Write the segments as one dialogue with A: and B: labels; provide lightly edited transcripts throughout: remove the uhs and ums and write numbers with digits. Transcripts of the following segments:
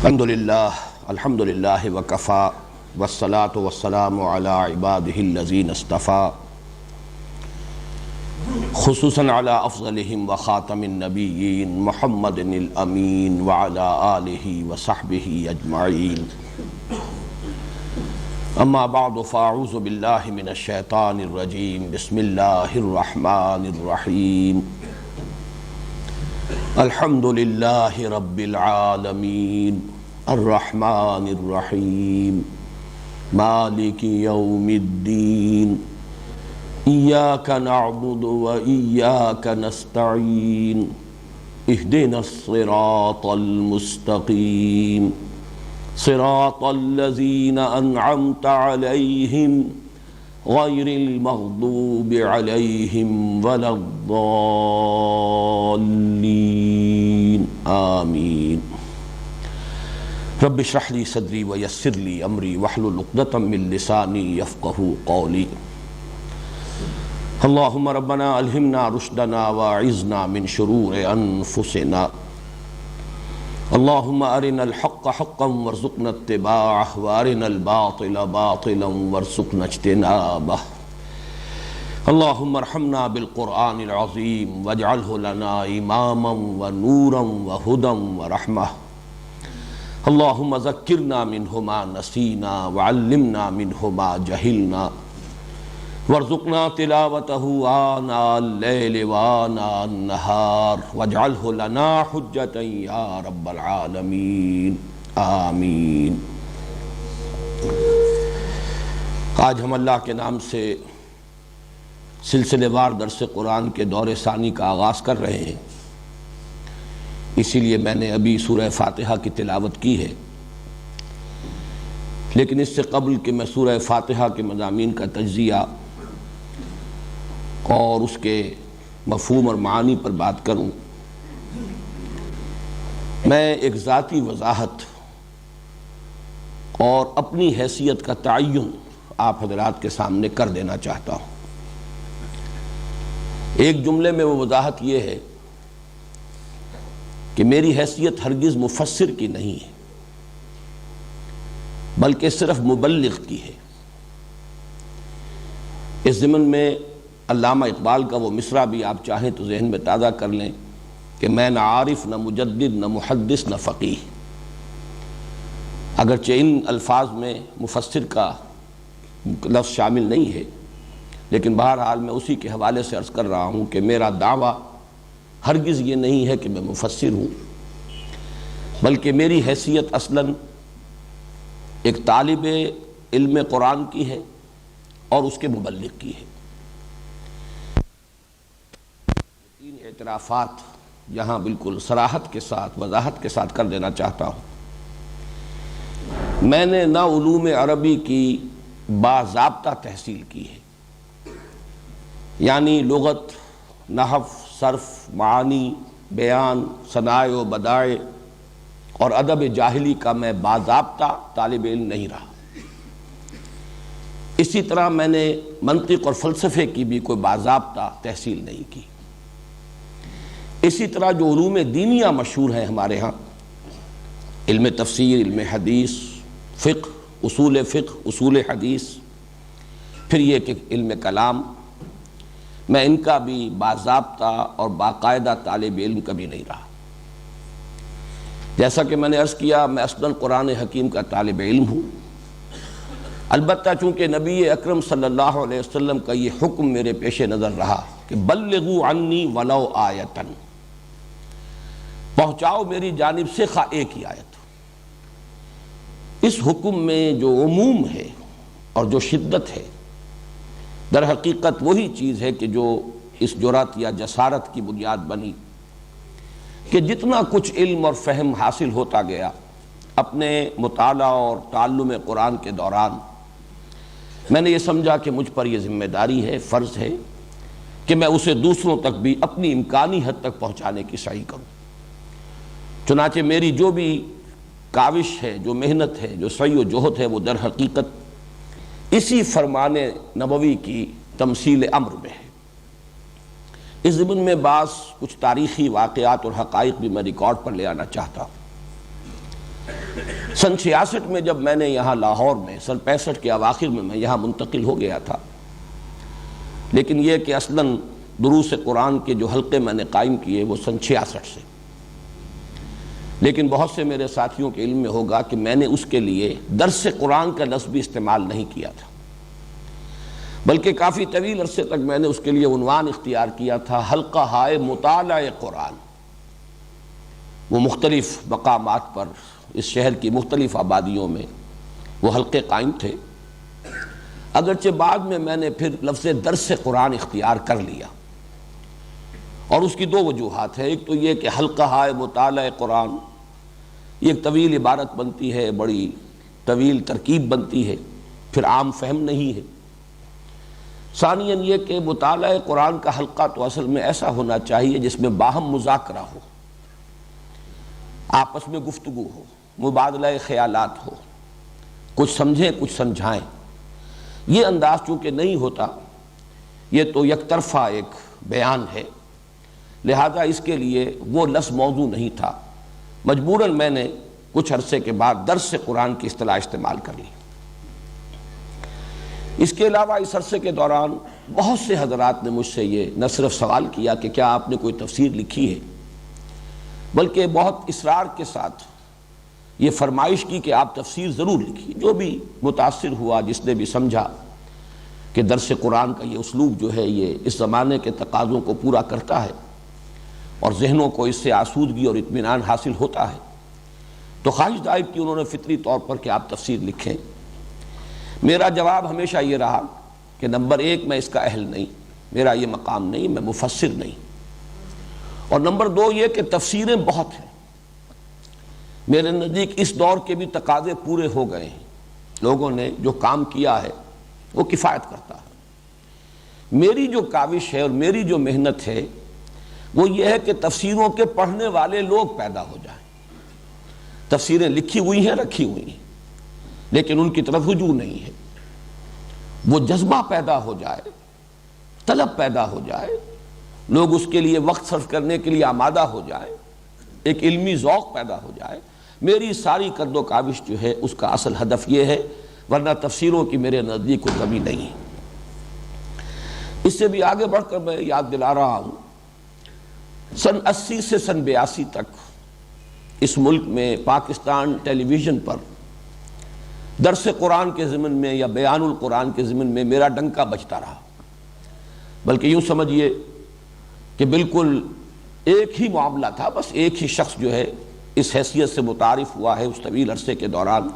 A: الحمد للہ وکفا والصلاة والسلام علی عبادہ الذین اصطفا خصوصاً علی افضلہم وخاتم النبیین محمد الامین وعلی آلہ وصحبہ اجمعین اما بعد فاعوذ باللہ من الشیطان الرجیم بسم اللہ الرحمن الرحیم الحمد للہ رب العالمین الرحمن الرحیم مالک یوم الدین ایاک نعبد و ایاک نستعین اہدنا الصراط المستقیم صراط الذین انعمت علیہم غیر المغضوب علیہم ولا الضالین آمین رب اشرح لی صدری ویسر لی امری واحلل عقدۃ من لسانی یفقہوا قولی اللہم ربنا الہمنا رشدنا واعذنا من شرور انفسنا اللہم ارنا الحق حقا وارزقنا اتباعہ وارنا الباطل باطلا وارزقنا اجتنابہ اللہم ارحمنا بالقرآن العظیم واجعلہ لنا اماما ونورا وہدا ورحمہ اللہم ذکرنا منہ ما نسینا وعلمنا منہ ما جہلنا وارزقنا تلاوتہ آناء اللیل وآناء النہار واجعلہ لنا حجتا یا رب العالمین آمین۔ آج ہم اللہ کے نام سے سلسلے وار درس قرآن کے دور ثانی کا آغاز کر رہے ہیں، اسی لیے میں نے ابھی سورہ فاتحہ کی تلاوت کی ہے، لیکن اس سے قبل کہ میں سورہ فاتحہ کے مضامین کا تجزیہ اور اس کے مفہوم اور معانی پر بات کروں، میں ایک ذاتی وضاحت اور اپنی حیثیت کا تعین آپ حضرات کے سامنے کر دینا چاہتا ہوں۔ ایک جملے میں وہ وضاحت یہ ہے کہ میری حیثیت ہرگز مفسر کی نہیں ہے، بلکہ صرف مبلغ کی ہے۔ اس ضمن میں علامہ اقبال کا وہ مصرع بھی آپ چاہیں تو ذہن میں تازہ کر لیں کہ میں نہ عارف نہ مجدد نہ محدث نہ فقیہ، اگرچہ ان الفاظ میں مفسر کا لفظ شامل نہیں ہے، لیکن بہرحال میں اسی کے حوالے سے عرض کر رہا ہوں کہ میرا دعویٰ ہرگز یہ نہیں ہے کہ میں مفسر ہوں، بلکہ میری حیثیت اصلاً ایک طالب علم قرآن کی ہے اور اس کے مبلغ کی ہے۔ تین اعترافات یہاں بالکل صراحت کے ساتھ وضاحت کے ساتھ کر دینا چاہتا ہوں۔ میں نے نہ علوم عربی کی باضابطہ تحصیل کی ہے، یعنی لغت، نحو، صرف، معانی، بیان، صنائع و بدائع اور ادب جاہلی کا میں باضابطہ طالب علم نہیں رہا۔ اسی طرح میں نے منطق اور فلسفے کی بھی کوئی باضابطہ تحصیل نہیں کی۔ اسی طرح جو علوم دینیہ مشہور ہیں ہمارے ہاں، علم تفسیر، علم حدیث، فقہ، اصول حدیث، پھر یہ کہ علم کلام، میں ان کا بھی باضابطہ اور باقاعدہ طالب علم کبھی نہیں رہا۔ جیسا کہ میں نے عرض کیا، میں اصلاً قرآن حکیم کا طالب علم ہوں، البتہ چونکہ نبی اکرم صلی اللہ علیہ وسلم کا یہ حکم میرے پیش نظر رہا کہ بلغوا عنی ولو آیۃ، پہنچاؤ میری جانب سے خواہ ایک ہی آیت۔ اس حکم میں جو عموم ہے اور جو شدت ہے، در حقیقت وہی چیز ہے کہ جو اس جرات یا جسارت کی بنیاد بنی کہ جتنا کچھ علم اور فہم حاصل ہوتا گیا اپنے مطالعہ اور تعلم قرآن کے دوران، میں نے یہ سمجھا کہ مجھ پر یہ ذمہ داری ہے، فرض ہے کہ میں اسے دوسروں تک بھی اپنی امکانی حد تک پہنچانے کی سعی کروں۔ چنانچہ میری جو بھی کاوش ہے، جو محنت ہے، جو سعی و جہد ہے، وہ در حقیقت اسی فرمان نبوی کی تمثیل امر میں ہے۔ اس ضمن میں بعض کچھ تاریخی واقعات اور حقائق بھی میں ریکارڈ پر لے آنا چاہتا ہوں۔ سن 66 میں جب میں نے یہاں لاہور میں، سن 65 کے اواخر میں یہاں منتقل ہو گیا تھا، لیکن یہ کہ اصلاً دروس قرآن کے جو حلقے میں نے قائم کیے وہ سن 66 سے، لیکن بہت سے میرے ساتھیوں کے علم میں ہوگا کہ میں نے اس کے لیے درس قرآن کا لفظ بھی استعمال نہیں کیا تھا، بلکہ کافی طویل عرصے تک میں نے اس کے لیے عنوان اختیار کیا تھا حلقہ ہائے مطالعہ قرآن۔ وہ مختلف مقامات پر اس شہر کی مختلف آبادیوں میں وہ حلقے قائم تھے، اگرچہ بعد میں نے پھر لفظ درس قرآن اختیار کر لیا، اور اس کی دو وجوہات ہیں۔ ایک تو یہ کہ حلقہ ہائے مطالعہ قرآن یہ ایک طویل عبارت بنتی ہے، بڑی طویل ترکیب بنتی ہے، پھر عام فہم نہیں ہے۔ ثانیاً یہ کہ مطالعہ قرآن کا حلقہ تو اصل میں ایسا ہونا چاہیے جس میں باہم مذاکرہ ہو، آپس میں گفتگو ہو، مبادلہ خیالات ہو، کچھ سمجھیں کچھ سمجھائیں۔ یہ انداز چونکہ نہیں ہوتا، یہ تو یک طرفہ ایک بیان ہے، لہذا اس کے لیے وہ لفظ موضوع نہیں تھا، مجبوراً میں نے کچھ عرصے کے بعد درس قرآن کی اصطلاح استعمال کر لی۔ اس کے علاوہ اس عرصے کے دوران بہت سے حضرات نے مجھ سے یہ نہ صرف سوال کیا کہ کیا آپ نے کوئی تفسیر لکھی ہے، بلکہ بہت اصرار کے ساتھ یہ فرمائش کی کہ آپ تفسیر ضرور لکھیے۔ جو بھی متاثر ہوا، جس نے بھی سمجھا کہ درس قرآن کا یہ اسلوب جو ہے یہ اس زمانے کے تقاضوں کو پورا کرتا ہے اور ذہنوں کو اس سے آسودگی اور اطمینان حاصل ہوتا ہے، تو خواہش ظاہر کی انہوں نے فطری طور پر کہ آپ تفسیر لکھیں۔ میرا جواب ہمیشہ یہ رہا کہ نمبر ایک، میں اس کا اہل نہیں، میرا یہ مقام نہیں، میں مفسر نہیں، اور نمبر دو یہ کہ تفسیریں بہت ہیں، میرے نزدیک اس دور کے بھی تقاضے پورے ہو گئے ہیں، لوگوں نے جو کام کیا ہے وہ کفایت کرتا ہے۔ میری جو کاوش ہے اور میری جو محنت ہے وہ یہ ہے کہ تفسیروں کے پڑھنے والے لوگ پیدا ہو جائیں۔ تفسیریں لکھی ہوئی ہیں، رکھی ہوئی ہیں، لیکن ان کی طرف رجوع نہیں ہے، وہ جذبہ پیدا ہو جائے، طلب پیدا ہو جائے، لوگ اس کے لیے وقت صرف کرنے کے لیے آمادہ ہو جائے، ایک علمی ذوق پیدا ہو جائے۔ میری ساری قد و کاوش جو ہے اس کا اصل ہدف یہ ہے، ورنہ تفسیروں کی میرے نزدیک کوئی کمی نہیں ہے۔ اس سے بھی آگے بڑھ کر میں یاد دلا رہا ہوں، سن 80 سے سن 82 تک اس ملک میں پاکستان ٹیلی ویژن پر درس قرآن کے ضمن میں یا بیان القرآن کے ضمن میں میرا ڈنکا بجتا رہا، بلکہ یوں سمجھیے کہ بالکل ایک ہی معاملہ تھا، بس ایک ہی شخص جو ہے اس حیثیت سے متعارف ہوا ہے اس طویل عرصے کے دوران،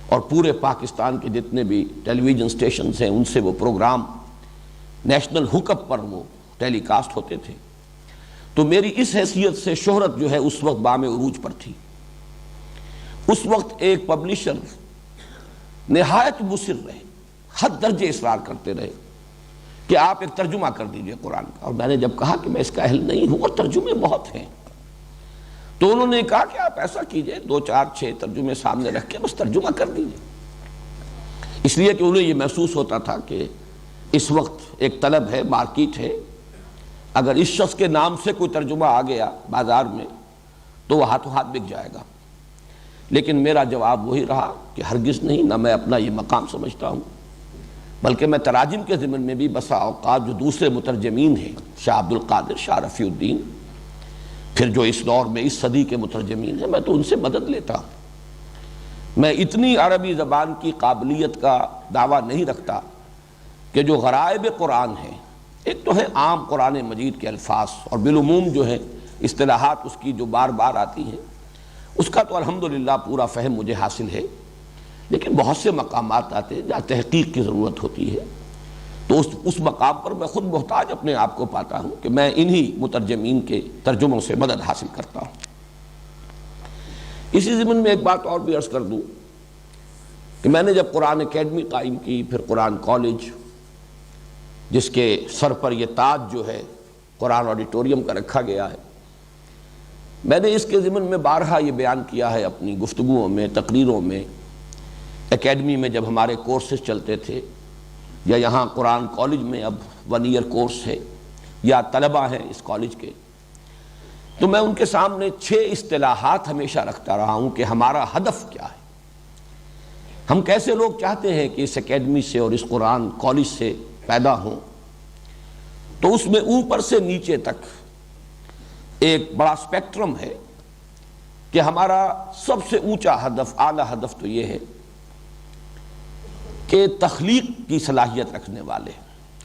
A: اور پورے پاکستان کے جتنے بھی ٹیلی ویژن سٹیشنز ہیں ان سے وہ پروگرام نیشنل ہوک اپ پر وہ ٹیلی کاسٹ ہوتے تھے۔ تو میری اس حیثیت سے شہرت جو ہے اس وقت بام عروج پر تھی۔ اس وقت ایک پبلشر نہایت مصر رہے، حد درجے اصرار کرتے رہے کہ آپ ایک ترجمہ کر دیجئے قرآن کا، اور میں نے جب کہا کہ میں اس کا اہل نہیں ہوں اور ترجمے بہت ہیں، تو انہوں نے کہا کہ آپ ایسا کیجئے 2 4 6 ترجمے سامنے رکھ کے بس ترجمہ کر دیجئے، اس لیے کہ انہیں یہ محسوس ہوتا تھا کہ اس وقت ایک طلب ہے، مارکیٹ ہے، اگر اس شخص کے نام سے کوئی ترجمہ آ گیا بازار میں تو وہ ہاتھوں ہاتھ بک جائے گا۔ لیکن میرا جواب وہی رہا کہ ہرگز نہیں، نہ میں اپنا یہ مقام سمجھتا ہوں، بلکہ میں تراجم کے ضمن میں بھی بسا اوقات جو دوسرے مترجمین ہیں، شاہ عبد القادر، شاہ رفیع الدین، پھر جو اس دور میں اس صدی کے مترجمین ہیں، میں تو ان سے مدد لیتا ہوں۔ میں اتنی عربی زبان کی قابلیت کا دعویٰ نہیں رکھتا کہ جو غرائب قرآن ہیں، ایک تو ہے عام قرآن مجید کے الفاظ اور بالعموم جو ہے اصطلاحات اس کی جو بار بار آتی ہیں، اس کا تو الحمدللہ پورا فہم مجھے حاصل ہے، لیکن بہت سے مقامات آتے ہیں جہاں تحقیق کی ضرورت ہوتی ہے، تو اس مقام پر میں خود محتاج اپنے آپ کو پاتا ہوں کہ میں انہی مترجمین کے ترجموں سے مدد حاصل کرتا ہوں۔ اسی ضمن میں ایک بات اور بھی عرض کر دوں کہ میں نے جب قرآن اکیڈمی قائم کی، پھر قرآن کالج، جس کے سر پر یہ تاج جو ہے قرآن آڈیٹوریم کا رکھا گیا ہے، میں نے اس کے ضمن میں بارہا یہ بیان کیا ہے اپنی گفتگوؤں میں، تقریروں میں، اکیڈمی میں جب ہمارے کورسز چلتے تھے، یا یہاں قرآن کالج میں اب 1 ایئر کورس ہے، یا طلبہ ہیں اس کالج کے، تو میں ان کے سامنے 6 اصطلاحات ہمیشہ رکھتا رہا ہوں کہ ہمارا ہدف کیا ہے، ہم کیسے لوگ چاہتے ہیں کہ اس اکیڈمی سے اور اس قرآن کالج سے پیدا ہوں۔ تو اس میں اوپر سے نیچے تک ایک بڑا سپیکٹرم ہے کہ ہمارا سب سے اونچا ہدف، اعلیٰ ہدف تو یہ ہے کہ تخلیق کی صلاحیت رکھنے والے،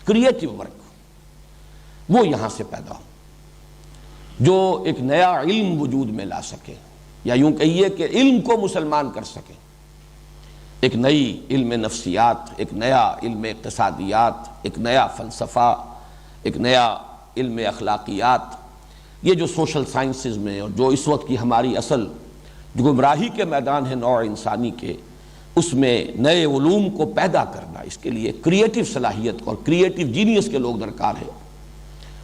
A: کریٹیو ورک، وہ یہاں سے پیدا ہو، جو ایک نیا علم وجود میں لا سکے، یا یوں کہیے کہ علم کو مسلمان کر سکے، ایک نئی علم نفسیات، ایک نیا علم اقتصادیات، ایک نیا فلسفہ، ایک نیا علم اخلاقیات۔ یہ جو سوشل سائنسز میں اور جو اس وقت کی ہماری اصل جو گمراہی کے میدان ہے نوع انسانی کے، اس میں نئے علوم کو پیدا کرنا، اس کے لیے کریٹیو صلاحیت اور کریٹیو جینیس کے لوگ درکار ہیں۔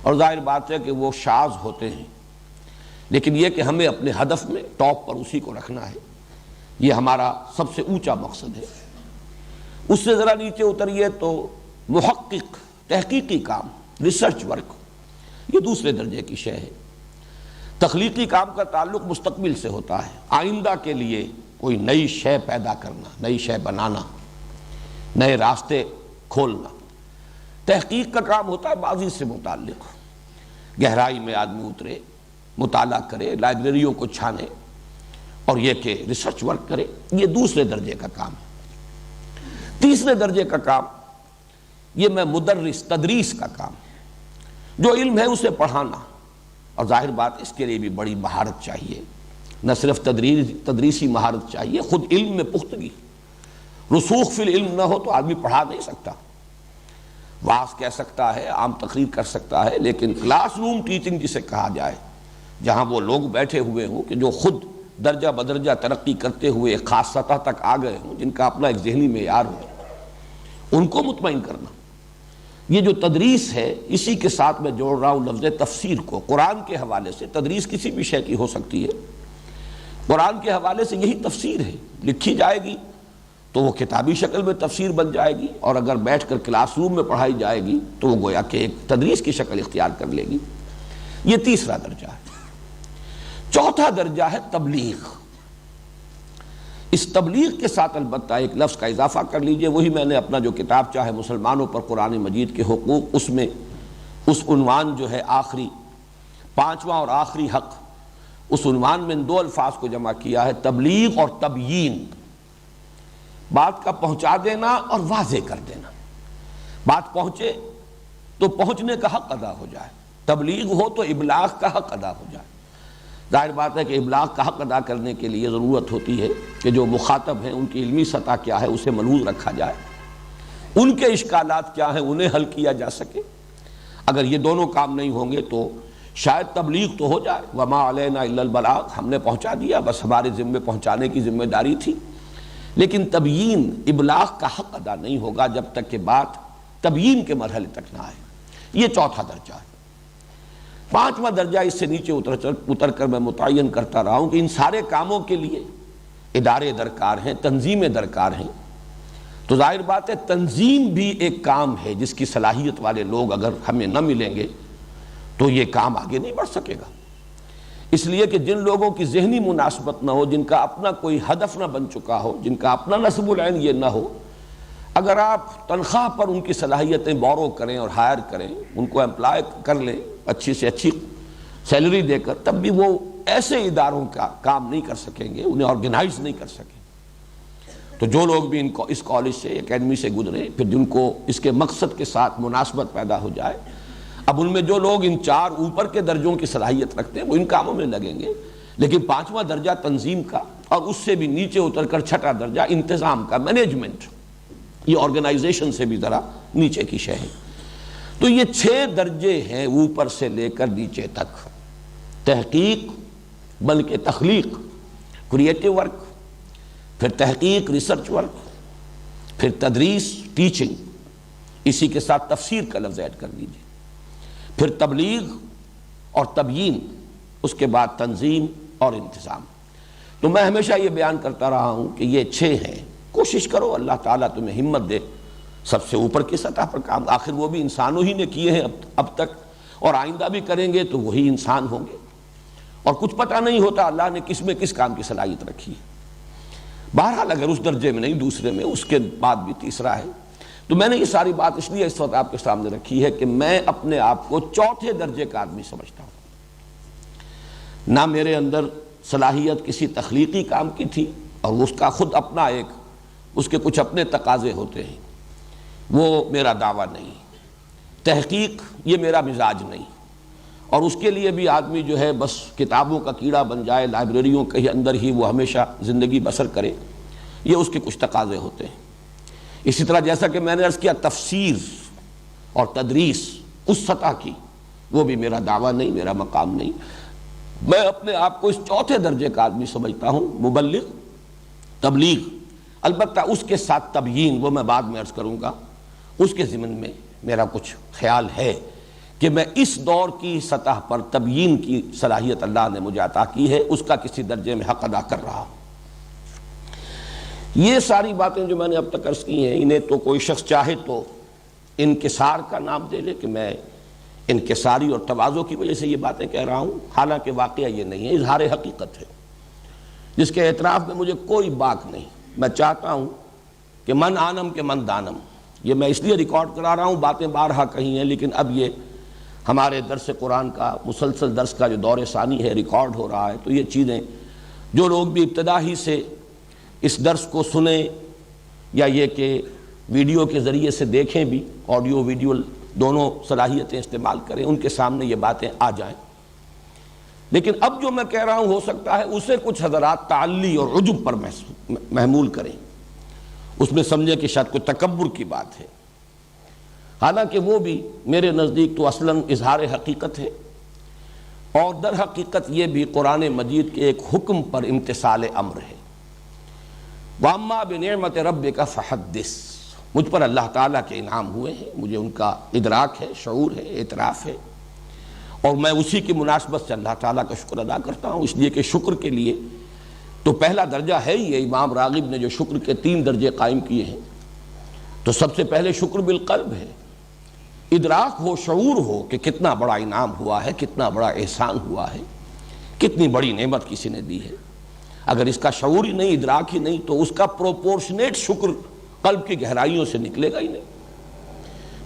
A: اور ظاہر بات ہے کہ وہ شاذ ہوتے ہیں، لیکن یہ کہ ہمیں اپنے ہدف میں ٹاپ پر اسی کو رکھنا ہے، یہ ہمارا سب سے اونچا مقصد ہے۔ اس سے ذرا نیچے اتریے تو محقق، تحقیقی کام، ریسرچ ورک، یہ دوسرے درجے کی شے ہے۔ تخلیقی کام کا تعلق مستقبل سے ہوتا ہے، آئندہ کے لیے کوئی نئی شے پیدا کرنا، نئی شے بنانا، نئے راستے کھولنا۔ تحقیق کا کام ہوتا ہے ماضی سے متعلق، گہرائی میں آدمی اترے، مطالعہ کرے، لائبریریوں کو چھانے، اور یہ کہ ریسرچ ورک کرے، یہ دوسرے درجے کا کام ہے۔ تیسرے درجے کا کام، یہ میں مدرس، تدریس کا کام، جو علم ہے اسے پڑھانا، اور ظاہر بات اس کے لیے بھی بڑی مہارت چاہیے، نہ صرف تدریسی مہارت چاہیے، خود علم میں پختگی، رسوخ فی العلم نہ ہو تو آدمی پڑھا نہیں سکتا۔ واعظ کہہ سکتا ہے، عام تقریر کر سکتا ہے، لیکن کلاس روم ٹیچنگ جسے کہا جائے، جہاں وہ لوگ بیٹھے ہوئے ہوں کہ جو خود درجہ بدرجہ ترقی کرتے ہوئے ایک خاص سطح تک آ گئے ہوں، جن کا اپنا ایک ذہنی معیار ہو، ان کو مطمئن کرنا، یہ جو تدریس ہے، اسی کے ساتھ میں جوڑ رہا ہوں لفظ تفسیر کو۔ قرآن کے حوالے سے تدریس کسی بھی شے کی ہو سکتی ہے، قرآن کے حوالے سے یہی تفسیر ہے، لکھی جائے گی تو وہ کتابی شکل میں تفسیر بن جائے گی، اور اگر بیٹھ کر کلاس روم میں پڑھائی جائے گی تو وہ گویا کہ ایک تدریس کی شکل اختیار کر لے گی۔ یہ تیسرا درجہ ہے۔ چوتھا درجہ ہے تبلیغ۔ اس تبلیغ کے ساتھ البتہ ایک لفظ کا اضافہ کر لیجئے، وہی میں نے اپنا جو کتاب چاہے مسلمانوں پر قرآن مجید کے حقوق، اس میں اس عنوان جو ہے آخری، 5واں اور آخری حق، اس عنوان میں ان 2 الفاظ کو جمع کیا ہے، تبلیغ اور تبیین۔ بات کا پہنچا دینا اور واضح کر دینا، بات پہنچے تو پہنچنے کا حق ادا ہو جائے، تبلیغ ہو تو ابلاغ کا حق ادا ہو جائے۔ ظاہر بات ہے کہ ابلاغ کا حق ادا کرنے کے لیے ضرورت ہوتی ہے کہ جو مخاطب ہیں ان کی علمی سطح کیا ہے اسے ملحوظ رکھا جائے، ان کے اشکالات کیا ہیں انہیں حل کیا جا سکے۔ اگر یہ دونوں کام نہیں ہوں گے تو شاید تبلیغ تو ہو جائے، وما علینا الا البلاغ، ہم نے پہنچا دیا، بس ہمارے ذمے پہنچانے کی ذمہ داری تھی، لیکن تبیین، ابلاغ کا حق ادا نہیں ہوگا جب تک کہ بات تبیین کے مرحلے تک نہ آئے۔ یہ چوتھا درجہ ہے۔ 5واں درجہ اس سے نیچے اتر کر میں متعین کرتا رہا ہوں کہ ان سارے کاموں کے لیے ادارے درکار ہیں، تنظیمیں درکار ہیں۔ تو ظاہر بات ہے تنظیم بھی ایک کام ہے جس کی صلاحیت والے لوگ اگر ہمیں نہ ملیں گے تو یہ کام آگے نہیں بڑھ سکے گا۔ اس لیے کہ جن لوگوں کی ذہنی مناسبت نہ ہو، جن کا اپنا کوئی ہدف نہ بن چکا ہو، جن کا اپنا نصب العین یہ نہ ہو، اگر آپ تنخواہ پر ان کی صلاحیتیں بورو کریں اور ہائر کریں، ان کو امپلائی کر لیں اچھی سے اچھی سیلری دے کر، تب بھی وہ ایسے اداروں کا کام نہیں کر سکیں گے، انہیں آرگنائز نہیں کر سکیں۔ تو جو لوگ بھی اس کالج سے، اکیڈمی سے گزرے، پھر جن کو اس کے مقصد کے ساتھ مناسبت پیدا ہو جائے، اب ان میں جو لوگ ان 4 اوپر کے درجوں کی صلاحیت رکھتے ہیں وہ ان کاموں میں لگیں گے، لیکن 5واں درجہ تنظیم کا، اور اس سے بھی نیچے اتر کر 6واں درجہ انتظام کا، مینجمنٹ، یہ آرگنائزیشن سے بھی ذرا نیچے کی شے ہے۔ تو یہ 6 درجے ہیں اوپر سے لے کر نیچے تک، تحقیق بلکہ تخلیق، کریٹیو ورک، پھر تحقیق، ریسرچ ورک، پھر تدریس، ٹیچنگ، اسی کے ساتھ تفسیر کا لفظ ایڈ کر لیجیے، پھر تبلیغ اور تبیین، اس کے بعد تنظیم اور انتظام۔ تو میں ہمیشہ یہ بیان کرتا رہا ہوں کہ یہ 6 ہیں، کوشش کرو، اللہ تعالیٰ تمہیں ہمت دے سب سے اوپر کی سطح پر کام، آخر وہ بھی انسانوں ہی نے کیے ہیں اب تک، اور آئندہ بھی کریں گے تو وہی انسان ہوں گے۔ اور کچھ پتہ نہیں ہوتا اللہ نے کس میں کس کام کی صلاحیت رکھی ہے۔ بہرحال اگر اس درجے میں نہیں دوسرے میں، اس کے بعد بھی تیسرا ہے۔ تو میں نے یہ ساری بات اس لیے اس وقت آپ کے سامنے رکھی ہے کہ میں اپنے آپ کو چوتھے درجے کا آدمی سمجھتا ہوں۔ نہ میرے اندر صلاحیت کسی تخلیقی کام کی تھی، اور اس کا خود اپنا اس کے کچھ اپنے تقاضے ہوتے ہیں، وہ میرا دعویٰ نہیں، تحقیق یہ میرا مزاج نہیں، اور اس کے لیے بھی آدمی جو ہے بس کتابوں کا کیڑا بن جائے، لائبریریوں کے اندر ہی وہ ہمیشہ زندگی بسر کرے، یہ اس کے کچھ تقاضے ہوتے ہیں۔ اسی طرح جیسا کہ میں نے عرض کیا، تفسیر اور تدریس اس سطح کی وہ بھی میرا دعویٰ نہیں، میرا مقام نہیں۔ میں اپنے آپ کو اس چوتھے درجے کا آدمی سمجھتا ہوں، مبلغ، تبلیغ، البتہ اس کے ساتھ تبیین، وہ میں بعد میں عرض کروں گا۔ اس کے ضمن میں میرا کچھ خیال ہے کہ میں اس دور کی سطح پر تبیین کی صلاحیت اللہ نے مجھے عطا کی ہے، اس کا کسی درجے میں حق ادا کر رہا ہوں۔ یہ ساری باتیں جو میں نے اب تک عرض کی ہیں، انہیں تو کوئی شخص چاہے تو انکسار کا نام دے لے کہ میں انکساری اور تواضع کی وجہ سے یہ باتیں کہہ رہا ہوں، حالانکہ واقعہ یہ نہیں ہے، اظہار حقیقت ہے جس کے اعتراف میں مجھے کوئی باک نہیں۔ میں چاہتا ہوں کہ من آنم کے من دانم، یہ میں اس لیے ریکارڈ کرا رہا ہوں، باتیں بارہا کہی ہیں، لیکن اب یہ ہمارے درس قرآن کا مسلسل درس کا جو دور ثانی ہے، ریکارڈ ہو رہا ہے، تو یہ چیزیں جو لوگ بھی ابتدا ہی سے اس درس کو سنیں یا یہ کہ ویڈیو کے ذریعے سے دیکھیں بھی، آڈیو ویڈیو دونوں صلاحیتیں استعمال کریں، ان کے سامنے یہ باتیں آ جائیں۔ لیکن اب جو میں کہہ رہا ہوں ہو سکتا ہے اسے کچھ حضرات تعلی اور عجب پر محمول کریں، اس میں سمجھیں کہ شاید کوئی تکبر کی بات ہے، حالانکہ وہ بھی میرے نزدیک تو اصلاً اظہار حقیقت ہے، اور در حقیقت یہ بھی قرآن مجید کے ایک حکم پر امتثال امر ہے۔ وَأَمَّا بِنِعْمَةِ رَبِّكَ فَحَدِّثْ، مجھ پر اللہ تعالیٰ کے انعام ہوئے ہیں، مجھے ان کا ادراک ہے، شعور ہے، اعتراف ہے، اور میں اسی کی مناسبت سے اللہ تعالیٰ کا شکر ادا کرتا ہوں، اس لیے کہ شکر کے لیے تو پہلا درجہ ہے یہ امام راغب نے جو شکر کے 3 درجے قائم کیے ہیں، تو سب سے پہلے شکر بالقلب ہے، ادراک ہو، شعور ہو کہ کتنا بڑا انعام ہوا ہے، کتنا بڑا احسان ہوا ہے، کتنی بڑی نعمت کسی نے دی ہے۔ اگر اس کا شعور ہی نہیں، ادراک ہی نہیں، تو اس کا پروپورشنیٹ شکر قلب کی گہرائیوں سے نکلے گا ہی نہیں۔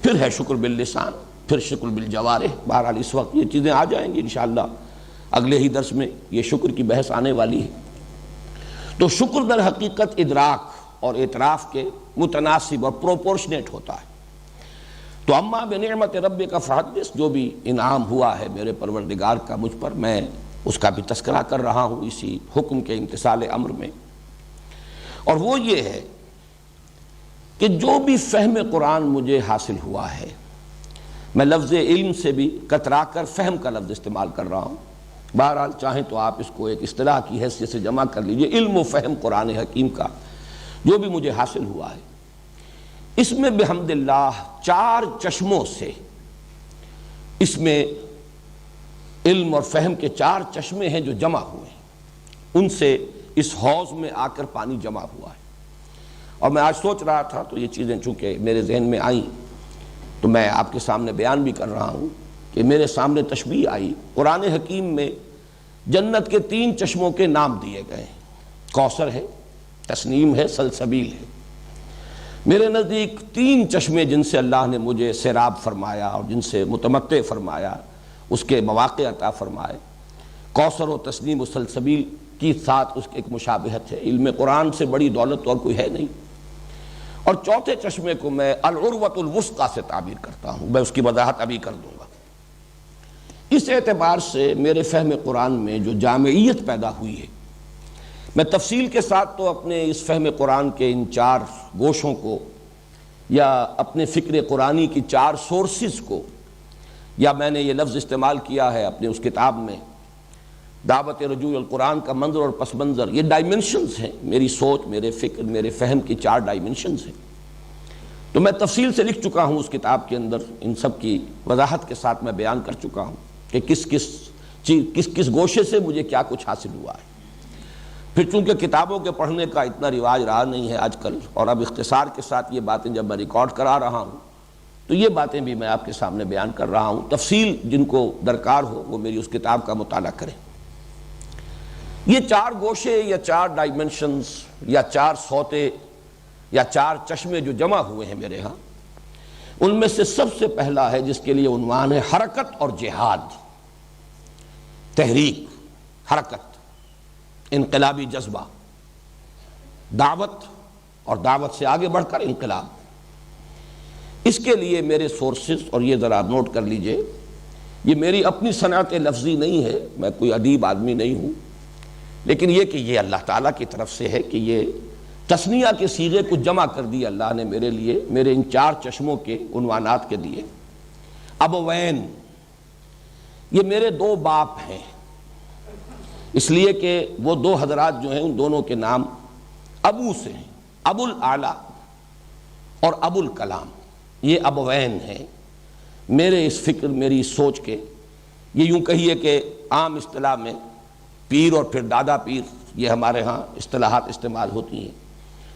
A: پھر ہے شکر باللسان، پھر شکر بالجوارح۔ بہرحال اس وقت یہ چیزیں آ جائیں گی انشاءاللہ، اگلے ہی درس میں یہ شکر کی بحث آنے والی ہے۔ تو شکر در حقیقت ادراک اور اعتراف کے متناسب اور پروپورشنیٹ ہوتا ہے۔ تو اما بنعمت ربک فحدث، جو بھی انعام ہوا ہے میرے پروردگار کا مجھ پر، میں اس کا بھی تذکرہ کر رہا ہوں اسی حکم کے امتثال امر میں، اور وہ یہ ہے کہ جو بھی فہم قرآن مجھے حاصل ہوا ہے، میں لفظ علم سے بھی کترا کر فہم کا لفظ استعمال کر رہا ہوں، بہرحال چاہیں تو آپ اس کو ایک اصطلاح کی حیثیت سے جمع کر لیجئے، علم و فہم قرآن حکیم کا جو بھی مجھے حاصل ہوا ہے، اس میں بحمد اللہ 4 چشموں سے، اس میں علم اور فہم کے 4 چشمے ہیں جو جمع ہوئے ہیں، ان سے اس حوض میں آ کر پانی جمع ہوا ہے۔ اور میں آج سوچ رہا تھا تو یہ چیزیں چونکہ میرے ذہن میں آئیں تو میں آپ کے سامنے بیان بھی کر رہا ہوں کہ میرے سامنے تشبیہ آئی، قرآن حکیم میں جنت کے 3 چشموں کے نام دیے گئے ہیں، کوثر ہے، تسنیم ہے، سلسبیل ہے۔ میرے نزدیک 3 چشمے جن سے اللہ نے مجھے سیراب فرمایا اور جن سے متمتع فرمایا، اس کے مواقع عطا فرمائے، کوثر و تسنیم و سلسبیل کی ساتھ اس کی ایک مشابہت ہے، علم قرآن سے بڑی دولت اور کوئی ہے نہیں۔ اور چوتھے چشمے کو میں العروۃ الوثقی سے تعبیر کرتا ہوں، میں اس کی وضاحت ابھی کر دوں گا۔ اس اعتبار سے میرے فہم قرآن میں جو جامعیت پیدا ہوئی ہے، میں تفصیل کے ساتھ تو اپنے اس فہم قرآن کے ان 4 گوشوں کو یا اپنے فکر قرآنی کی 4 سورسز کو، یا میں نے یہ لفظ استعمال کیا ہے اپنے اس کتاب میں دعوت رجوع القرآن کا منظر اور پس منظر، یہ ڈائمنشنز ہیں، میری سوچ، میرے فکر، میرے فہم کی 4 ڈائمنشنز ہیں، تو میں تفصیل سے لکھ چکا ہوں اس کتاب کے اندر، ان سب کی وضاحت کے ساتھ میں بیان کر چکا ہوں کہ کس گوشے سے مجھے کیا کچھ حاصل ہوا ہے۔ پھر چونکہ کتابوں کے پڑھنے کا اتنا رواج رہا نہیں ہے آج کل، اور اب اختصار کے ساتھ یہ باتیں جب میں ریکارڈ کرا رہا ہوں تو یہ باتیں بھی میں آپ کے سامنے بیان کر رہا ہوں، تفصیل جن کو درکار ہو وہ میری اس کتاب کا مطالعہ کریں۔ یہ چار گوشے یا چار ڈائمنشنز یا چار سوتے یا چار چشمے جو جمع ہوئے ہیں میرے ہاں، ان میں سے سب سے پہلا ہے جس کے لیے عنوان ہے حرکت اور جہاد، تحریک، حرکت، انقلابی جذبہ، دعوت اور دعوت سے آگے بڑھ کر انقلاب۔ اس کے لیے میرے سورسز، اور یہ ذرا نوٹ کر لیجئے، یہ میری اپنی صنعت لفظی نہیں ہے، میں کوئی ادیب آدمی نہیں ہوں، لیکن یہ کہ یہ اللہ تعالیٰ کی طرف سے ہے کہ یہ تثنیہ کے صیغے کو جمع کر دیا اللہ نے میرے لیے، میرے ان چار چشموں کے عنوانات کے دیے۔ ابوین، یہ میرے دو باپ ہیں، اس لیے کہ وہ دو حضرات جو ہیں ان دونوں کے نام ابو سے ہیں، ابو الاعلیٰ اور ابو الکلام، یہ ابوین ہیں میرے اس فکر، میری اس سوچ کے۔ یہ یوں کہیے کہ عام اصطلاح میں پیر اور پھر دادا پیر، یہ ہمارے ہاں اصطلاحات استعمال ہوتی ہیں۔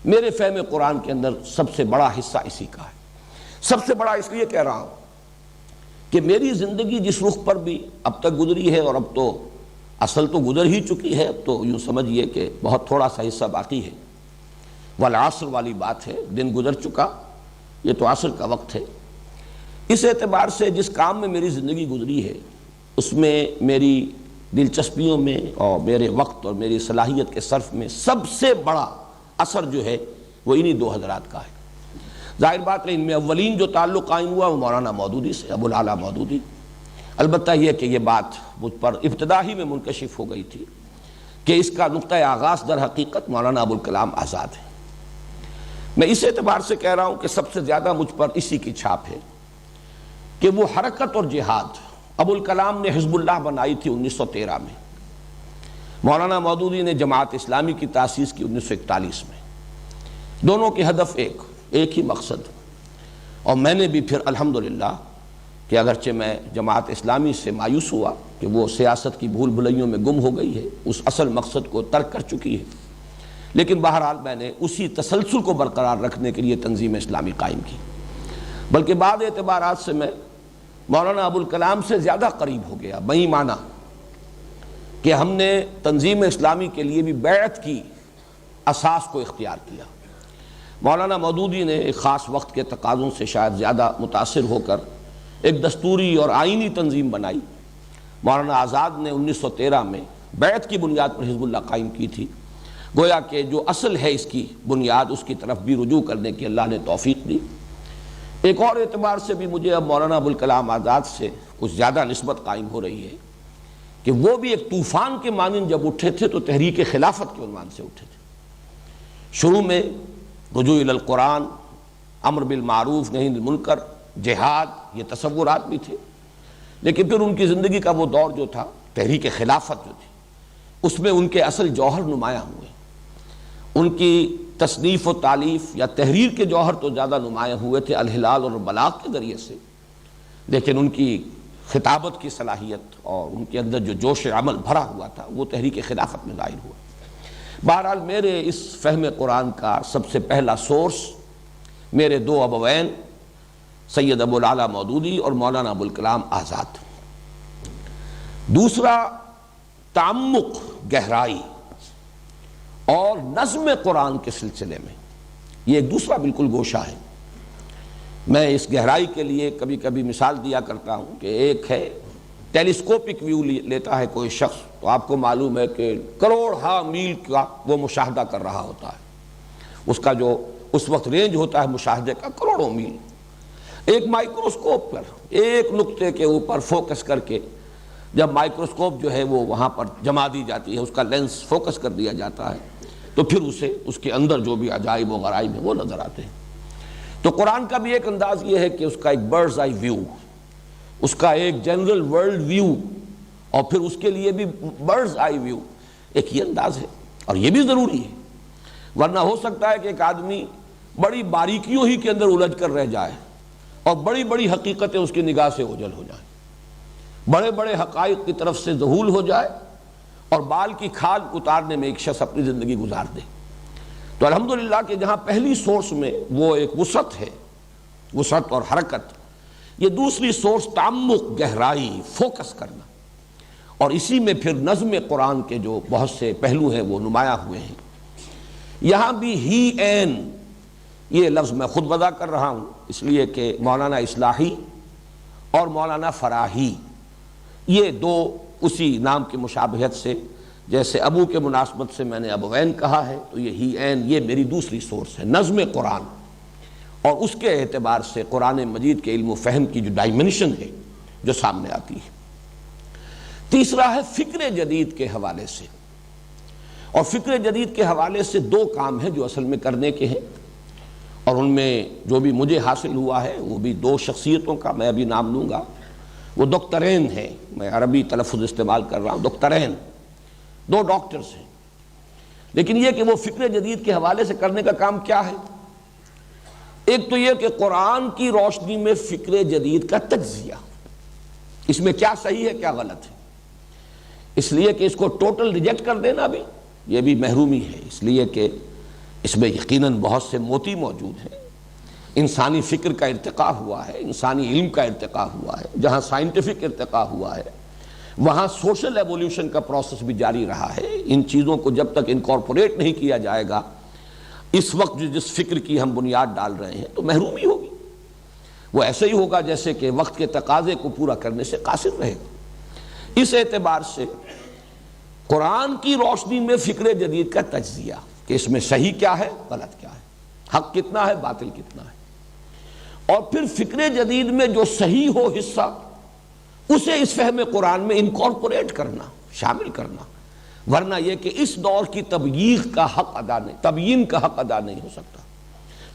A: میرے فہم قرآن کے اندر سب سے بڑا حصہ اسی کا ہے۔ سب سے بڑا اس لیے کہہ رہا ہوں کہ میری زندگی جس رخ پر بھی اب تک گزری ہے، اور اب تو اصل تو گزر ہی چکی ہے، اب تو یوں سمجھیے کہ بہت تھوڑا سا حصہ باقی ہے، والعصر والی بات ہے، دن گزر چکا، یہ تو عصر کا وقت ہے۔ اس اعتبار سے جس کام میں میری زندگی گزری ہے اس میں میری دلچسپیوں میں اور میرے وقت اور میری صلاحیت کے صرف میں سب سے بڑا اثر جو ہے وہ انہی دو حضرات کا ہے۔ ظاہر بات ہے ان میں اولین جو تعلق قائم ہوا وہ مولانا مودودی سے، ابو الاعلیٰ مودودی۔ البتہ یہ کہ یہ بات مجھ پر ابتدا ہی میں منکشف ہو گئی تھی کہ اس کا نقطہ آغاز در حقیقت مولانا ابو الکلام آزاد ہے۔ میں اس اعتبار سے کہہ رہا ہوں کہ سب سے زیادہ مجھ پر اسی کی چھاپ ہے کہ وہ حرکت اور جہاد ابو الکلام نے حزب اللہ بنائی تھی 1913 میں، مولانا مودودی نے جماعت اسلامی کی تاسیس کی 1941 میں۔ دونوں کے ہدف ایک ہی مقصد، اور میں نے بھی پھر الحمدللہ کہ اگرچہ میں جماعت اسلامی سے مایوس ہوا کہ وہ سیاست کی بھول بھلیوں میں گم ہو گئی ہے، اس اصل مقصد کو ترک کر چکی ہے، لیکن بہرحال میں نے اسی تسلسل کو برقرار رکھنے کے لیے تنظیم اسلامی قائم کی، بلکہ بعض اعتبارات سے میں مولانا ابو الکلام سے زیادہ قریب ہو گیا، بہی معنی کہ ہم نے تنظیم اسلامی کے لیے بھی بیعت کی اساس کو اختیار کیا۔ مولانا مودودی نے ایک خاص وقت کے تقاضوں سے شاید زیادہ متاثر ہو کر ایک دستوری اور آئینی تنظیم بنائی۔ مولانا آزاد نے 1913 میں بیعت کی بنیاد پر حزب اللہ قائم کی تھی، گویا کہ جو اصل ہے اس کی بنیاد، اس کی طرف بھی رجوع کرنے کی اللہ نے توفیق دی۔ ایک اور اعتبار سے بھی مجھے اب مولانا ابو الکلام آزاد سے کچھ زیادہ نسبت قائم ہو رہی ہے کہ وہ بھی ایک طوفان کے مانند جب اٹھے تھے تو تحریک خلافت کے عنوان سے اٹھے تھے۔ شروع میں رجوع الی القرآن، امر بالمعروف نہی عن المنکر، جہاد، یہ تصورات بھی تھے، لیکن پھر ان کی زندگی کا وہ دور جو تھا تحریک خلافت جو تھی، اس میں ان کے اصل جوہر نمایاں ہوئے۔ ان کی تصنیف و تالیف یا تحریر کے جوہر تو زیادہ نمایاں ہوئے تھے الہلال اور بلاغ کے ذریعے سے، لیکن ان کی خطابت کی صلاحیت اور ان کے اندر جو جوش عمل بھرا ہوا تھا وہ تحریک خلافت میں ظاہر ہوا۔ بہرحال میرے اس فہم قرآن کا سب سے پہلا سورس میرے دو ابوین سید ابو الاعلیٰ مودودی اور مولانا ابو الکلام آزاد۔ دوسرا تعمق، گہرائی اور نظم قرآن کے سلسلے میں، یہ ایک دوسرا بالکل گوشہ ہے۔ میں اس گہرائی کے لیے کبھی کبھی مثال دیا کرتا ہوں کہ ایک ہے ٹیلیسکوپک ویو لیتا ہے کوئی شخص، تو آپ کو معلوم ہے کہ کروڑ ہا میل کا وہ مشاہدہ کر رہا ہوتا ہے، اس کا جو اس وقت رینج ہوتا ہے مشاہدے کا کروڑوں میل۔ ایک مائکروسکوپ پر ایک نقطے کے اوپر فوکس کر کے جب مائکروسکوپ جو ہے وہ وہاں پر جما دی جاتی ہے، اس کا لینس فوکس کر دیا جاتا ہے، تو پھر اسے اس کے اندر جو بھی عجائب و غرائب ہیں وہ نظر آتے ہیں۔ تو قرآن کا بھی ایک انداز یہ ہے کہ اس کا ایک برڈز آئی ویو، اس کا ایک جنرل ورلڈ ویو، اور پھر اس کے لیے بھی برڈز آئی ویو، ایک یہ انداز ہے، اور یہ بھی ضروری ہے، ورنہ ہو سکتا ہے کہ ایک آدمی بڑی باریکیوں ہی کے اندر الجھ کر رہ جائے اور بڑی بڑی حقیقتیں اس کی نگاہ سے اوجھل ہو جائیں، بڑے بڑے حقائق کی طرف سے ذہول ہو جائے اور بال کی کھال اتارنے میں ایک شخص اپنی زندگی گزار دے۔ تو الحمدللہ کہ جہاں پہلی سورس میں وہ ایک وسعت ہے، وسعت اور حرکت، یہ دوسری سورس تعمق، گہرائی، فوکس کرنا اور اسی میں پھر نظم قرآن کے جو بہت سے پہلو ہیں وہ نمایاں ہوئے ہیں۔ یہاں بھی ہی این، یہ لفظ میں خود وضع کر رہا ہوں اس لیے کہ مولانا اصلاحی اور مولانا فراحی یہ دو اسی نام کی مشابہت سے، جیسے ابو کے مناسبت سے میں نے ابوین کہا ہے، تو یہ ہی این یہ میری دوسری سورس ہے، نظم قرآن، اور اس کے اعتبار سے قرآن مجید کے علم و فہم کی جو ڈائمنشن ہے جو سامنے آتی ہے۔ تیسرا ہے فکر جدید کے حوالے سے، اور فکر جدید کے حوالے سے دو کام ہیں جو اصل میں کرنے کے ہیں، اور ان میں جو بھی مجھے حاصل ہوا ہے وہ بھی دو شخصیتوں کا میں ابھی نام لوں گا، وہ دکترین ہیں، میں عربی تلفظ استعمال کر رہا ہوں، دکترین، دو ڈاکٹرز ہیں، لیکن یہ کہ وہ فکر جدید کے حوالے سے کرنے کا کام کیا ہے؟ ایک تو یہ کہ قرآن کی روشنی میں فکر جدید کا تجزیہ، اس میں کیا صحیح ہے کیا غلط ہے، اس لیے کہ اس کو ٹوٹل ریجیکٹ کر دینا بھی یہ بھی محرومی ہے، اس لیے کہ اس میں یقیناً بہت سے موتی موجود ہیں، انسانی فکر کا ارتقاء ہوا ہے، انسانی علم کا ارتقاء ہوا ہے، جہاں سائنٹیفک ارتقاء ہوا ہے وہاں سوشل ایولیوشن کا پروسیس بھی جاری رہا ہے۔ ان چیزوں کو جب تک انکارپوریٹ نہیں کیا جائے گا اس وقت جس فکر کی ہم بنیاد ڈال رہے ہیں تو محرومی ہوگی، وہ ایسے ہی ہوگا جیسے کہ وقت کے تقاضے کو پورا کرنے سے قاصر رہے گا۔ اس اعتبار سے قرآن کی روشنی میں فکر جدید کا تجزیہ کہ اس میں صحیح کیا ہے غلط کیا ہے، حق کتنا ہے باطل کتنا ہے، اور پھر فکر جدید میں جو صحیح ہو حصہ اسے اس فہم قرآن میں انکارپوریٹ کرنا، شامل کرنا، ورنہ یہ کہ اس دور کی تبلیغ کا حق ادا نہیں، تبیین کا حق ادا نہیں ہو سکتا۔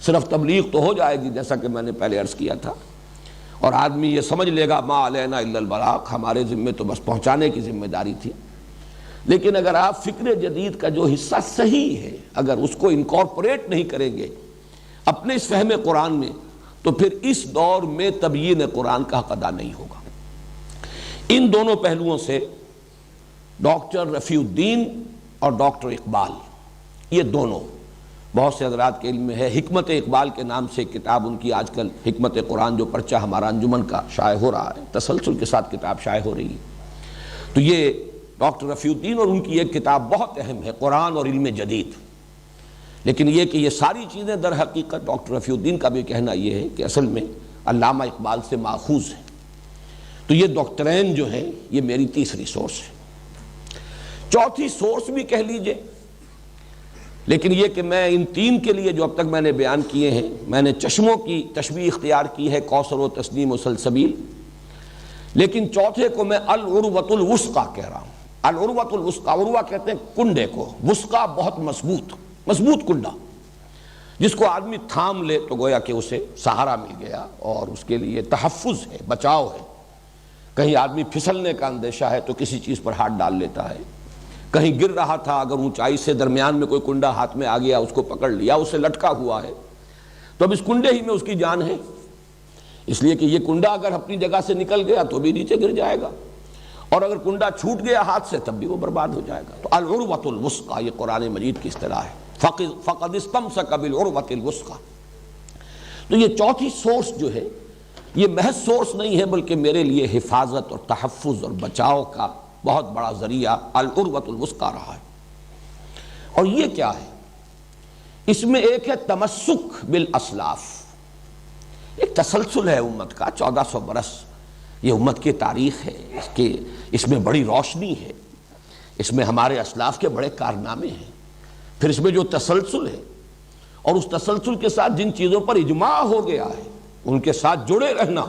A: صرف تبلیغ تو ہو جائے گی جیسا کہ میں نے پہلے عرض کیا تھا، اور آدمی یہ سمجھ لے گا ما علینا الا البلاغ، ہمارے ذمے تو بس پہنچانے کی ذمہ داری تھی، لیکن اگر آپ فکر جدید کا جو حصہ صحیح ہے اگر اس کو انکارپوریٹ نہیں کریں گے اپنے اس فہم قرآن میں تو پھر اس دور میں تبیین قرآن کا حق ادا نہیں ہوگا۔ ان دونوں پہلوؤں سے ڈاکٹر رفیع الدین اور ڈاکٹر اقبال، یہ دونوں بہت سے حضرات کے علم میں ہے، حکمت اقبال کے نام سے کتاب ان کی آج کل حکمت قرآن جو پرچہ ہمارا انجمن کا شائع ہو رہا ہے، تسلسل کے ساتھ کتاب شائع ہو رہی ہے، تو یہ ڈاکٹر رفیع الدین اور ان کی ایک کتاب بہت اہم ہے، قرآن اور علم جدید۔ لیکن یہ کہ یہ ساری چیزیں در حقیقت ڈاکٹر رفیع الدین کا بھی کہنا یہ ہے کہ اصل میں علامہ اقبال سے ماخوذ ہے، تو یہ ڈاکٹرین جو ہے یہ میری تیسری سورس ہے۔ چوتھی سورس بھی کہہ لیجئے، لیکن یہ کہ میں ان تین کے لیے جو اب تک میں نے بیان کیے ہیں، میں نے چشموں کی تشبیہ اختیار کی ہے، کوثر و تسنیم و سلسبیل، لیکن چوتھے کو میں العروۃ الوثقی کہہ رہا ہوں۔ العروۃ الوثقی، عروہ کہتے ہیں کنڈے کو، وثقی بہت مضبوط کنڈا، جس کو آدمی تھام لے تو گویا کہ اسے سہارا مل گیا اور اس کے لیے تحفظ ہے، بچاؤ ہے، کہیں آدمی پھسلنے کا اندیشہ ہے تو کسی چیز پر ہاتھ ڈال لیتا ہے، کہیں گر رہا تھا اگر اونچائی سے درمیان میں کوئی کنڈا ہاتھ میں آ گیا اس کو پکڑ لیا، اسے لٹکا ہوا ہے تو اب اس کنڈے ہی میں اس کی جان ہے، اس لیے کہ یہ کنڈا اگر اپنی جگہ سے نکل گیا تو بھی نیچے گر جائے گا، اور اگر کنڈا چھوٹ گیا ہاتھ سے تب بھی وہ برباد ہو جائے گا۔ تو العروۃ الوثقی یہ قرآن مجید کی اصطلاح ہے، فقد استمسک بالعروۃ الوثقی۔ تو یہ چوتھی سورس جو ہے یہ محض سورس نہیں ہے بلکہ میرے لیے حفاظت اور تحفظ اور بچاؤ کا بہت بڑا ذریعہ العروۃ الوثقی رہا ہے۔ اور یہ کیا ہے؟ اس میں ایک ہے تمسک بالاسلاف، ایک تسلسل ہے امت کا، 1400 برس یہ امت کی تاریخ ہے، اس میں بڑی روشنی ہے، اس میں ہمارے اسلاف کے بڑے کارنامے ہیں، پھر اس میں جو تسلسل ہے اور اس تسلسل کے ساتھ جن چیزوں پر اجماع ہو گیا ہے ان کے ساتھ جڑے رہنا،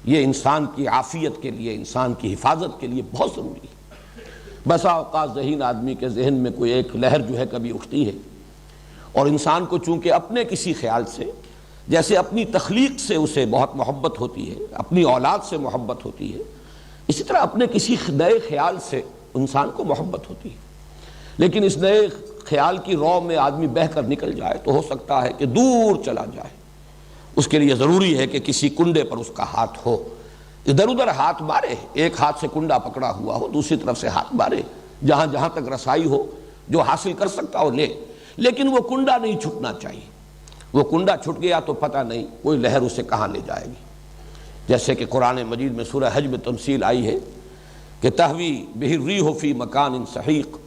A: یہ انسان کی عافیت کے لیے، انسان کی حفاظت کے لیے بہت ضروری ہے۔ بسا اوقات ذہین آدمی کے ذہن میں کوئی ایک لہر جو ہے کبھی اٹھتی ہے، اور انسان کو چونکہ اپنے کسی خیال سے، جیسے اپنی تخلیق سے اسے بہت محبت ہوتی ہے، اپنی اولاد سے محبت ہوتی ہے، اسی طرح اپنے کسی نئے خیال سے انسان کو محبت ہوتی ہے، لیکن اس نئے خیال کی رو میں آدمی بہہ کر نکل جائے تو ہو سکتا ہے کہ دور چلا جائے، اس کے لیے ضروری ہے کہ کسی کنڈے پر اس کا ہاتھ ہو، ادھر ادھر ہاتھ مارے، ایک ہاتھ سے کنڈا پکڑا ہوا ہو، دوسری طرف سے ہاتھ مارے، جہاں جہاں تک رسائی ہو، جو حاصل کر سکتا ہو لے، لیکن وہ کنڈا نہیں چھٹنا چاہیے۔ وہ کنڈا چھٹ گیا تو پتہ نہیں کوئی لہر اسے کہاں لے جائے گی، جیسے کہ قرآن مجید میں سورہ حج میں تمثیل آئی ہے کہ تہوی بہ الریح فی مکان سحیق،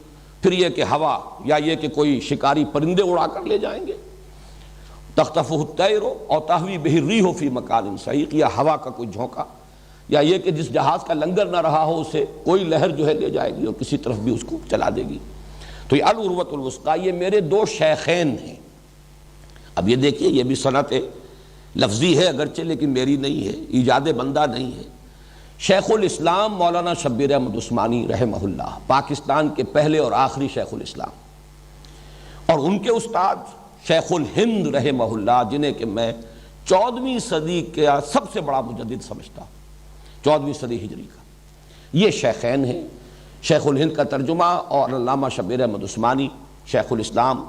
A: پھر یہ کہ ہوا یا یہ کہ کوئی شکاری پرندے اڑا کر لے جائیں گے، تخطفہ الطیر اور تہوی بہ الریح فی مکان سحیق، یا ہوا کا کوئی جھونکا، یا یہ کہ جس جہاز کا لنگر نہ رہا ہو اسے کوئی لہر جو ہے لے جائے گی اور کسی طرف بھی اس کو چلا دے گی۔ تو یہ العروۃ الوثقیٰ، یہ میرے دو شیخین ہیں۔ اب یہ دیکھیے، یہ بھی صنعت لفظی ہے اگرچہ، لیکن میری نہیں ہے، ایجاد بندہ نہیں ہے۔ شیخ الاسلام مولانا شبیر احمد عثمانی رحمہ اللہ، پاکستان کے پہلے اور آخری شیخ الاسلام، اور ان کے استاد شیخ الہند رحمہ اللہ، جنہیں کہ میں 14ویں صدی کا سب سے بڑا مجدد سمجھتا ہوں، 14ویں صدی ہجری کا۔ یہ شیخین ہیں، شیخ الہند کا ترجمہ اور علامہ شبیر احمد عثمانی شیخ الاسلام،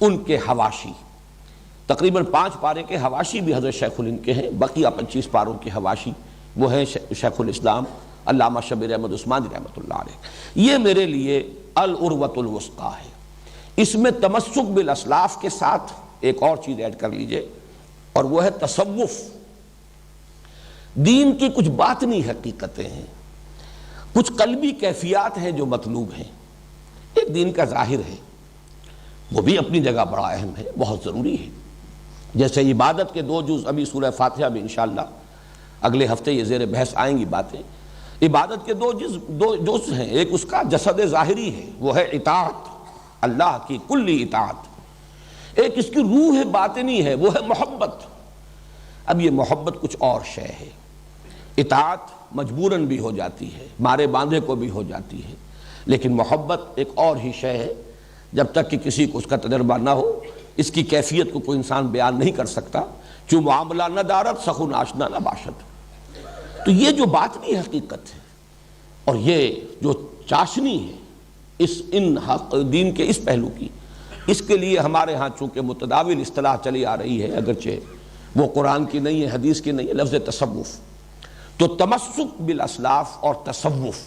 A: ان کے حواشی، تقریباً 5 پارے کے حواشی بھی حضرت شیخ الہند کے ہیں، بقیہ 25 پاروں کے حواشی وہ ہیں شیخ الاسلام علامہ شبیر احمد عثمانی رحمۃ اللہ علیہ۔ یہ میرے لیے العروۃ الوثقیٰ ہے۔ اس میں تمسک بالاسلاف کے ساتھ ایک اور چیز ایڈ کر لیجئے، اور وہ ہے تصوف۔ دین کی کچھ باطنی حقیقتیں ہیں، کچھ قلبی کیفیات ہیں جو مطلوب ہیں۔ ایک دین کا ظاہر ہے، وہ بھی اپنی جگہ بڑا اہم ہے، بہت ضروری ہے۔ جیسے عبادت کے 2 جز ابھی سورہ فاتحہ میں انشاءاللہ اگلے ہفتے یہ زیر بحث آئیں گی باتیں۔ عبادت کے 2 جز ہیں، ایک اس کا جسد ظاہری ہے، وہ ہے اطاعت، اللہ کی کلی اطاعت۔ ایک اس کی روح باطنی ہے، وہ ہے محبت۔ اب یہ محبت کچھ اور شے ہے۔ اطاعت مجبوراً بھی ہو جاتی ہے، مارے باندھے کو بھی ہو جاتی ہے، لیکن محبت ایک اور ہی شے ہے۔ جب تک کہ کسی کو اس کا تجربہ نہ ہو، اس کی کیفیت کو کوئی انسان بیان نہیں کر سکتا۔ چوں معاملہ نہ دارت سخن آشنا نہ باشد۔ تو یہ جو باطنی حقیقت ہے اور یہ جو چاشنی ہے ان دین کے اس پہلو کی، اس کے لیے ہمارے ہاں چونکہ متداول اصطلاح چلی آ رہی ہے، اگرچہ وہ قرآن کی نہیں ہے، حدیث کی نہیں ہے، لفظ تصوف۔ تو تمسک بالاسلاف اور تصوف،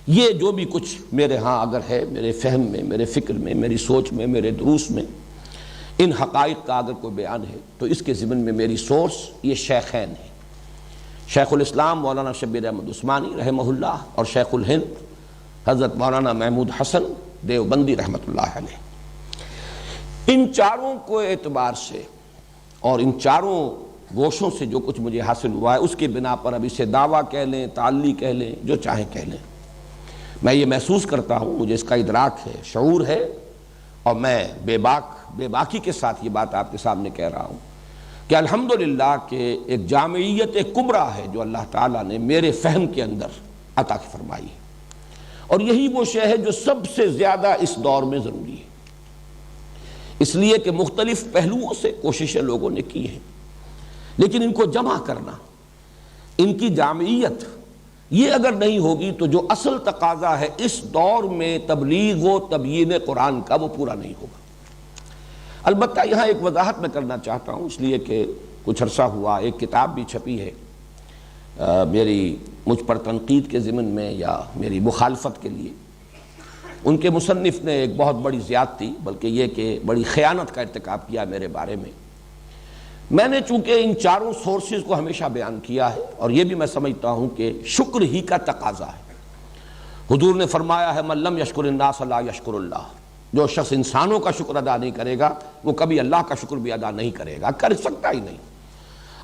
A: یہ جو بھی کچھ میرے ہاں اگر ہے، میرے فہم میں، میرے فکر میں، میری سوچ میں، میرے دروس میں، ان حقائق کا اگر کوئی بیان ہے تو اس کے ضمن میں میری سورس یہ شیخین ہیں، شیخ الاسلام مولانا شبیر احمد عثمانی رحمہ اللہ اور شیخ الہند حضرت مولانا محمود حسن دیوبندی رحمۃ اللہ علیہ۔ ان چاروں کو اعتبار سے اور ان چاروں گوشوں سے جو کچھ مجھے حاصل ہوا ہے، اس کی بنا پر اب اسے دعویٰ کہہ لیں، تعلی کہہ لیں، جو چاہیں کہہ لیں، میں یہ محسوس کرتا ہوں، مجھے اس کا ادراک ہے، شعور ہے، اور میں بے باکی کے ساتھ یہ بات آپ کے سامنے کہہ رہا ہوں کہ الحمدللہ کہ ایک جامعیت کبریٰ ہے جو اللہ تعالیٰ نے میرے فہم کے اندر عطا فرمائی ہے، اور یہی وہ شے ہے جو سب سے زیادہ اس دور میں ضروری ہے، اس لیے کہ مختلف پہلوؤں سے کوششیں لوگوں نے کی ہیں، لیکن ان کو جمع کرنا، ان کی جامعیت، یہ اگر نہیں ہوگی تو جو اصل تقاضا ہے اس دور میں تبلیغ و تبیین قرآن کا، وہ پورا نہیں ہوگا۔ البتہ یہاں ایک وضاحت میں کرنا چاہتا ہوں، اس لیے کہ کچھ عرصہ ہوا ایک کتاب بھی چھپی ہے میری مجھ پر تنقید کے ضمن میں یا میری مخالفت کے لیے۔ ان کے مصنف نے ایک بہت بڑی زیادتی، بلکہ یہ کہ بڑی خیانت کا ارتکاب کیا میرے بارے میں۔ میں نے چونکہ ان چاروں سورسز کو ہمیشہ بیان کیا ہے، اور یہ بھی میں سمجھتا ہوں کہ شکر ہی کا تقاضا ہے۔ حضور نے فرمایا ہے من لم یشکر الناس لا یشکر اللہ، جو شخص انسانوں کا شکر ادا نہیں کرے گا وہ کبھی اللہ کا شکر بھی ادا نہیں کرے گا، کر سکتا ہی نہیں۔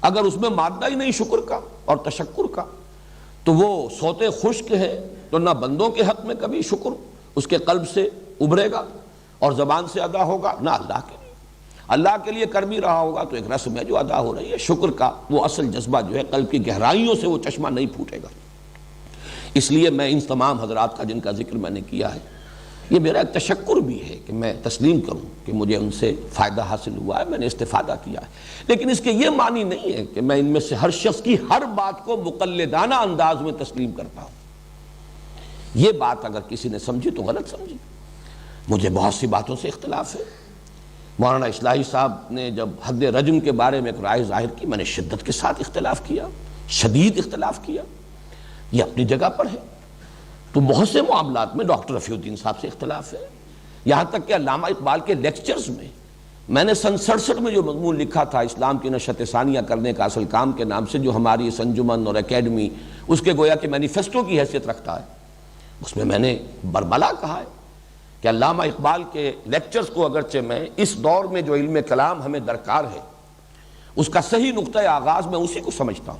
A: اگر اس میں مادہ ہی نہیں شکر کا اور تشکر کا تو وہ سوتے خشک ہے، تو نہ بندوں کے حق میں کبھی شکر اس کے قلب سے ابھرے گا اور زبان سے ادا ہوگا، نہ اللہ کے لیے۔ اللہ کے لیے کر بھی رہا ہوگا تو ایک رسم ہے جو ادا ہو رہی ہے، شکر کا وہ اصل جذبہ جو ہے قلب کی گہرائیوں سے وہ چشمہ نہیں پھوٹے گا۔ اس لیے میں ان تمام حضرات کا جن کا ذکر میں نے کیا ہے، یہ میرا ایک تشکر بھی ہے کہ میں تسلیم کروں کہ مجھے ان سے فائدہ حاصل ہوا ہے، میں نے استفادہ کیا ہے، لیکن اس کے یہ معنی نہیں ہے کہ میں ان میں سے ہر شخص کی ہر بات کو مقلدانہ انداز میں تسلیم کرتا ہوں۔ یہ بات اگر کسی نے سمجھی تو غلط سمجھی۔ مجھے بہت سی باتوں سے اختلاف ہے۔ مولانا اصلاحی صاحب نے جب حد رجم کے بارے میں ایک رائے ظاہر کی، میں نے شدت کے ساتھ اختلاف کیا، شدید اختلاف کیا، یہ اپنی جگہ پر ہے۔ تو بہت سے معاملات میں ڈاکٹر رفیع الدین صاحب سے اختلاف ہے، یہاں تک کہ علامہ اقبال کے لیکچرز میں نے سن 67 میں جو مضمون لکھا تھا اسلام کی نشت ثانیہ کرنے کا اصل کام کے نام سے، جو ہماری اس انجمن اور اکیڈمی اس کے گویا کہ مینیفیسٹو کی حیثیت رکھتا ہے، اس میں نے برملا کہا ہے کہ علامہ اقبال کے لیکچرز کو اگرچہ میں اس دور میں جو علم کلام ہمیں درکار ہے اس کا صحیح نقطۂ آغاز میں اسی کو سمجھتا ہوں.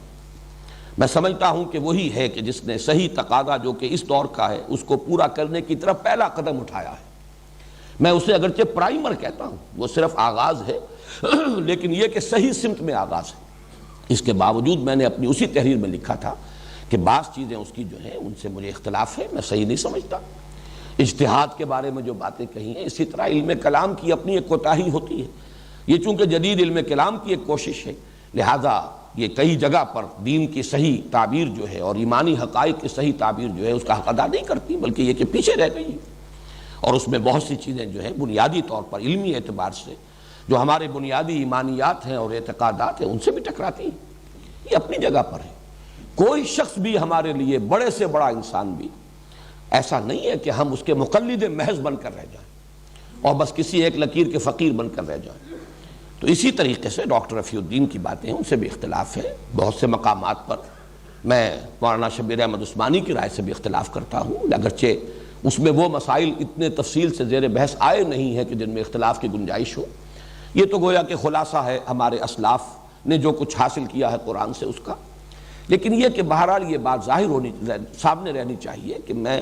A: میں سمجھتا ہوں کہ وہی ہے کہ جس نے صحیح تقاضا جو کہ اس دور کا ہے اس کو پورا کرنے کی طرف پہلا قدم اٹھایا ہے. میں اسے اگرچہ پرائمر کہتا ہوں، وہ صرف آغاز ہے لیکن یہ کہ صحیح سمت میں آغاز ہے. اس کے باوجود میں نے اپنی اسی تحریر میں لکھا تھا کہ بعض چیزیں اس کی جو ہیں ان سے مجھے اختلاف ہے، میں صحیح نہیں سمجھتا. اجتہاد کے بارے میں جو باتیں کہی ہیں، اسی طرح علم کلام کی اپنی ایک کوتاہی ہوتی ہے. یہ چونکہ جدید علم کلام کی ایک کوشش ہے، لہذا یہ کئی جگہ پر دین کی صحیح تعبیر جو ہے اور ایمانی حقائق کی صحیح تعبیر جو ہے اس کا حق ادا نہیں کرتی، بلکہ یہ کہ پیچھے رہ گئی. اور اس میں بہت سی چیزیں جو ہیں بنیادی طور پر علمی اعتبار سے جو ہمارے بنیادی ایمانیات ہیں اور اعتقادات ہیں ان سے بھی ٹکراتی ہیں. یہ اپنی جگہ پر ہے. کوئی شخص بھی ہمارے لیے، بڑے سے بڑا انسان بھی، ایسا نہیں ہے کہ ہم اس کے مقلد محض بن کر رہ جائیں اور بس کسی ایک لکیر کے فقیر بن کر رہ جائیں. تو اسی طریقے سے ڈاکٹر رفیع الدین کی باتیں ہیں، ان سے بھی اختلاف ہے. بہت سے مقامات پر میں مولانا شبیر احمد عثمانی کی رائے سے بھی اختلاف کرتا ہوں، اگرچہ اس میں وہ مسائل اتنے تفصیل سے زیر بحث آئے نہیں ہیں کہ جن میں اختلاف کی گنجائش ہو. یہ تو گویا کہ خلاصہ ہے ہمارے اسلاف نے جو کچھ حاصل کیا ہے قرآن سے اس کا. لیکن یہ کہ بہرحال یہ بات سامنے رہنی چاہیے کہ میں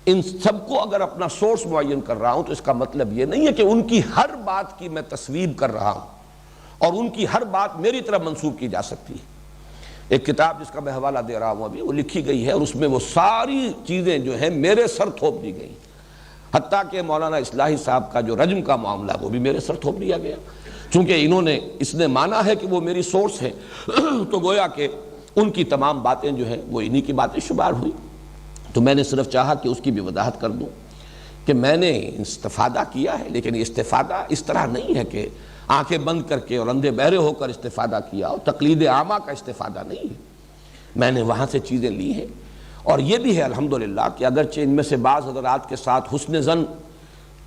A: ان سب کو اگر اپنا سورس معین کر رہا ہوں تو اس کا مطلب یہ نہیں ہے کہ ان کی ہر بات کی میں تصویب کر رہا ہوں اور ان کی ہر بات میری طرف منسوب کی جا سکتی ہے. ایک کتاب جس کا میں حوالہ دے رہا ہوں ابھی، وہ لکھی گئی ہے اور اس میں وہ ساری چیزیں جو ہیں میرے سر تھوپ دی گئی، حتیٰ کہ مولانا اصلاحی صاحب کا جو رجم کا معاملہ وہ بھی میرے سر تھوپ دیا گیا. چونکہ اس نے مانا ہے کہ وہ میری سورس ہے تو گویا کہ ان کی تمام باتیں جو ہیں وہ انہی کی باتیں شمار ہوئی. تو میں نے صرف چاہا کہ اس کی بھی وضاحت کر دوں کہ میں نے استفادہ کیا ہے، لیکن یہ استفادہ اس طرح نہیں ہے کہ آنکھیں بند کر کے اور اندھے بہرے ہو کر استفادہ کیا اور تقلید عامہ کا استفادہ نہیں ہے. میں نے وہاں سے چیزیں لی ہیں اور یہ بھی ہے الحمدللہ کہ اگرچہ ان میں سے بعض حضرات کے ساتھ حسن ظن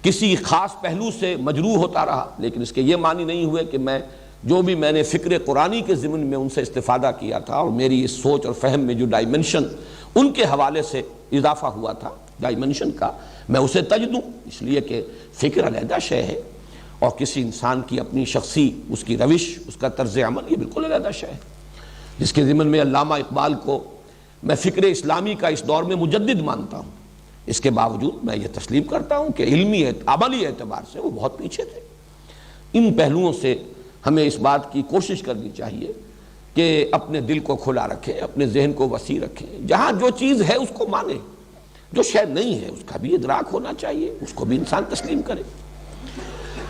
A: کسی خاص پہلو سے مجروح ہوتا رہا، لیکن اس کے یہ معنی نہیں ہوئے کہ میں نے فکر قرآنی کے ضمن میں ان سے استفادہ کیا تھا اور میری اس سوچ اور فہم میں جو ڈائمنشن ان کے حوالے سے اضافہ ہوا تھا ڈائمنشن کا، میں اسے تج دوں. اس لیے کہ فکر علیحدہ شے ہے اور کسی انسان کی اپنی شخصی اس کی روش، اس کا طرز عمل یہ بالکل علیحدہ شے ہے. جس کے ضمن میں علامہ اقبال کو میں فکر اسلامی کا اس دور میں مجدد مانتا ہوں، اس کے باوجود میں یہ تسلیم کرتا ہوں کہ علمی عملی اعتبار سے وہ بہت پیچھے تھے. ان پہلوؤں سے ہمیں اس بات کی کوشش کرنی چاہیے کہ اپنے دل کو کھلا رکھیں، اپنے ذہن کو وسیع رکھیں، جہاں جو چیز ہے اس کو مانیں، جو شے نہیں ہے اس کا بھی ادراک ہونا چاہیے، اس کو بھی انسان تسلیم کرے.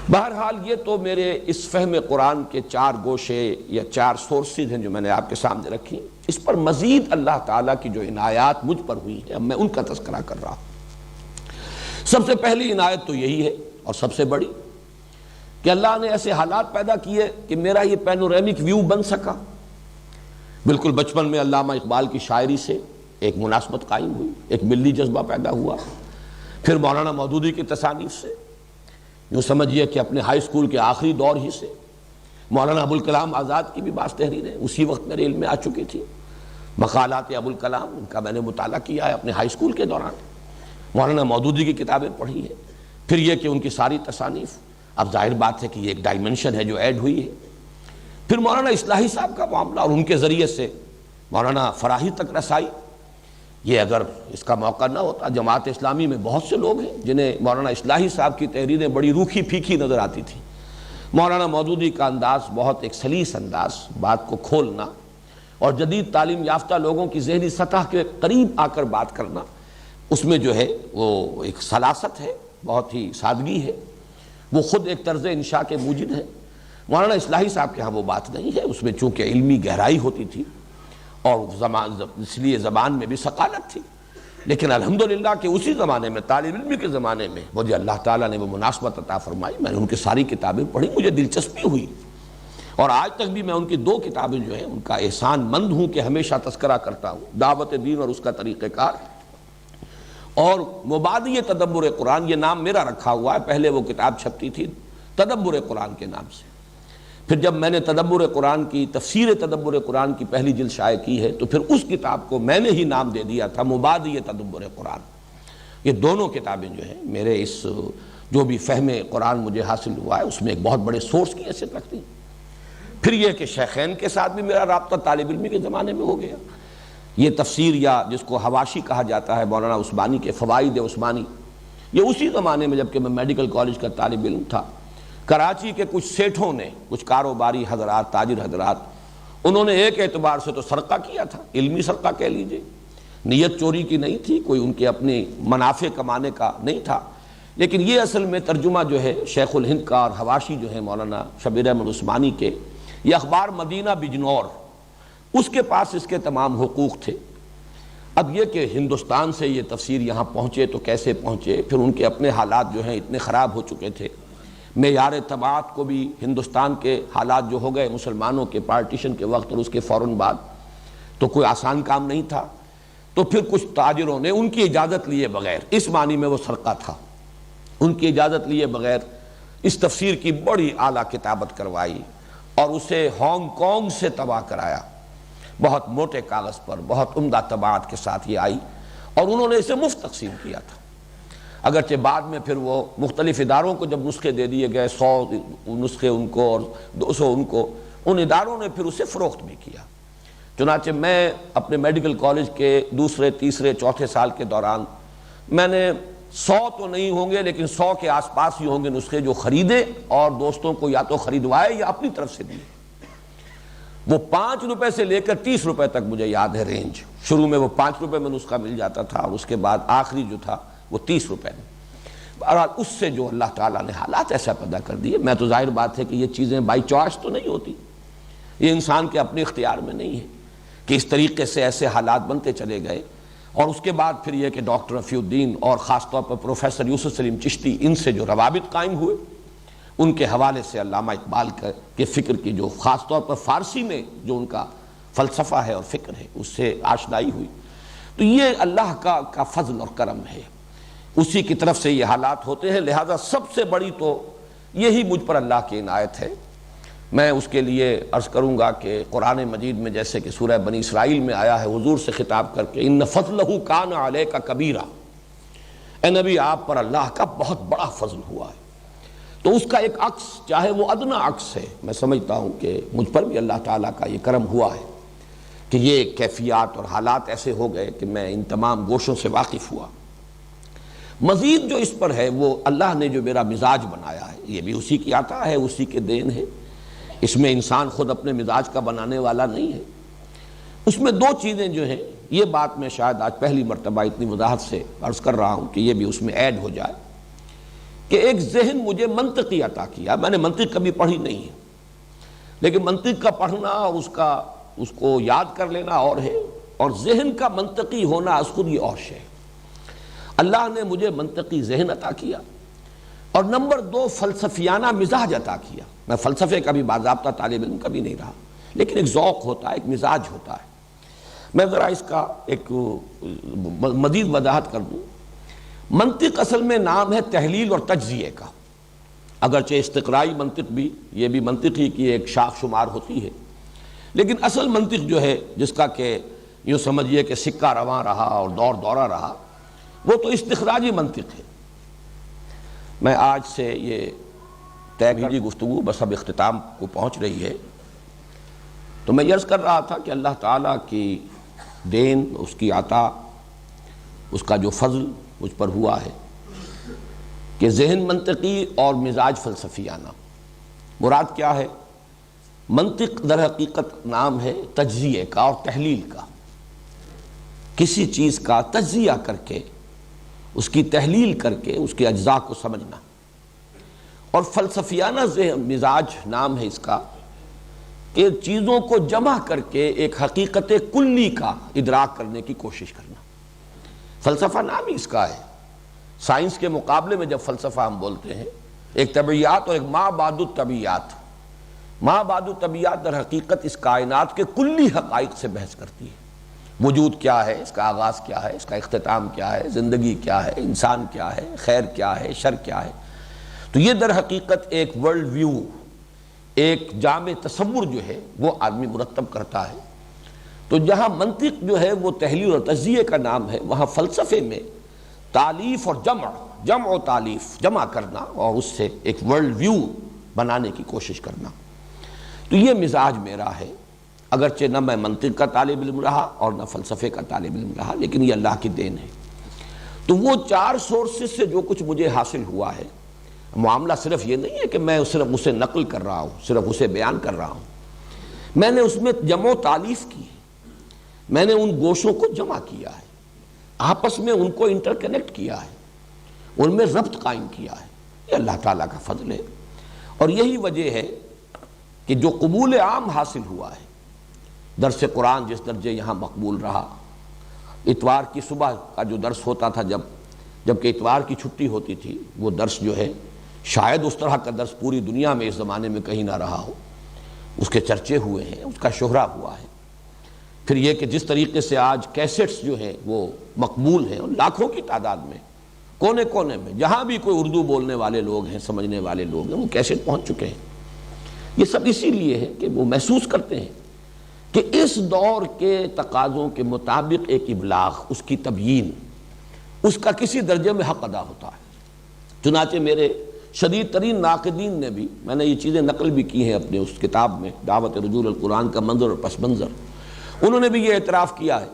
A: بہرحال یہ تو میرے اس فہم قرآن کے 4 گوشے یا 4 سورسز ہیں جو میں نے آپ کے سامنے رکھی. اس پر مزید اللہ تعالیٰ کی جو عنایات مجھ پر ہوئی ہیں اب میں ان کا تذکرہ کر رہا ہوں. سب سے پہلی عنایت تو یہی ہے اور سب سے بڑی کہ اللہ نے ایسے حالات پیدا کیے کہ میرا یہ پینورامک ویو بن سکا. بالکل بچپن میں علامہ اقبال کی شاعری سے ایک مناسبت قائم ہوئی، ایک ملی جذبہ پیدا ہوا. پھر مولانا مودودی کی تصانیف سے، یوں سمجھیے کہ اپنے ہائی اسکول کے آخری دور ہی سے مولانا ابوالکلام آزاد کی بھی بعض تحریریں اسی وقت میرے علم میں آ چکی تھی. مقالات ابوالکلام ان کا میں نے مطالعہ کیا ہے اپنے ہائی اسکول کے دوران. مولانا مودودی کی کتابیں پڑھی ہیں. پھر یہ کہ ان کی ساری تصانیف، اب ظاہر بات ہے کہ یہ ایک ڈائمنشن ہے جو ایڈ ہوئی ہے. پھر مولانا اصلاحی صاحب کا معاملہ اور ان کے ذریعے سے مولانا فراہی تک رسائی. یہ اگر اس کا موقع نہ ہوتا، جماعت اسلامی میں بہت سے لوگ ہیں جنہیں مولانا اصلاحی صاحب کی تحریریں بڑی روکھی پھیکی نظر آتی تھی. مولانا مودودی کا انداز بہت ایک سلیس انداز، بات کو کھولنا اور جدید تعلیم یافتہ لوگوں کی ذہنی سطح کے قریب آ کر بات کرنا، اس میں جو ہے وہ ایک سلاست ہے، بہت ہی سادگی ہے، وہ خود ایک طرز انشاء کے موجد ہے. مولانا اصلاحی صاحب کے ہاں وہ بات نہیں ہے، اس میں چونکہ علمی گہرائی ہوتی تھی اور اس لیے زبان میں بھی ثقالت تھی. لیکن الحمدللہ کہ اسی زمانے میں، طالب علمی کے زمانے میں مجھے اللہ تعالیٰ نے وہ مناسبت عطا فرمائی. میں نے ان کی ساری کتابیں پڑھی، مجھے دلچسپی ہوئی اور آج تک بھی میں ان کی 2 کتابیں جو ہیں ان کا احسان مند ہوں کہ ہمیشہ تذکرہ کرتا ہوں، دعوت دین اور اس کا طریقہ کار اور مبادی تدبر قرآن. یہ نام میرا رکھا ہوا ہے، پہلے وہ کتاب چھپتی تھی تدبر قرآن کے نام سے. پھر جب میں نے تدبر قرآن کی تفسیر تدبر قرآن کی پہلی جلد شائع کی ہے تو پھر اس کتاب کو میں نے ہی نام دے دیا تھا مبادی تدبر قرآن. یہ دونوں کتابیں جو ہیں میرے اس جو بھی فہم قرآن مجھے حاصل ہوا ہے اس میں ایک بہت بڑے سورس کی حیثیت رکھتی ہیں۔ پھر یہ کہ شیخین کے ساتھ بھی میرا رابطہ طالب علمی کے زمانے میں ہو گیا۔ یہ تفسیر یا جس کو حواشی کہا جاتا ہے مولانا عثمانی کے فوائد عثمانی، یہ اسی زمانے میں جبکہ میں میڈیکل کالج کا طالب علم تھا، کراچی کے کچھ سیٹھوں نے، کچھ کاروباری حضرات، تاجر حضرات، انہوں نے ایک اعتبار سے تو سرقہ کیا تھا، علمی سرقہ کہہ لیجئے، نیت چوری کی نہیں تھی، کوئی ان کے اپنے منافع کمانے کا نہیں تھا، لیکن یہ اصل میں ترجمہ جو ہے شیخ الہند کا اور حواشی جو ہے مولانا شبیر احمد عثمانی کے، یہ اخبار مدینہ بجنور، اس کے پاس اس کے تمام حقوق تھے۔ اب یہ کہ ہندوستان سے یہ تفسیر یہاں پہنچے تو کیسے پہنچے، پھر ان کے اپنے حالات جو ہیں اتنے خراب ہو چکے تھے، معیار طباعت کو بھی ہندوستان کے حالات جو ہو گئے مسلمانوں کے پارٹیشن کے وقت اور اس کے فوراً بعد، تو کوئی آسان کام نہیں تھا، تو پھر کچھ تاجروں نے ان کی اجازت لیے بغیر، اس معنی میں وہ سرقہ تھا، ان کی اجازت لیے بغیر اس تفسیر کی بڑی اعلیٰ کتابت کروائی اور اسے ہانگ کانگ سے طبع کرایا، بہت موٹے کاغذ پر بہت عمدہ طباعت کے ساتھ یہ آئی، اور انہوں نے اسے مفت تقسیم کیا تھا، اگرچہ بعد میں پھر وہ مختلف اداروں کو جب نسخے دے دیے گئے، 100 نسخے ان کو اور 200 ان کو، ان اداروں نے پھر اسے فروخت بھی کیا۔ چنانچہ میں اپنے میڈیکل کالج کے دوسرے، تیسرے، چوتھے سال کے دوران میں نے 100 تو نہیں ہوں گے لیکن 100 کے آس پاس ہی ہوں گے نسخے جو خریدے اور دوستوں کو یا تو خریدوائے یا اپنی طرف سے دیے۔ وہ 5 روپے سے لے کر 30 روپے تک مجھے یاد ہے رینج، شروع میں وہ 5 روپے میں نسخہ مل جاتا تھا اور اس کے بعد آخری جو تھا وہ 30 روپے میں۔ بہرحال اس سے جو اللہ تعالیٰ نے حالات ایسا پیدا کر دیے، میں تو ظاہر بات ہے کہ یہ چیزیں بائی چوائس تو نہیں ہوتی، یہ انسان کے اپنے اختیار میں نہیں ہے کہ اس طریقے سے ایسے حالات بنتے چلے گئے، اور اس کے بعد پھر یہ کہ ڈاکٹر رفیع الدین اور خاص طور پر پروفیسر یوسف سلیم چشتی، ان سے جو روابط قائم ہوئے، ان کے حوالے سے علامہ اقبال کے فکر کی جو خاص طور پر فارسی میں جو ان کا فلسفہ ہے اور فکر ہے اس سے آشنائی ہوئی، تو یہ اللہ کا فضل اور کرم ہے، اسی کی طرف سے یہ حالات ہوتے ہیں۔ لہذا سب سے بڑی تو یہی مجھ پر اللہ کی عنایت ہے۔ میں اس کے لیے عرض کروں گا کہ قرآن مجید میں جیسے کہ سورہ بنی اسرائیل میں آیا ہے حضور سے خطاب کر کے، ان فضلہ کان علیک کبیرا، اے نبی آپ پر اللہ کا بہت بڑا فضل ہوا ہے۔ تو اس کا ایک عکس، چاہے وہ ادنا عکس ہے، میں سمجھتا ہوں کہ مجھ پر بھی اللہ تعالیٰ کا یہ کرم ہوا ہے کہ یہ کیفیات اور حالات ایسے ہو گئے کہ میں ان تمام گوشوں سے واقف ہوا۔ مزید جو اس پر ہے وہ اللہ نے جو میرا مزاج بنایا ہے، یہ بھی اسی کی عطا ہے، اسی کے دین ہے، اس میں انسان خود اپنے مزاج کا بنانے والا نہیں ہے۔ اس میں 2 چیزیں جو ہیں، یہ بات میں شاید آج پہلی مرتبہ اتنی وضاحت سے عرض کر رہا ہوں کہ یہ بھی اس میں ایڈ ہو جائے، کہ ایک ذہن مجھے منطقی عطا کیا۔ میں نے منطق کبھی پڑھی نہیں ہے، لیکن منطق کا پڑھنا اور اس کو یاد کر لینا اور ہے، اور ذہن کا منطقی ہونا از خود یہ اور شے۔ اللہ نے مجھے منطقی ذہن عطا کیا، اور نمبر 2 فلسفیانہ مزاج عطا کیا۔ میں فلسفے کا بھی باضابطہ طالب علم کبھی نہیں رہا، لیکن ایک ذوق ہوتا ہے، ایک مزاج ہوتا ہے۔ میں ذرا اس کا ایک مزید وضاحت کر دوں۔ منطق اصل میں نام ہے تحلیل اور تجزیے کا، اگرچہ استقرائی منطق بھی، یہ بھی منطق ہی کی ایک شاخ شمار ہوتی ہے، لیکن اصل منطق جو ہے جس کا کہ یوں سمجھیے کہ سکہ رواں رہا اور دور دورہ رہا، وہ تو استخراجی منطق ہے۔ میں آج سے یہ طے کی گفتگو بس اب اختتام کو پہنچ رہی ہے، تو میں عرض کر رہا تھا کہ اللہ تعالیٰ کی دین، اس کی عطا، اس کا جو فضل مجھ پر ہوا ہے کہ ذہن منطقی اور مزاج فلسفیانہ۔ مراد کیا ہے؟ منطق در حقیقت نام ہے تجزیے کا اور تحلیل کا، کسی چیز کا تجزیہ کر کے، اس کی تحلیل کر کے اس کے اجزاء کو سمجھنا، اور فلسفیانہ ذہن مزاج نام ہے اس کا کہ چیزوں کو جمع کر کے ایک حقیقت کلی کا ادراک کرنے کی کوشش کرنا۔ فلسفہ نام ہی اس کا ہے۔ سائنس کے مقابلے میں جب فلسفہ ہم بولتے ہیں، ایک طبیعیات اور ایک ما بعد الطبیعیات، ما بعد الطبیعیات در حقیقت اس کائنات کے کلی حقائق سے بحث کرتی ہے۔ وجود کیا ہے، اس کا آغاز کیا ہے، اس کا اختتام کیا ہے، زندگی کیا ہے، انسان کیا ہے، خیر کیا ہے، شر کیا ہے۔ تو یہ در حقیقت ایک ورلڈ ویو، ایک جامع تصور جو ہے وہ آدمی مرتب کرتا ہے۔ تو جہاں منطق جو ہے وہ تحلیل اور تجزیے کا نام ہے، وہاں فلسفے میں تالیف اور جمع و تالیف، جمع کرنا اور اس سے ایک ورلڈ ویو بنانے کی کوشش کرنا۔ تو یہ مزاج میرا ہے، اگرچہ نہ میں منطق کا طالب علم رہا اور نہ فلسفے کا طالب علم رہا، لیکن یہ اللہ کی دین ہے۔ تو وہ 4 سورسز سے جو کچھ مجھے حاصل ہوا ہے، معاملہ صرف یہ نہیں ہے کہ میں صرف اسے نقل کر رہا ہوں، صرف اسے بیان کر رہا ہوں، میں نے اس میں جمع و تالیف کی ہے، میں نے ان گوشوں کو جمع کیا ہے، آپس میں ان کو انٹر کنیکٹ کیا ہے، ان میں ربط قائم کیا ہے۔ یہ اللہ تعالیٰ کا فضل ہے، اور یہی وجہ ہے کہ جو قبول عام حاصل ہوا ہے، درس قرآن جس درجے یہاں مقبول رہا، اتوار کی صبح کا جو درس ہوتا تھا، جبکہ اتوار کی چھٹی ہوتی تھی، وہ درس جو ہے شاید اس طرح کا درس پوری دنیا میں اس زمانے میں کہیں نہ رہا ہو، اس کے چرچے ہوئے ہیں، اس کا شہرہ ہوا ہے۔ پھر یہ کہ جس طریقے سے آج کیسٹس جو ہیں وہ مقبول ہیں، اور لاکھوں کی تعداد میں کونے کونے میں جہاں بھی کوئی اردو بولنے والے لوگ ہیں، سمجھنے والے لوگ ہیں، وہ کیسٹ پہنچ چکے ہیں۔ یہ سب اسی لیے ہے کہ وہ محسوس کرتے ہیں کہ اس دور کے تقاضوں کے مطابق ایک ابلاغ، اس کی تبیین، اس کا کسی درجے میں حق ادا ہوتا ہے۔ چنانچہ میرے شدید ترین ناقدین نے بھی، میں نے یہ چیزیں نقل بھی کی ہیں اپنے اس کتاب میں، دعوت رجوع القرآن کا منظر اور پس منظر، انہوں نے بھی یہ اعتراف کیا ہے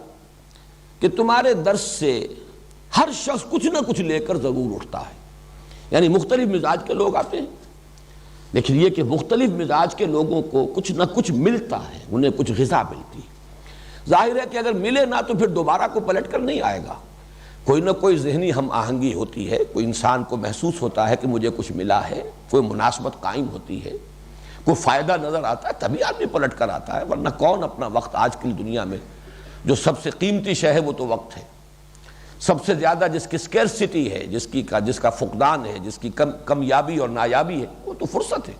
A: کہ تمہارے درس سے ہر شخص کچھ نہ کچھ لے کر ضرور اٹھتا ہے، یعنی مختلف مزاج کے لوگ آتے ہیں، لیکن یہ کہ مختلف مزاج کے لوگوں کو کچھ نہ کچھ ملتا ہے، انہیں کچھ غذا ملتی ہے۔ ظاہر ہے کہ اگر ملے نہ تو پھر دوبارہ کو پلٹ کر نہیں آئے گا، کوئی نہ کوئی ذہنی ہم آہنگی ہوتی ہے، کوئی انسان کو محسوس ہوتا ہے کہ مجھے کچھ ملا ہے، کوئی مناسبت قائم ہوتی ہے، کوئی فائدہ نظر آتا ہے، تبھی آدمی پلٹ کر آتا ہے، ورنہ کون اپنا وقت، آج کل دنیا میں جو سب سے قیمتی شے ہے وہ تو وقت ہے، سب سے زیادہ جس کی سکیرسٹی ہے، جس کا فقدان ہے، جس کی کمیابی اور نایابی ہے، وہ تو فرصت ہے۔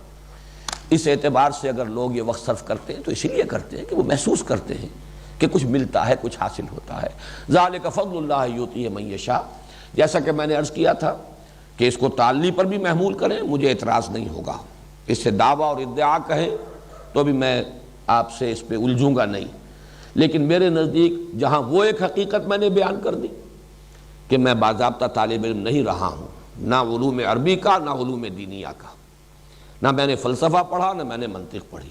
A: اس اعتبار سے اگر لوگ یہ وقت صرف کرتے ہیں تو اسی لیے کرتے ہیں کہ وہ محسوس کرتے ہیں کہ کچھ ملتا ہے، کچھ حاصل ہوتا ہے۔ ذالک فضل اللہ یؤتیہ من یشاء، جیسا کہ میں نے عرض کیا تھا کہ اس کو تعلی پر بھی محمول کریں، مجھے اعتراض نہیں ہوگا، اس سے دعویٰ اور ادعا کہیں تو بھی میں آپ سے اس پہ الجھوں گا نہیں، لیکن میرے نزدیک جہاں وہ ایک حقیقت میں نے بیان کر دی کہ میں باضابطہ طالب علم نہیں رہا ہوں، نہ علوم عربی کا، نہ علوم دینیہ کا، نہ میں نے فلسفہ پڑھا، نہ میں نے منطق پڑھی،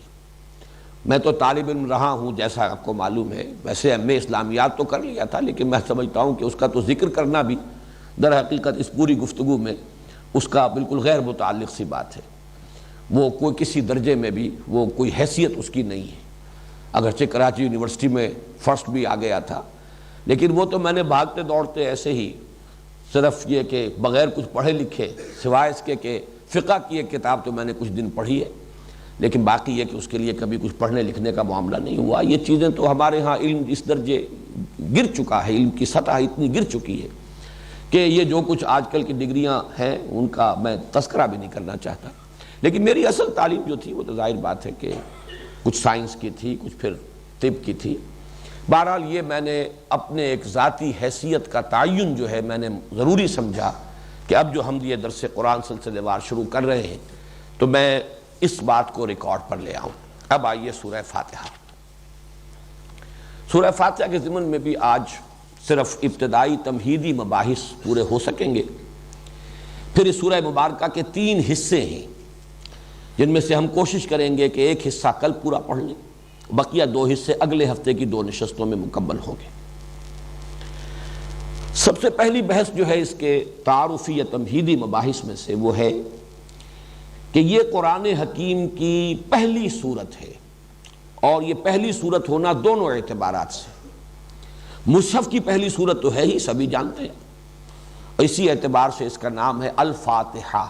A: میں تو طالب علم رہا ہوں جیسا آپ کو معلوم ہے۔ ویسے ایم اے اسلامیات تو کر لیا تھا، لیکن میں سمجھتا ہوں کہ اس کا تو ذکر کرنا بھی در حقیقت اس پوری گفتگو میں اس کا بالکل غیر متعلق سی بات ہے، وہ کوئی کسی درجے میں بھی وہ کوئی حیثیت اس کی نہیں ہے، اگرچہ کراچی یونیورسٹی میں فرسٹ بھی آ گیا تھا، لیکن وہ تو میں نے بھاگتے دوڑتے ایسے ہی، صرف یہ کہ بغیر کچھ پڑھے لکھے، سوائے اس کے کہ فقہ کی ایک کتاب تو میں نے کچھ دن پڑھی ہے، لیکن باقی یہ کہ اس کے لیے کبھی کچھ پڑھنے لکھنے کا معاملہ نہیں ہوا۔ یہ چیزیں تو ہمارے ہاں علم اس درجے گر چکا ہے، علم کی سطح اتنی گر چکی ہے کہ یہ جو کچھ آج کل کی ڈگریاں ہیں ان کا میں تذکرہ بھی نہیں کرنا چاہتا، لیکن میری اصل تعلیم جو تھی وہ تو ظاہر بات ہے کہ کچھ سائنس کی تھی، کچھ پھر طب کی تھی۔ بہرحال یہ میں نے اپنے ایک ذاتی حیثیت کا تعین جو ہے میں نے ضروری سمجھا کہ اب جو ہم یہ درس قرآن سلسلے وار شروع کر رہے ہیں تو میں اس بات کو ریکارڈ پر لے آؤں۔ اب آئیے سورہ فاتحہ۔ سورہ فاتحہ کے ضمن میں بھی آج صرف ابتدائی تمہیدی مباحث پورے ہو سکیں گے، پھر اس سورہ مبارکہ کے 3 حصے ہیں جن میں سے ہم کوشش کریں گے کہ ایک حصہ کل پورا پڑھ لیں، بقیہ 2 حصے اگلے ہفتے کی 2 نشستوں میں مکمل ہوں گے۔ سب سے پہلی بحث جو ہے اس کے تعارفی یا تمہیدی مباحث میں سے وہ ہے کہ یہ قرآن حکیم کی پہلی صورت ہے، اور یہ پہلی صورت ہونا دونوں اعتبارات سے، مصحف کی پہلی صورت تو ہے ہی، سبھی جانتے ہیں، اسی اعتبار سے اس کا نام ہے الفاتحہ۔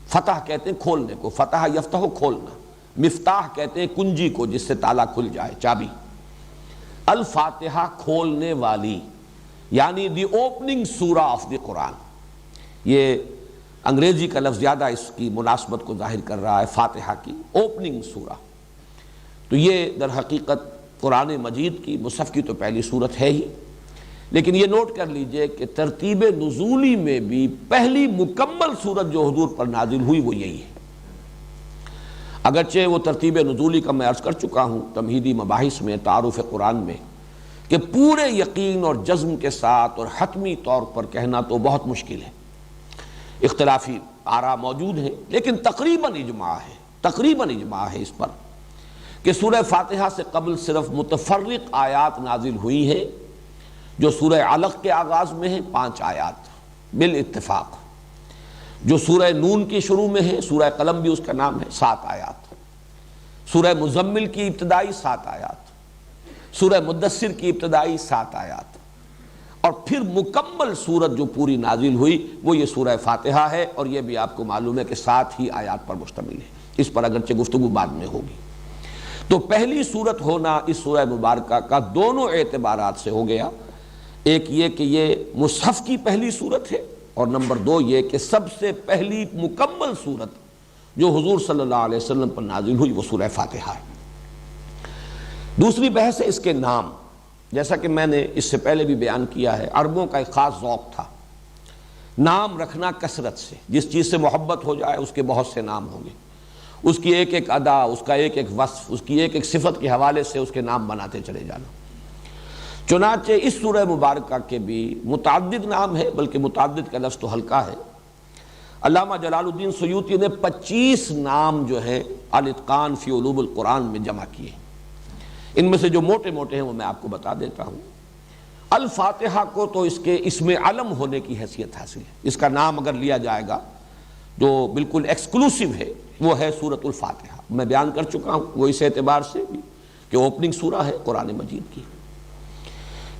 A: فتح کہتے ہیں کھولنے کو، فتح یفتح کھولنا، مفتاح کہتے ہیں کنجی کو جس سے تالا کھل جائے، چابی۔ الفاتحہ کھولنے والی، یعنی دی اوپننگ سورہ آف دی قرآن۔ یہ انگریزی کا لفظ زیادہ اس کی مناسبت کو ظاہر کر رہا ہے، فاتحہ کی اوپننگ سورہ۔ تو یہ در حقیقت قرآن مجید کی، مصحف کی تو پہلی صورت ہے ہی، لیکن یہ نوٹ کر لیجئے کہ ترتیب نزولی میں بھی پہلی مکمل صورت جو حضور پر نازل ہوئی وہ یہی ہے۔ اگرچہ وہ ترتیب نزولی کا میں عرض کر چکا ہوں تمہیدی مباحث میں، تعارف قرآن میں، کہ پورے یقین اور جزم کے ساتھ اور حتمی طور پر کہنا تو بہت مشکل ہے، اختلافی آراء موجود ہیں، لیکن تقریباً اجماع ہے اس پر کہ سورہ فاتحہ سے قبل صرف متفرق آیات نازل ہوئی ہیں، جو سورہ علق کے آغاز میں ہیں 5 آیات بالاتفاق، جو سورہ نون کی شروع میں ہے، سورہ قلم بھی اس کا نام ہے، 7 آیات، سورہ مزمل کی ابتدائی 7 آیات، سورہ مدثر کی ابتدائی 7 آیات، اور پھر مکمل سورت جو پوری نازل ہوئی وہ یہ سورہ فاتحہ ہے، اور یہ بھی آپ کو معلوم ہے کہ 7 ہی آیات پر مشتمل ہے، اس پر اگرچہ گفتگو بعد میں ہوگی۔ تو پہلی سورت ہونا اس سورہ مبارکہ کا دونوں اعتبارات سے ہو گیا، ایک یہ کہ یہ مصحف کی پہلی سورت ہے، اور نمبر 2 یہ کہ سب سے پہلی مکمل سورت جو حضور صلی اللہ علیہ وسلم پر نازل ہوئی وہ سورہ فاتحہ ہے۔ دوسری بحث ہے اس کے نام، جیسا کہ میں نے اس سے پہلے بھی بیان کیا ہے، عربوں کا ایک خاص ذوق تھا نام رکھنا کثرت سے، جس چیز سے محبت ہو جائے اس کے بہت سے نام ہوں گے، اس کی ایک ایک ادا، اس کا ایک ایک وصف، اس کی ایک ایک صفت کے حوالے سے اس کے نام بناتے چلے جانا۔ چنانچہ اس سورہ مبارکہ کے بھی متعدد نام ہے، بلکہ متعدد کا لفظ تو ہلکا ہے۔ علامہ جلال الدین سیوطی نے 25 نام جو ہیں الاتقان فی علوم القرآن میں جمع کیے، ان میں سے جو موٹے موٹے ہیں وہ میں آپ کو بتا دیتا ہوں۔ الفاتحہ کو تو اس کے اسم علم ہونے کی حیثیت حاصل ہے، اس کا نام اگر لیا جائے گا جو بالکل ایکسکلوسیو ہے وہ ہے سورۃ الفاتحہ، میں بیان کر چکا ہوں وہ اس اعتبار سے بھی کہ اوپننگ سورہ ہے قرآن مجید کی۔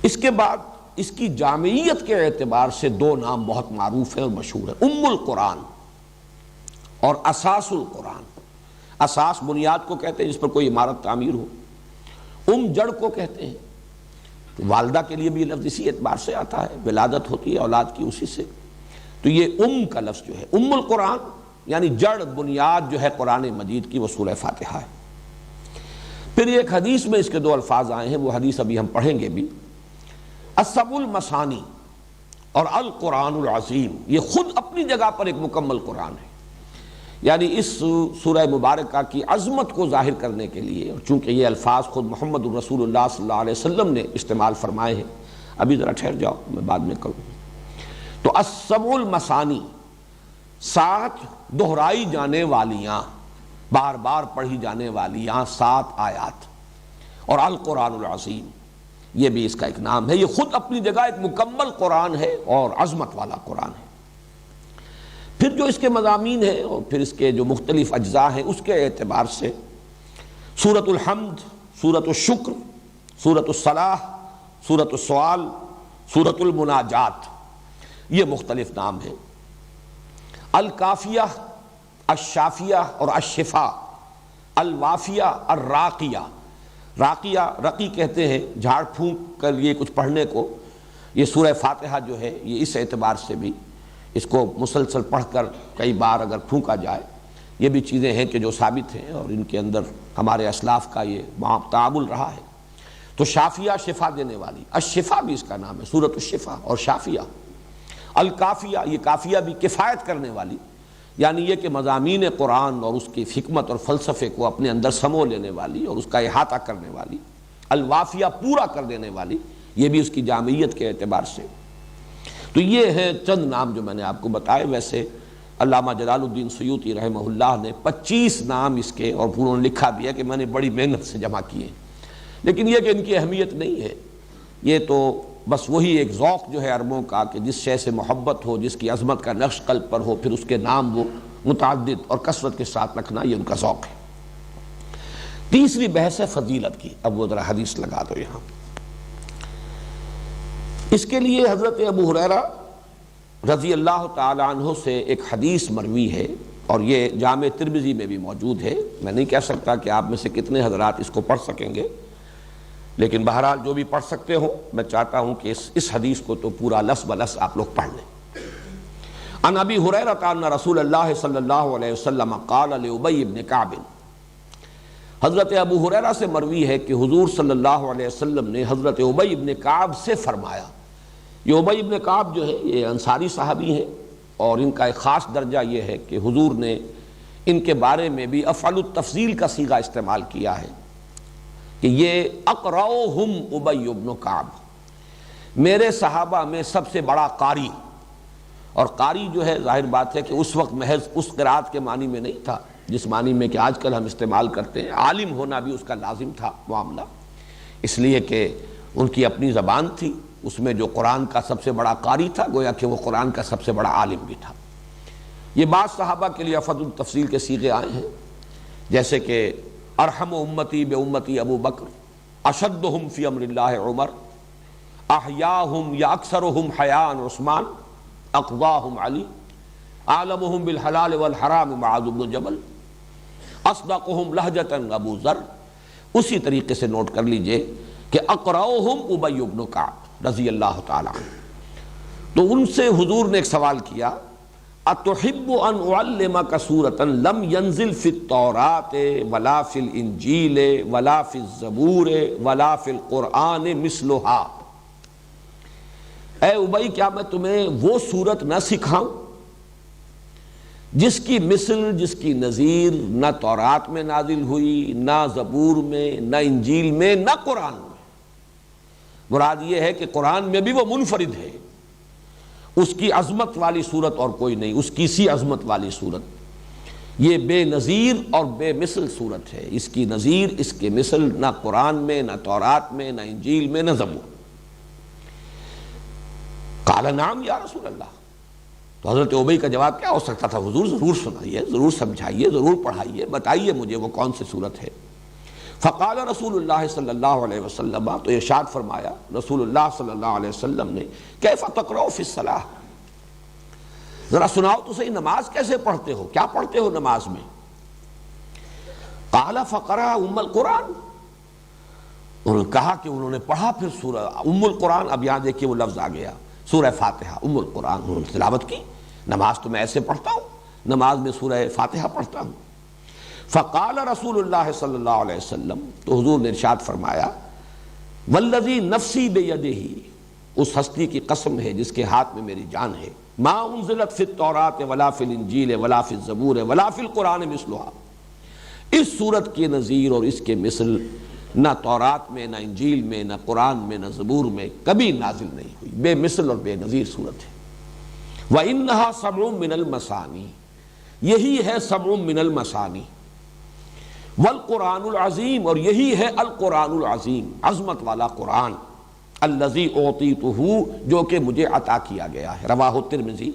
A: اس کے بعد اس کی جامعیت کے اعتبار سے 2 نام بہت معروف ہیں اور مشہور ہیں، ام القرآن اور اساس القرآن۔ اساس بنیاد کو کہتے ہیں جس پر کوئی عمارت تعمیر ہو، جڑ کو کہتے ہیں، تو والدہ کے لیے بھی یہ لفظ اسی اعتبار سے آتا ہے، ولادت ہوتی ہے اولاد کی اسی سے، تو یہ کا لفظ جو ہے ام القرآن یعنی جڑ بنیاد جو ہے قرآن مجید کی وہ سورہ فاتحہ ہے۔ پھر ایک حدیث میں اس کے 2 الفاظ آئے ہیں، وہ حدیث ابھی ہم پڑھیں گے بھی، السبع المثانی اور القرآن العظیم، یہ خود اپنی جگہ پر ایک مکمل قرآن ہے، یعنی اس سورہ مبارکہ کی عظمت کو ظاہر کرنے کے لیے، اور چونکہ یہ الفاظ خود محمد الرسول اللہ صلی اللہ علیہ وسلم نے استعمال فرمائے ہیں، ابھی ذرا ٹھہر جاؤ میں بعد میں کروں، تو السبع المثانی 7 دہرائی جانے والیاں، بار بار پڑھی جانے والیاں 7 آیات، اور القرآن العظیم یہ بھی اس کا ایک نام ہے، یہ خود اپنی جگہ ایک مکمل قرآن ہے اور عظمت والا قرآن ہے۔ پھر جو اس کے مضامین ہیں اور پھر اس کے جو مختلف اجزاء ہیں اس کے اعتبار سے سورۃ الحمد، سورۃ الشکر، سورۃ الصلاح، سورۃ السؤال، سورۃ المناجات، یہ مختلف نام ہیں۔ الکافیہ، الشافیہ اور الشفاء، الوافیہ، الراقیہ، راقیہ رقی کہتے ہیں جھاڑ پھونک کر یہ کچھ پڑھنے کو، یہ سورہ فاتحہ جو ہے یہ اس اعتبار سے بھی اس کو مسلسل پڑھ کر کئی بار اگر پھونکا جائے، یہ بھی چیزیں ہیں کہ جو ثابت ہیں اور ان کے اندر ہمارے اسلاف کا یہ تعامل رہا ہے۔ تو شافیہ شفا دینے والی، الشفا بھی اس کا نام ہے، سورۃ الشفا اور شافیہ۔ الکافیہ، یہ کافیہ بھی کفایت کرنے والی، یعنی یہ کہ مضامین قرآن اور اس کی حکمت اور فلسفے کو اپنے اندر سمو لینے والی اور اس کا احاطہ کرنے والی۔ الوافیہ، پورا کر دینے والی، یہ بھی اس کی جامعیت کے اعتبار سے۔ تو یہ ہیں چند نام جو میں نے آپ کو بتائے۔ ویسے علامہ جلال الدین سیوطی رحمہ اللہ نے 25 نام اس کے، اور انہوں نے لکھا بھی ہے کہ میں نے بڑی محنت سے جمع کیے، لیکن یہ کہ ان کی اہمیت نہیں ہے، یہ تو بس وہی ایک ذوق جو ہے عربوں کا کہ جس شے سے محبت ہو، جس کی عظمت کا نقش قلب پر ہو، پھر اس کے نام وہ متعدد اور کثرت کے ساتھ رکھنا، یہ ان کا ذوق ہے۔ تیسری بحث ہے فضیلت کی، اب وہ ذرا حدیث لگا دو یہاں۔ اس کے لیے حضرت ابو ہریرہ رضی اللہ تعالی عنہ سے ایک حدیث مروی ہے، اور یہ جامع ترمذی میں بھی موجود ہے۔ میں نہیں کہہ سکتا کہ آپ میں سے کتنے حضرات اس کو پڑھ سکیں گے، لیکن بہرحال جو بھی پڑھ سکتے ہوں میں چاہتا ہوں کہ اس حدیث کو تو پورا لفظ بلفظ آپ لوگ پڑھ لیں۔ عن ابی ہریرہ ان رسول اللہ صلی اللہ علیہ وسلم قال لابی بن کعب، حضرت ابو ہریرہ سے مروی ہے کہ حضور صلی اللہ علیہ وسلم نے حضرت ابی بن کعب سے فرمایا۔ یہ ابی بن کعب جو ہے یہ انصاری صحابی ہیں، اور ان کا ایک خاص درجہ یہ ہے کہ حضور نے ان کے بارے میں بھی افعل التفضیل کا صیغہ استعمال کیا ہے، کہ یہ اقرأہم ابی بن کعب، میرے صحابہ میں سب سے بڑا قاری، اور قاری جو ہے ظاہر بات ہے کہ اس وقت محض اس قرات کے معنی میں نہیں تھا جس معنی میں کہ آج کل ہم استعمال کرتے ہیں، عالم ہونا بھی اس کا لازم تھا معاملہ، اس لیے کہ ان کی اپنی زبان تھی، اس میں جو قرآن کا سب سے بڑا قاری تھا گویا کہ وہ قرآن کا سب سے بڑا عالم بھی تھا۔ یہ بعض صحابہ کے لیے افضل التفصیل کے صیغے آئے ہیں، جیسے کہ ارحم امتی بے امتی ابو بکر، اشدہم فی امر اللہ عمر، احیاہم یا اکثرہم حیاء عثمان، اقواہم علی، اعلمہم بالحلال والحرام معاذ بن جبل، اصدقہم لہجۃ ابو ذر۔ اسی طریقے سے نوٹ کر لیجئے کہ اقرأہم ابی بن کعب رضی اللہ تعالی عنہ۔ تو ان سے حضور نے ایک سوال کیا، اتحب ان اعلمک سورۃ لم ینزل فی التوراۃ ولا فی الانجیل ولا فی الزبور ولا فی القرآن مثلھا، اے ابی کیا میں تمہیں وہ سورت نہ سکھاؤں جس کی مثل، جس کی نظیر نہ تورات میں نازل ہوئی، نہ زبور میں، نہ انجیل میں، نہ قرآن میں۔ مراد یہ ہے کہ قرآن میں بھی وہ منفرد ہے، اس کی عظمت والی صورت اور کوئی نہیں، اس کی سی عظمت والی صورت، یہ بے نظیر اور بے مثل صورت ہے، اس کی نظیر، اس کے مثل نہ قرآن میں، نہ تورات میں، نہ انجیل میں، نہ زبور۔ قال نعم یا رسول اللہ، تو حضرت ابی کا جواب کیا ہو سکتا تھا؟ حضور ضرور سنائیے، ضرور سمجھائیے، ضرور پڑھائیے، بتائیے مجھے وہ کون سی صورت ہے۔ فقال رسول اللہ صلی اللہ علیہ وسلم، تو ارشاد فرمایا رسول اللہ صلی اللہ علیہ وسلم نے، کیف تقرأ فی الصلاۃ، ذرا سناؤ تو صحیح نماز کیسے پڑھتے ہو، کیا پڑھتے ہو نماز میں؟ قال فقرأ ام القرآن، انہوں نے کہا کہ انہوں نے پڑھا پھر سورہ ام القرآن۔ اب یہاں دیکھیے وہ لفظ آ گیا، سورہ فاتحہ، ام القرآن، انہوں نے تلاوت کی۔ نماز تو میں ایسے پڑھتا ہوں، نماز میں سورہ فاتحہ پڑھتا ہوں۔ فقال رسول اللہ صلی اللہ علیہ وسلم، تو حضور نے ارشاد فرمایا، والذی نفسی بیدہ، اس ہستی کی قسم ہے جس کے ہاتھ میں میری جان ہے، ما انزلت فی التوراۃ ولا فی الانجیل ولا فی الزبور ولا فی القرآن مثلھا، اس صورت کے نظیر اور اس کے مثل نہ تورات میں، نہ انجیل میں، نہ قرآن میں، نہ زبور میں کبھی نازل نہیں ہوئی، بے مثل اور بے نظیر صورت ہے۔ وَإِنَّهَا سَبْعٌ مِّنَ الْمَثَانِي، یہی ہے سبع من المثانی، والقرآن العظیم، اور یہی ہے القرآن العظیم، عظمت والا قرآن، الذی اعطیتہ، جو کہ مجھے عطا کیا گیا ہے۔ رواہ الترمذی،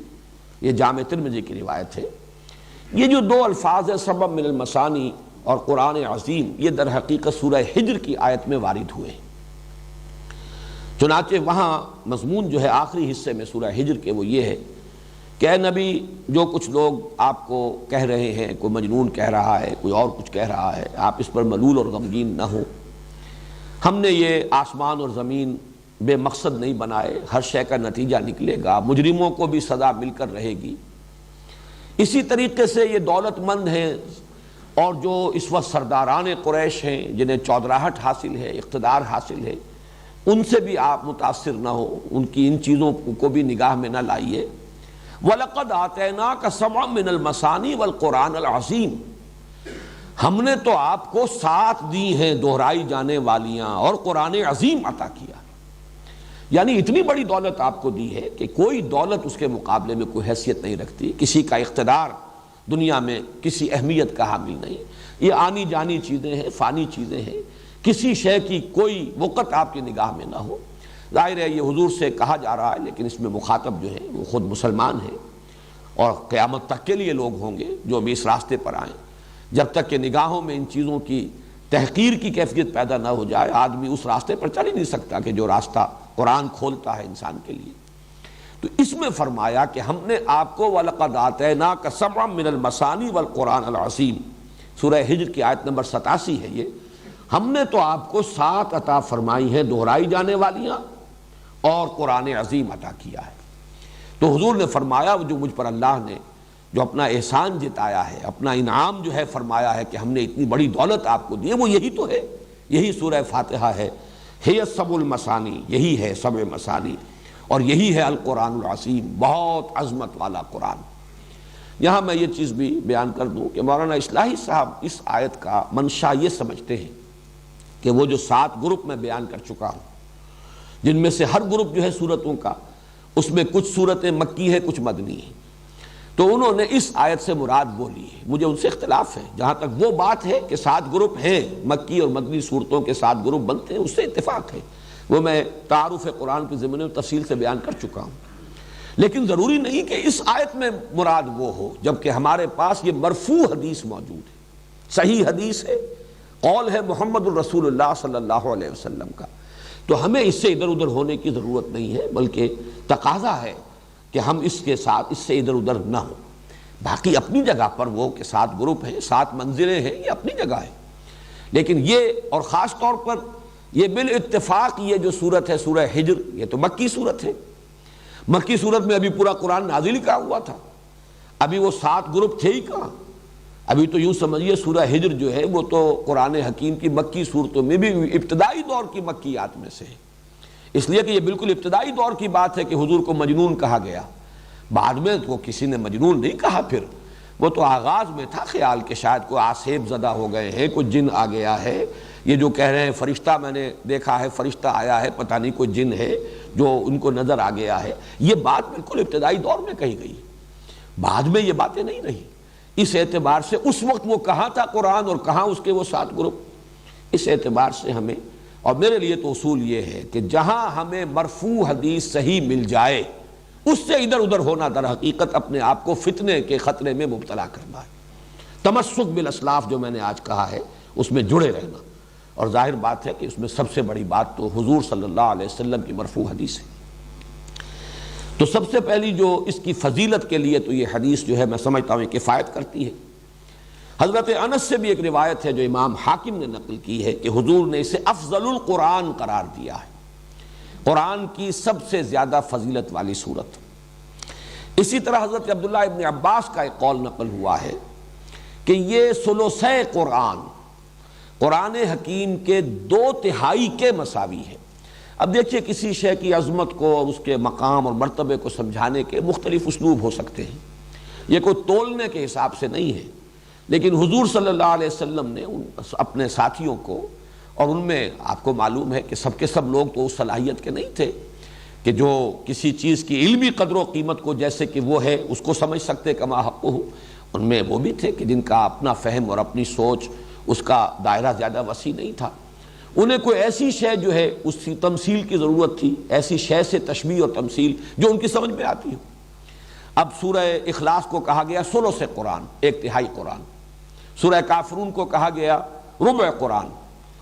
A: یہ جامع ترمذی کی روایت ہے۔ یہ جو دو الفاظ ہیں سبع من المثانی اور قرآن عظیم، یہ در حقیقت سورہ ہجر کی آیت میں وارد ہوئے ہیں۔ چنانچہ وہاں مضمون جو ہے آخری حصے میں سورہ ہجر کے وہ یہ ہے کہ اے نبی، جو کچھ لوگ آپ کو کہہ رہے ہیں، کوئی مجنون کہہ رہا ہے، کوئی اور کچھ کہہ رہا ہے، آپ اس پر ملول اور غمگین نہ ہوں۔ ہم نے یہ آسمان اور زمین بے مقصد نہیں بنائے، ہر شے کا نتیجہ نکلے گا، مجرموں کو بھی سزا مل کر رہے گی۔ اسی طریقے سے یہ دولت مند ہیں اور جو اس وقت سرداران قریش ہیں، جنہیں چودراہٹ حاصل ہے، اقتدار حاصل ہے، ان سے بھی آپ متاثر نہ ہو، ان کی ان چیزوں کو بھی نگاہ میں نہ لائیے۔ وَلَقَدْ آتَيْنَاكَ سَبْعًا مِّنَ الْمَثَانِي وَالْقُرْآنَ الْعَظِيمِ، ہم نے تو آپ کو 7 دی ہیں دہرائی جانے والیاں اور قرآن عظیم عطا کیا، یعنی اتنی بڑی دولت آپ کو دی ہے کہ کوئی دولت اس کے مقابلے میں کوئی حیثیت نہیں رکھتی، کسی کا اقتدار دنیا میں کسی اہمیت کا حامل نہیں، یہ آنی جانی چیزیں ہیں، فانی چیزیں ہیں، کسی شے کی کوئی وقت آپ کی نگاہ میں نہ ہو۔ ظاہر ہے یہ حضور سے کہا جا رہا ہے، لیکن اس میں مخاطب جو ہے وہ خود مسلمان ہیں، اور قیامت تک کے لیے لوگ ہوں گے جو بھی اس راستے پر آئیں۔ جب تک کہ نگاہوں میں ان چیزوں کی تحقیر کی کیفیت پیدا نہ ہو جائے، آدمی اس راستے پر چل ہی نہیں سکتا کہ جو راستہ قرآن کھولتا ہے انسان کے لیے۔ تو اس میں فرمایا کہ ہم نے آپ کو وَلَقَدْ آتَيْنَاكَ سَبْعًا مِّنَ الْمَثَانِي وَالْقُرْآنَ الْعَظِيمِ، سورہ ہجر کی آیت نمبر 87 ہے یہ۔ ہم نے تو آپ کو 7 عطا فرمائی ہیں دہرائی جانے والیاں اور قرآن عظیم عطا کیا ہے۔ تو حضور نے فرمایا جو مجھ پر اللہ نے جو اپنا احسان جتایا ہے، اپنا انعام جو ہے فرمایا ہے کہ ہم نے اتنی بڑی دولت آپ کو دی ہے، وہ یہی تو ہے، یہی سورہ فاتحہ ہے، ہے سبع المثانی، یہی ہے سبع مثانی، اور یہی ہے القرآن العظیم، بہت عظمت والا قرآن۔ یہاں میں یہ چیز بھی بیان کر دوں کہ مولانا اصلاحی صاحب اس آیت کا منشا یہ سمجھتے ہیں کہ وہ جو 7 گروپ میں بیان کر چکا ہوں، جن میں سے ہر گروپ جو ہے صورتوں کا، اس میں کچھ صورتیں مکی ہیں، کچھ مدنی ہیں، تو انہوں نے اس آیت سے مراد وہ لی ہے۔ مجھے ان سے اختلاف ہے، جہاں تک وہ بات ہے کہ 7 گروپ ہیں، مکی اور مدنی صورتوں کے 7 گروپ بنتے ہیں، اس سے اتفاق ہے، وہ میں تعارف قرآن کے ضمن میں تفصیل سے بیان کر چکا ہوں۔ لیکن ضروری نہیں کہ اس آیت میں مراد وہ ہو، جبکہ ہمارے پاس یہ مرفوع حدیث موجود ہے، صحیح حدیث ہے، قول ہے محمد الرسول اللہ صلی اللہ علیہ وسلم کا، تو ہمیں اس سے ادھر ادھر ہونے کی ضرورت نہیں ہے، بلکہ تقاضا ہے کہ ہم اس کے ساتھ اس سے ادھر ادھر نہ ہوں۔ باقی اپنی جگہ پر وہ کہ 7 گروپ ہیں، 7 منزلیں ہیں، یہ اپنی جگہ ہے، لیکن یہ اور خاص طور پر یہ بالاتفاق یہ جو صورت ہے سورہ ہجر، یہ تو مکی صورت ہے۔ مکی صورت میں ابھی پورا قرآن نازل کیا ہوا تھا، ابھی وہ 7 گروپ تھے ہی کہاں۔ ابھی تو یوں سمجھیے سورہ ہجر جو ہے وہ تو قرآن حکیم کی مکی صورتوں میں بھی ابتدائی دور کی مکیات میں سے ہے، اس لیے کہ یہ بالکل ابتدائی دور کی بات ہے کہ حضور کو مجنون کہا گیا۔ بعد میں تو کسی نے مجنون نہیں کہا، پھر وہ تو آغاز میں تھا خیال کہ شاید کوئی آسیب زدہ ہو گئے ہیں، کوئی جن آ گیا ہے، یہ جو کہہ رہے ہیں فرشتہ میں نے دیکھا ہے، فرشتہ آیا ہے، پتہ نہیں کوئی جن ہے جو ان کو نظر آ گیا ہے، یہ بات بالکل ابتدائی دور میں کہی گئی، بعد میں یہ باتیں نہیں رہی۔ اس اعتبار سے اس وقت وہ کہاں تھا قرآن اور کہاں اس کے وہ 7 گروپ، اس اعتبار سے ہمیں، اور میرے لیے تو اصول یہ ہے کہ جہاں ہمیں مرفوع حدیث صحیح مل جائے اس سے ادھر ادھر ہونا در حقیقت اپنے آپ کو فتنے کے خطرے میں مبتلا کرنا ہے۔ تمسک بالاسلاف جو میں نے آج کہا ہے اس میں جڑے رہنا، اور ظاہر بات ہے کہ اس میں سب سے بڑی بات تو حضور صلی اللہ علیہ وسلم کی مرفوع حدیث ہے۔ تو سب سے پہلی جو اس کی فضیلت کے لیے تو یہ حدیث جو ہے میں سمجھتا ہوں کفایت کرتی ہے۔ حضرت انس سے بھی ایک روایت ہے جو امام حاکم نے نقل کی ہے کہ حضور نے اسے افضل القرآن قرار دیا ہے، قرآن کی سب سے زیادہ فضیلت والی صورت۔ اسی طرح حضرت عبداللہ ابن عباس کا ایک قول نقل ہوا ہے کہ یہ ثلثِ قرآن، قرآن حکیم کے 2/3 کے مساوی ہے۔ اب دیکھیے کسی شے کی عظمت کو اور اس کے مقام اور مرتبے کو سمجھانے کے مختلف اسلوب ہو سکتے ہیں، یہ کوئی تولنے کے حساب سے نہیں ہے، لیکن حضور صلی اللہ علیہ وسلم نے اپنے ساتھیوں کو، اور ان میں آپ کو معلوم ہے کہ سب کے سب لوگ تو اس صلاحیت کے نہیں تھے کہ جو کسی چیز کی علمی قدر و قیمت کو جیسے کہ وہ ہے اس کو سمجھ سکتے کما حق ہو، ان میں وہ بھی تھے کہ جن کا اپنا فہم اور اپنی سوچ اس کا دائرہ زیادہ وسیع نہیں تھا، انہیں کوئی ایسی شے جو ہے اس کی تمثیل کی ضرورت تھی، ایسی شے سے تشبیہ اور تمثیل جو ان کی سمجھ میں آتی ہو۔ اب سورہ اخلاص کو کہا گیا ثلث قرآن، 1/3 قرآن، سورہ کافرون کو کہا گیا ربع قرآن،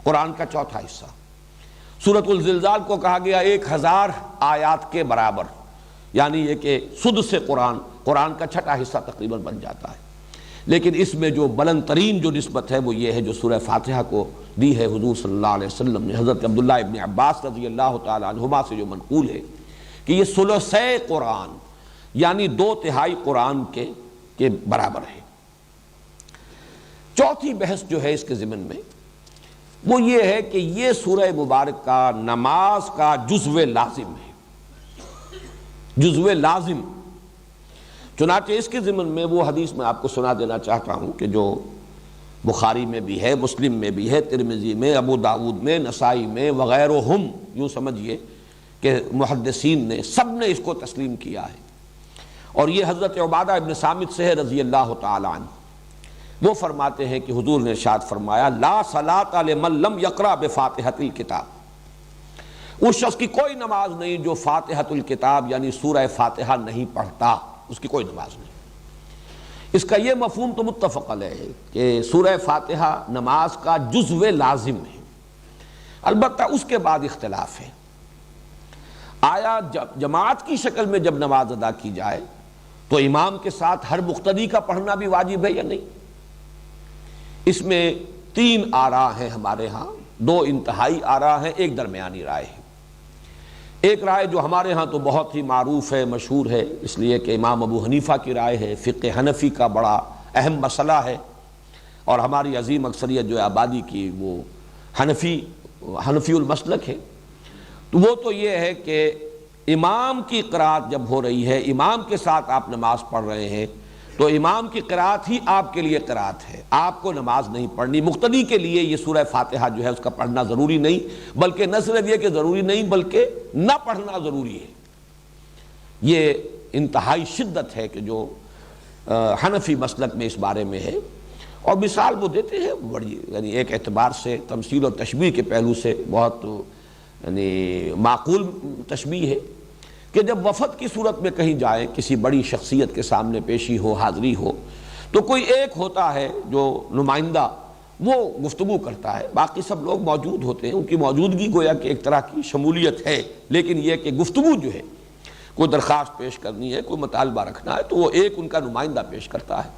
A: قرآن کا 1/4 حصہ، سورۃ الزلزال کو کہا گیا 1000 آیات کے برابر، یعنی یہ کہ سدس قرآن، قرآن کا 6واں حصہ تقریباً بن جاتا ہے۔ لیکن اس میں جو بلند ترین جو نسبت ہے وہ یہ ہے جو سورہ فاتحہ کو دی ہے حضور صلی اللہ علیہ وسلم نے حضرت عبداللہ ابن عباس رضی اللہ تعالی عنہما سے جو منقول ہے کہ یہ ثلثِ قرآن یعنی 2/3 قرآن کے برابر ہے۔ چوتھی بحث جو ہے اس کے ضمن میں وہ یہ ہے کہ یہ سورہ مبارکہ نماز کا جزو لازم ہے، جزو لازم۔ چنانچہ اس کے ضمن میں وہ حدیث میں آپ کو سنا دینا چاہتا ہوں کہ جو بخاری میں بھی ہے، مسلم میں بھی ہے، ترمذی میں، ابو داؤد میں، نسائی میں وغیرہم، یوں سمجھیے کہ محدثین نے سب نے اس کو تسلیم کیا ہے، اور یہ حضرت عبادہ ابن صامت سے ہے رضی اللہ تعالی عنہ۔ وہ فرماتے ہیں کہ حضور نے ارشاد فرمایا لا صلاۃ لمن لم یقرأ بفاتحۃ الکتاب، اس شخص کی کوئی نماز نہیں جو فاتحۃ الکتاب یعنی سورہ فاتحہ نہیں پڑھتا، اس کی کوئی نماز نہیں۔ اس کا یہ مفہوم تو متفق علیہ ہے کہ سورہ فاتحہ نماز کا جزو لازم ہے، البتہ اس کے بعد اختلاف ہے، آیا جماعت کی شکل میں جب نماز ادا کی جائے تو امام کے ساتھ ہر مقتدی کا پڑھنا بھی واجب ہے یا نہیں؟ اس میں 3 آراء ہیں ہمارے ہاں، 2 انتہائی آراء ہیں، ایک درمیانی رائے ہے۔ ایک رائے جو ہمارے ہاں تو بہت ہی معروف ہے، مشہور ہے، اس لیے کہ امام ابو حنیفہ کی رائے ہے، فقہ حنفی کا بڑا اہم مسئلہ ہے، اور ہماری عظیم اکثریت جو ہے آبادی کی وہ حنفی المسلک ہے، تو وہ تو یہ ہے کہ امام کی قرات جب ہو رہی ہے، امام کے ساتھ آپ نماز پڑھ رہے ہیں، تو امام کی قرات ہی آپ کے لیے قرات ہے، آپ کو نماز نہیں پڑھنی۔ مقتدی کے لیے یہ سورہ فاتحہ جو ہے اس کا پڑھنا ضروری نہیں، بلکہ نہ صرف یہ کہ ضروری نہیں بلکہ نہ پڑھنا ضروری ہے۔ یہ انتہائی شدت ہے کہ جو حنفی مسلک میں اس بارے میں ہے، اور مثال وہ دیتے ہیں بڑی، یعنی ایک اعتبار سے تمثیل اور تشبیہ کے پہلو سے بہت یعنی معقول تشبیہ ہے کہ جب وفد کی صورت میں کہیں جائیں، کسی بڑی شخصیت کے سامنے پیشی ہو، حاضری ہو، تو کوئی ایک ہوتا ہے جو نمائندہ، وہ گفتگو کرتا ہے، باقی سب لوگ موجود ہوتے ہیں، ان کی موجودگی گویا کہ ایک طرح کی شمولیت ہے، لیکن یہ کہ گفتگو جو ہے، کوئی درخواست پیش کرنی ہے، کوئی مطالبہ رکھنا ہے، تو وہ ایک ان کا نمائندہ پیش کرتا ہے۔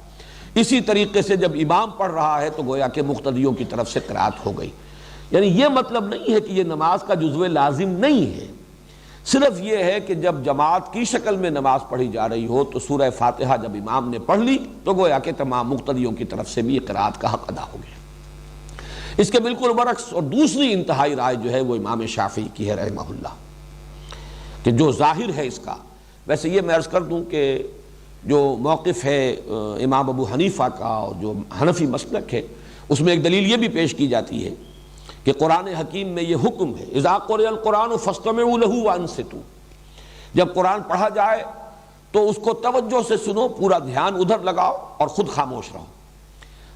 A: اسی طریقے سے جب امام پڑھ رہا ہے تو گویا کہ مقتدیوں کی طرف سے قرات ہو گئی۔ یعنی یہ مطلب نہیں ہے کہ یہ نماز کا جزو لازم نہیں ہے، صرف یہ ہے کہ جب جماعت کی شکل میں نماز پڑھی جا رہی ہو تو سورہ فاتحہ جب امام نے پڑھ لی تو گویا کہ تمام مقتدیوں کی طرف سے بھی قرات کا حق ادا ہو گیا۔ اس کے بالکل برعکس اور دوسری انتہائی رائے جو ہے وہ امام شافعی کی ہے رحمہ اللہ، کہ جو ظاہر ہے اس کا، ویسے یہ میں عرض کر دوں کہ جو موقف ہے امام ابو حنیفہ کا اور جو حنفی مسلک ہے، اس میں ایک دلیل یہ بھی پیش کی جاتی ہے کہ قرآن حکیم میں یہ حکم ہے، اذا قرئ القرآن فاستمعوا له وانصتوا، جب قرآن پڑھا جائے تو اس کو توجہ سے سنو، پورا دھیان ادھر لگاؤ اور خود خاموش رہو۔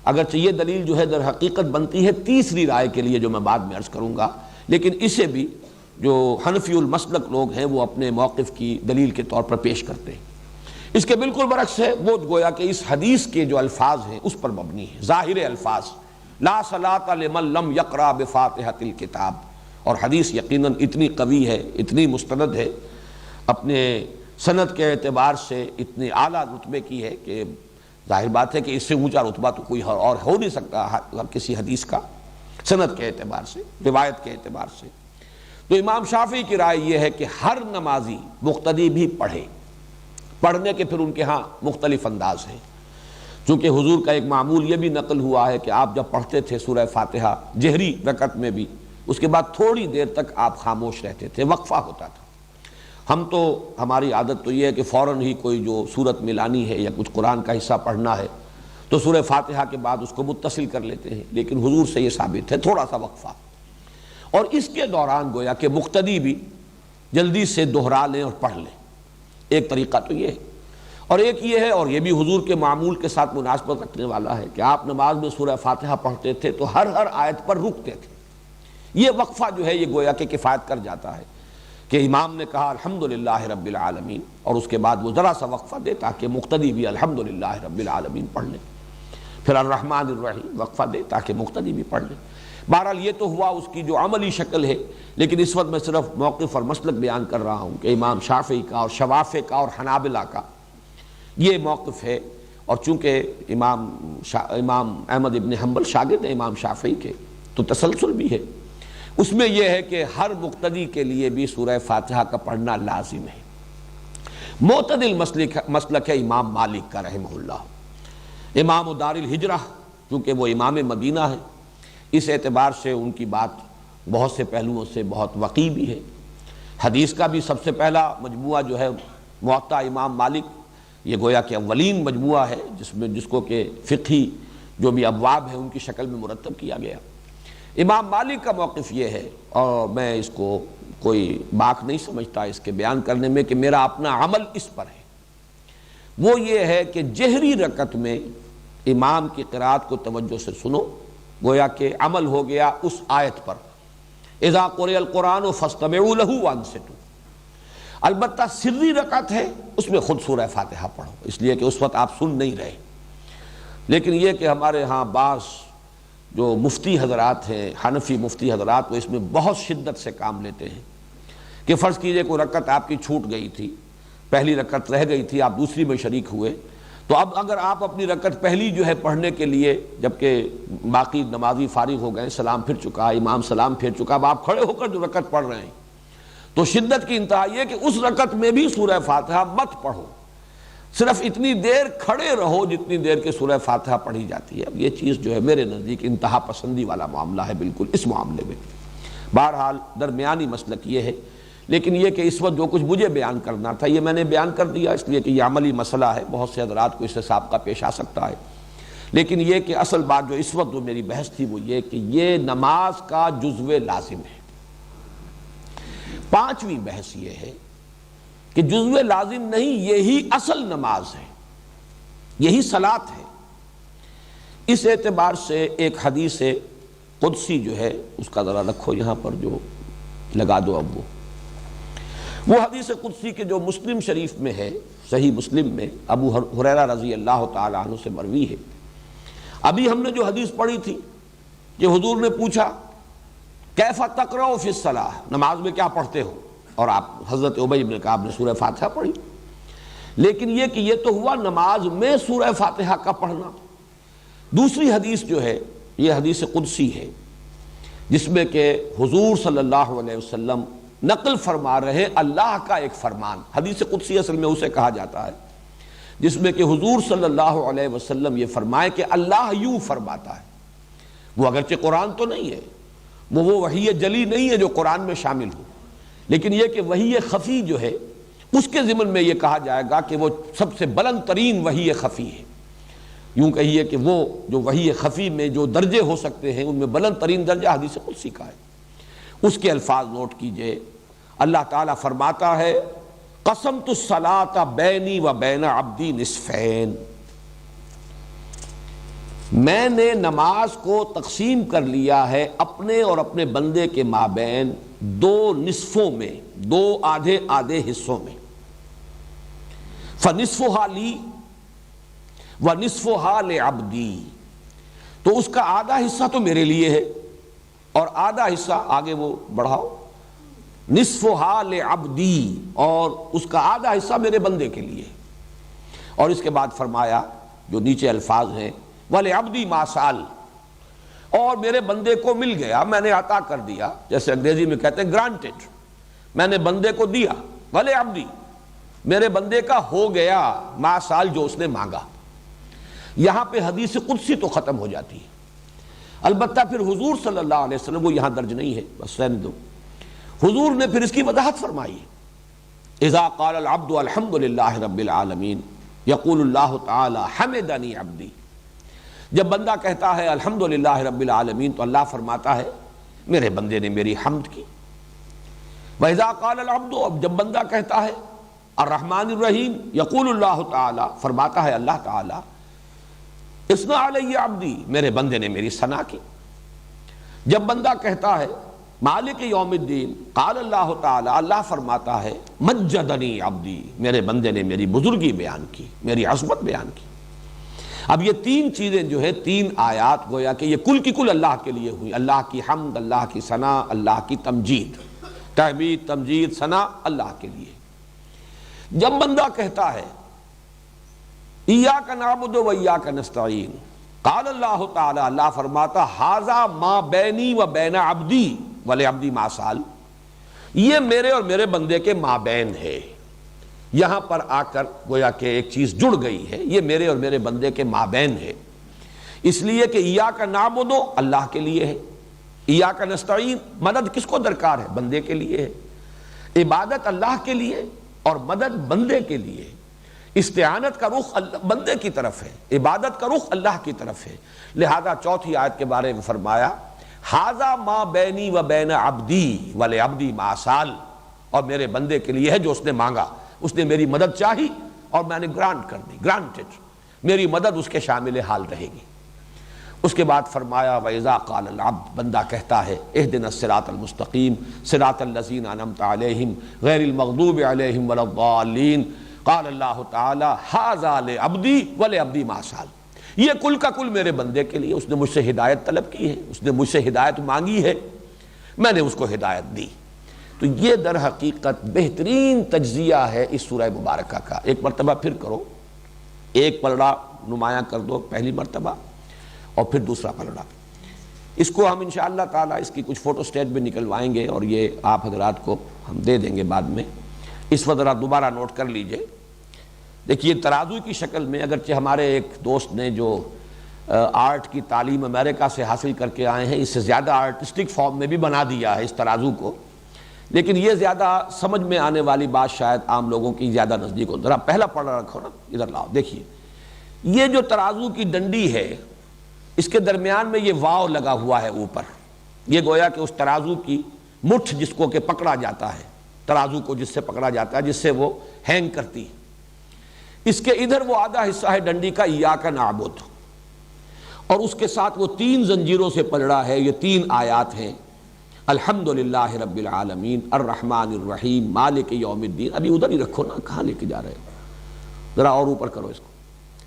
A: اگرچہ یہ دلیل جو ہے در حقیقت بنتی ہے تیسری رائے کے لیے جو میں بعد میں عرض کروں گا، لیکن اسے بھی جو حنفی المسلک لوگ ہیں وہ اپنے موقف کی دلیل کے طور پر پیش کرتے ہیں۔ اس کے بالکل برعکس ہے، وہ گویا کہ اس حدیث کے جو الفاظ ہیں اس پر مبنی ہے، ظاہر الفاظ لا صلاۃ لمن لم یقرأ بفاتحۃ الکتاب، اور حدیث یقیناً اتنی قوی ہے، اتنی مستند ہے، اپنے سند کے اعتبار سے اتنی اعلیٰ رتبے کی ہے کہ ظاہر بات ہے کہ اس سے اونچا رتبہ تو کوئی اور ہو نہیں سکتا کسی حدیث کا، سند کے اعتبار سے، روایت کے اعتبار سے۔ تو امام شافعی کی رائے یہ ہے کہ ہر نمازی مقتدی بھی پڑھے، پڑھنے کے پھر ان کے ہاں مختلف انداز ہیں، چونکہ حضور کا ایک معمول یہ بھی نقل ہوا ہے کہ آپ جب پڑھتے تھے سورہ فاتحہ جہری رکعت میں بھی، اس کے بعد تھوڑی دیر تک آپ خاموش رہتے تھے، وقفہ ہوتا تھا۔ ہم تو ہماری عادت تو یہ ہے کہ فوراً ہی کوئی جو سورت ملانی ہے یا کچھ قرآن کا حصہ پڑھنا ہے تو سورہ فاتحہ کے بعد اس کو متصل کر لیتے ہیں، لیکن حضور سے یہ ثابت ہے تھوڑا سا وقفہ، اور اس کے دوران گویا کہ مقتدی بھی جلدی سے دہرا لیں اور پڑھ لیں۔ ایک طریقہ تو یہ ہے، اور ایک یہ ہے، اور یہ بھی حضور کے معمول کے ساتھ مناسبت رکھنے والا ہے، کہ آپ نماز میں سورہ فاتحہ پڑھتے تھے تو ہر آیت پر رکتے تھے۔ یہ وقفہ جو ہے یہ گویا کہ کفایت کر جاتا ہے کہ امام نے کہا الحمدللہ رب العالمین، اور اس کے بعد وہ ذرا سا وقفہ دے تاکہ مقتدی بھی الحمدللہ رب العالمین پڑھ لیں، پھر الرحمن الرحیم وقفہ دے تاکہ مقتدی بھی پڑھ لیں۔ بہرحال یہ تو ہوا اس کی جو عملی شکل ہے، لیکن اس وقت میں صرف موقف اور مسلک بیان کر رہا ہوں کہ امام شافعی کا اور شوافع کا اور حنابلہ کا یہ موقف ہے، اور چونکہ امام احمد ابن حنبل شاگرد ہیں امام شافعی کے، تو تسلسل بھی ہے اس میں، یہ ہے کہ ہر مقتدی کے لیے بھی سورہ فاتحہ کا پڑھنا لازم ہے۔ معتدل مسلک ہے امام مالک کا رحمہ اللہ، امام دار الہجرہ، چونکہ وہ امام مدینہ ہے، اس اعتبار سے ان کی بات بہت سے پہلوؤں سے بہت وقیع بھی ہے۔ حدیث کا بھی سب سے پہلا مجموعہ جو ہے موطا امام مالک، یہ گویا کہ اولین مجموعہ ہے جس کو کہ فقہی جو بھی ابواب ہیں ان کی شکل میں مرتب کیا گیا۔ امام مالک کا موقف یہ ہے، اور میں اس کو کوئی باک نہیں سمجھتا اس کے بیان کرنے میں کہ میرا اپنا عمل اس پر ہے، وہ یہ ہے کہ جہری رکعت میں امام کی قرات کو توجہ سے سنو، گویا کہ عمل ہو گیا اس آیت پر، اذا قرئ القرآن فاستمعوا له وانصتوا۔ البتہ سری رکعت ہے، اس میں خود سورہ فاتحہ پڑھو، اس لیے کہ اس وقت آپ سن نہیں رہے۔ لیکن یہ کہ ہمارے ہاں بعض جو مفتی حضرات ہیں، حنفی مفتی حضرات، وہ اس میں بہت شدت سے کام لیتے ہیں کہ فرض کیجئے کوئی رکعت آپ کی چھوٹ گئی تھی، پہلی رکعت رہ گئی تھی، آپ دوسری میں شریک ہوئے، تو اب اگر آپ اپنی رکعت پہلی جو ہے پڑھنے کے لیے، جبکہ باقی نمازی فارغ ہو گئے، سلام پھر چکا، امام سلام پھر چکا، اب آپ کھڑے ہو کر جو رکعت پڑھ رہے ہیں، تو شدت کی انتہا یہ کہ اس رکعت میں بھی سورہ فاتحہ مت پڑھو، صرف اتنی دیر کھڑے رہو جتنی دیر کے سورہ فاتحہ پڑھی جاتی ہے۔ اب یہ چیز جو ہے میرے نزدیک انتہا پسندی والا معاملہ ہے بالکل اس معاملے میں۔ بہرحال درمیانی مسلک یہ ہے، لیکن یہ کہ اس وقت جو کچھ مجھے بیان کرنا تھا یہ میں نے بیان کر دیا، اس لیے کہ یہ عملی مسئلہ ہے، بہت سے حضرات کو اس سے سابقہ پیش آ سکتا ہے۔ لیکن یہ کہ اصل بات جو اس وقت جو میری بحث تھی وہ یہ کہ یہ نماز کا جزو لازم ہے۔ پانچویں بحث یہ ہے کہ جزو لازم نہیں، یہی اصل نماز ہے، یہی صلاۃ ہے۔ اس اعتبار سے ایک حدیث قدسی جو ہے اس کا ذرا رکھو یہاں پر، جو لگا دو اب وہ حدیث قدسی کے جو مسلم شریف میں ہے، صحیح مسلم میں ابو ہریرہ رضی اللہ تعالی عنہ سے مروی ہے۔ ابھی ہم نے جو حدیث پڑھی تھی کہ حضور نے پوچھا کیف تقرؤ فی الصلاۃ، نماز میں کیا پڑھتے ہو، اور آپ حضرت ابی بن کعب نے سورہ فاتحہ پڑھی۔ لیکن یہ کہ یہ تو ہوا نماز میں سورہ فاتحہ کا پڑھنا۔ دوسری حدیث جو ہے یہ حدیث قدسی ہے، جس میں کہ حضور صلی اللہ علیہ وسلم نقل فرما رہے اللہ کا ایک فرمان۔ حدیث قدسی اصل میں اسے کہا جاتا ہے جس میں کہ حضور صلی اللہ علیہ وسلم یہ فرمائے کہ اللہ یوں فرماتا ہے۔ وہ اگرچہ قرآن تو نہیں ہے، وہ وحی جلی نہیں ہے جو قرآن میں شامل ہو، لیکن یہ کہ وحی خفی جو ہے اس کے ضمن میں یہ کہا جائے گا کہ وہ سب سے بلند ترین وحی خفی ہے۔ یوں کہیے کہ وہ جو وحی خفی میں جو درجے ہو سکتے ہیں ان میں بلند ترین درجہ حدیث قدسی کا ہے۔ اس کے الفاظ نوٹ کیجئے، اللہ تعالیٰ فرماتا ہے قسمت الصلاۃ بینی و بین عبدی نصفین، میں نے نماز کو تقسیم کر لیا ہے اپنے اور اپنے بندے کے مابین دو نصفوں میں، دو آدھے آدھے حصوں میں۔ فنصفها لی ونصفها لعبدی، تو اس کا آدھا حصہ تو میرے لیے ہے اور آدھا حصہ آگے وہ بڑھاؤ، نصفها لعبدی، اور اس کا آدھا حصہ میرے بندے کے لیے۔ اور اس کے بعد فرمایا جو نیچے الفاظ ہیں وَلِعَبْدِي مَا سَأَلَ، اور میرے بندے کو مل گیا، میں نے عطا کر دیا، جیسے انگریزی میں کہتے ہیں گرانٹڈ، میں نے بندے کو دیا، وَلِعَبْدِي، میرے بندے کا ہو گیا ما سال جو اس نے مانگا۔ یہاں پہ حدیث قدسی تو ختم ہو جاتی ہے، البتہ پھر حضور صلی اللہ علیہ وسلم، وہ یہاں درج نہیں ہے، بس رہنے دو، حضور نے پھر اس کی وضاحت فرمائی اذا قال العبد الحمد للہ رب العالمین یقول اللہ تعالی حمدنی عبدی، جب بندہ کہتا ہے الحمد للہ رب العالمین تو اللہ فرماتا ہے میرے بندے نے میری حمد کی۔ وَإِذَا قَالَ الْعَبْدُ، اب جب بندہ کہتا ہے الرحمن الرحیم یقول اللہ تعالی، فرماتا ہے اللہ تعالی اثنى علی عبدی، میرے بندے نے میری ثنا کی۔ جب بندہ کہتا ہے مالک یوم الدین قال اللہ تعالی، اللہ فرماتا ہے مجدنی عبدی، میرے بندے نے میری بزرگی بیان کی، میری عظمت بیان کی۔ اب یہ تین چیزیں جو ہے، تین آیات گویا کہ یہ کل کی کل اللہ کے لیے ہوئی، اللہ کی حمد، اللہ کی ثنا، اللہ کی تمجید، تحمید تمجید ثنا اللہ کے لیے۔ جب بندہ کہتا ہے ایاک نعبد و ایاک نستعین قال اللہ تعالی، اللہ فرماتا ھذا ما بینی و بین عبدی ولعبدی ما سال، یہ میرے اور میرے بندے کے مابین ہے۔ یہاں پر آ کر گویا کہ ایک چیز جڑ گئی ہے، یہ میرے اور میرے بندے کے مابین ہے، اس لیے کہ ایاک نعبد اللہ کے لیے ہے، ایاک نستعین مدد کس کو درکار ہے، بندے کے لیے ہے، عبادت اللہ کے لیے اور مدد بندے کے لیے ہے۔ استعانت کا رخ بندے کی طرف ہے، عبادت کا رخ اللہ کی طرف ہے۔ لہذا چوتھی آیت کے بارے میں فرمایا ھذا ما بینی و بین عبدی ولعبدی ما سال، اور میرے بندے کے لیے ہے جو اس نے مانگا، اس نے میری مدد چاہی اور میں نے گرانٹ کر دی، گرانٹڈ، میری مدد اس کے شامل حال رہے گی۔ اس کے بعد فرمایا وَإِذَا قَالَ الْعَبْدُ، بندہ کہتا ہے اهْدِنَا الصِّرَاطَ الْمُسْتَقِيمَ صِرَاطَ الَّذِينَ أَنْعَمْتَ عَلَيْهِمْ غَيْرِ الْمَغْضُوبِ عَلَيْهِمْ وَلَا الضَّالِّينَ قال اللہ تعالی ھذا لعبدی ولعبدی ما سال، یہ کل کا کل میرے بندے کے لیے، اس نے مجھ سے ہدایت طلب کی ہے، اس نے مجھ سے ہدایت مانگی ہے، میں نے اس کو ہدایت دی۔ تو یہ در حقیقت بہترین تجزیہ ہے اس سورہ مبارکہ کا۔ ایک مرتبہ پھر کرو، ایک پلڑا نمایاں کر دو پہلی مرتبہ اور پھر دوسرا پلڑا، اس کو ہم انشاءاللہ تعالی اس کی کچھ فوٹو سٹیٹ بھی نکلوائیں گے اور یہ آپ حضرات کو ہم دے دیں گے بعد میں۔ اس وقت ذرا دوبارہ نوٹ کر لیجئے، دیکھیے ترازو کی شکل میں، اگرچہ ہمارے ایک دوست نے جو آرٹ کی تعلیم امریکہ سے حاصل کر کے آئے ہیں، اس سے زیادہ آرٹسٹک فارم میں بھی بنا دیا ہے اس ترازو کو، لیکن یہ زیادہ سمجھ میں آنے والی بات شاید عام لوگوں کی زیادہ نزدیک ہو. ذرا پہلا پڑھا رکھو نا, ادھر لاؤ. دیکھیے یہ جو ترازو کی ڈنڈی ہے اس کے درمیان میں یہ واو لگا ہوا ہے اوپر. یہ گویا کہ اس ترازو کی مٹھ جس کو کہ پکڑا جاتا ہے, ترازو کو جس سے پکڑا جاتا ہے, جس سے وہ ہینگ کرتی ہے. اس کے ادھر وہ آدھا حصہ ہے ڈنڈی کا ایاک نعبد, اور اس کے ساتھ وہ 3 زنجیروں سے پلڑا ہے. یہ 3 آیات ہیں, الحمدللہ رب العالمین الرحمن الرحیم مالک یوم الدین. ابھی ادھر ہی رکھو نا, کہاں لے کے جا رہے ہو, ذرا اور اوپر کرو اس کو.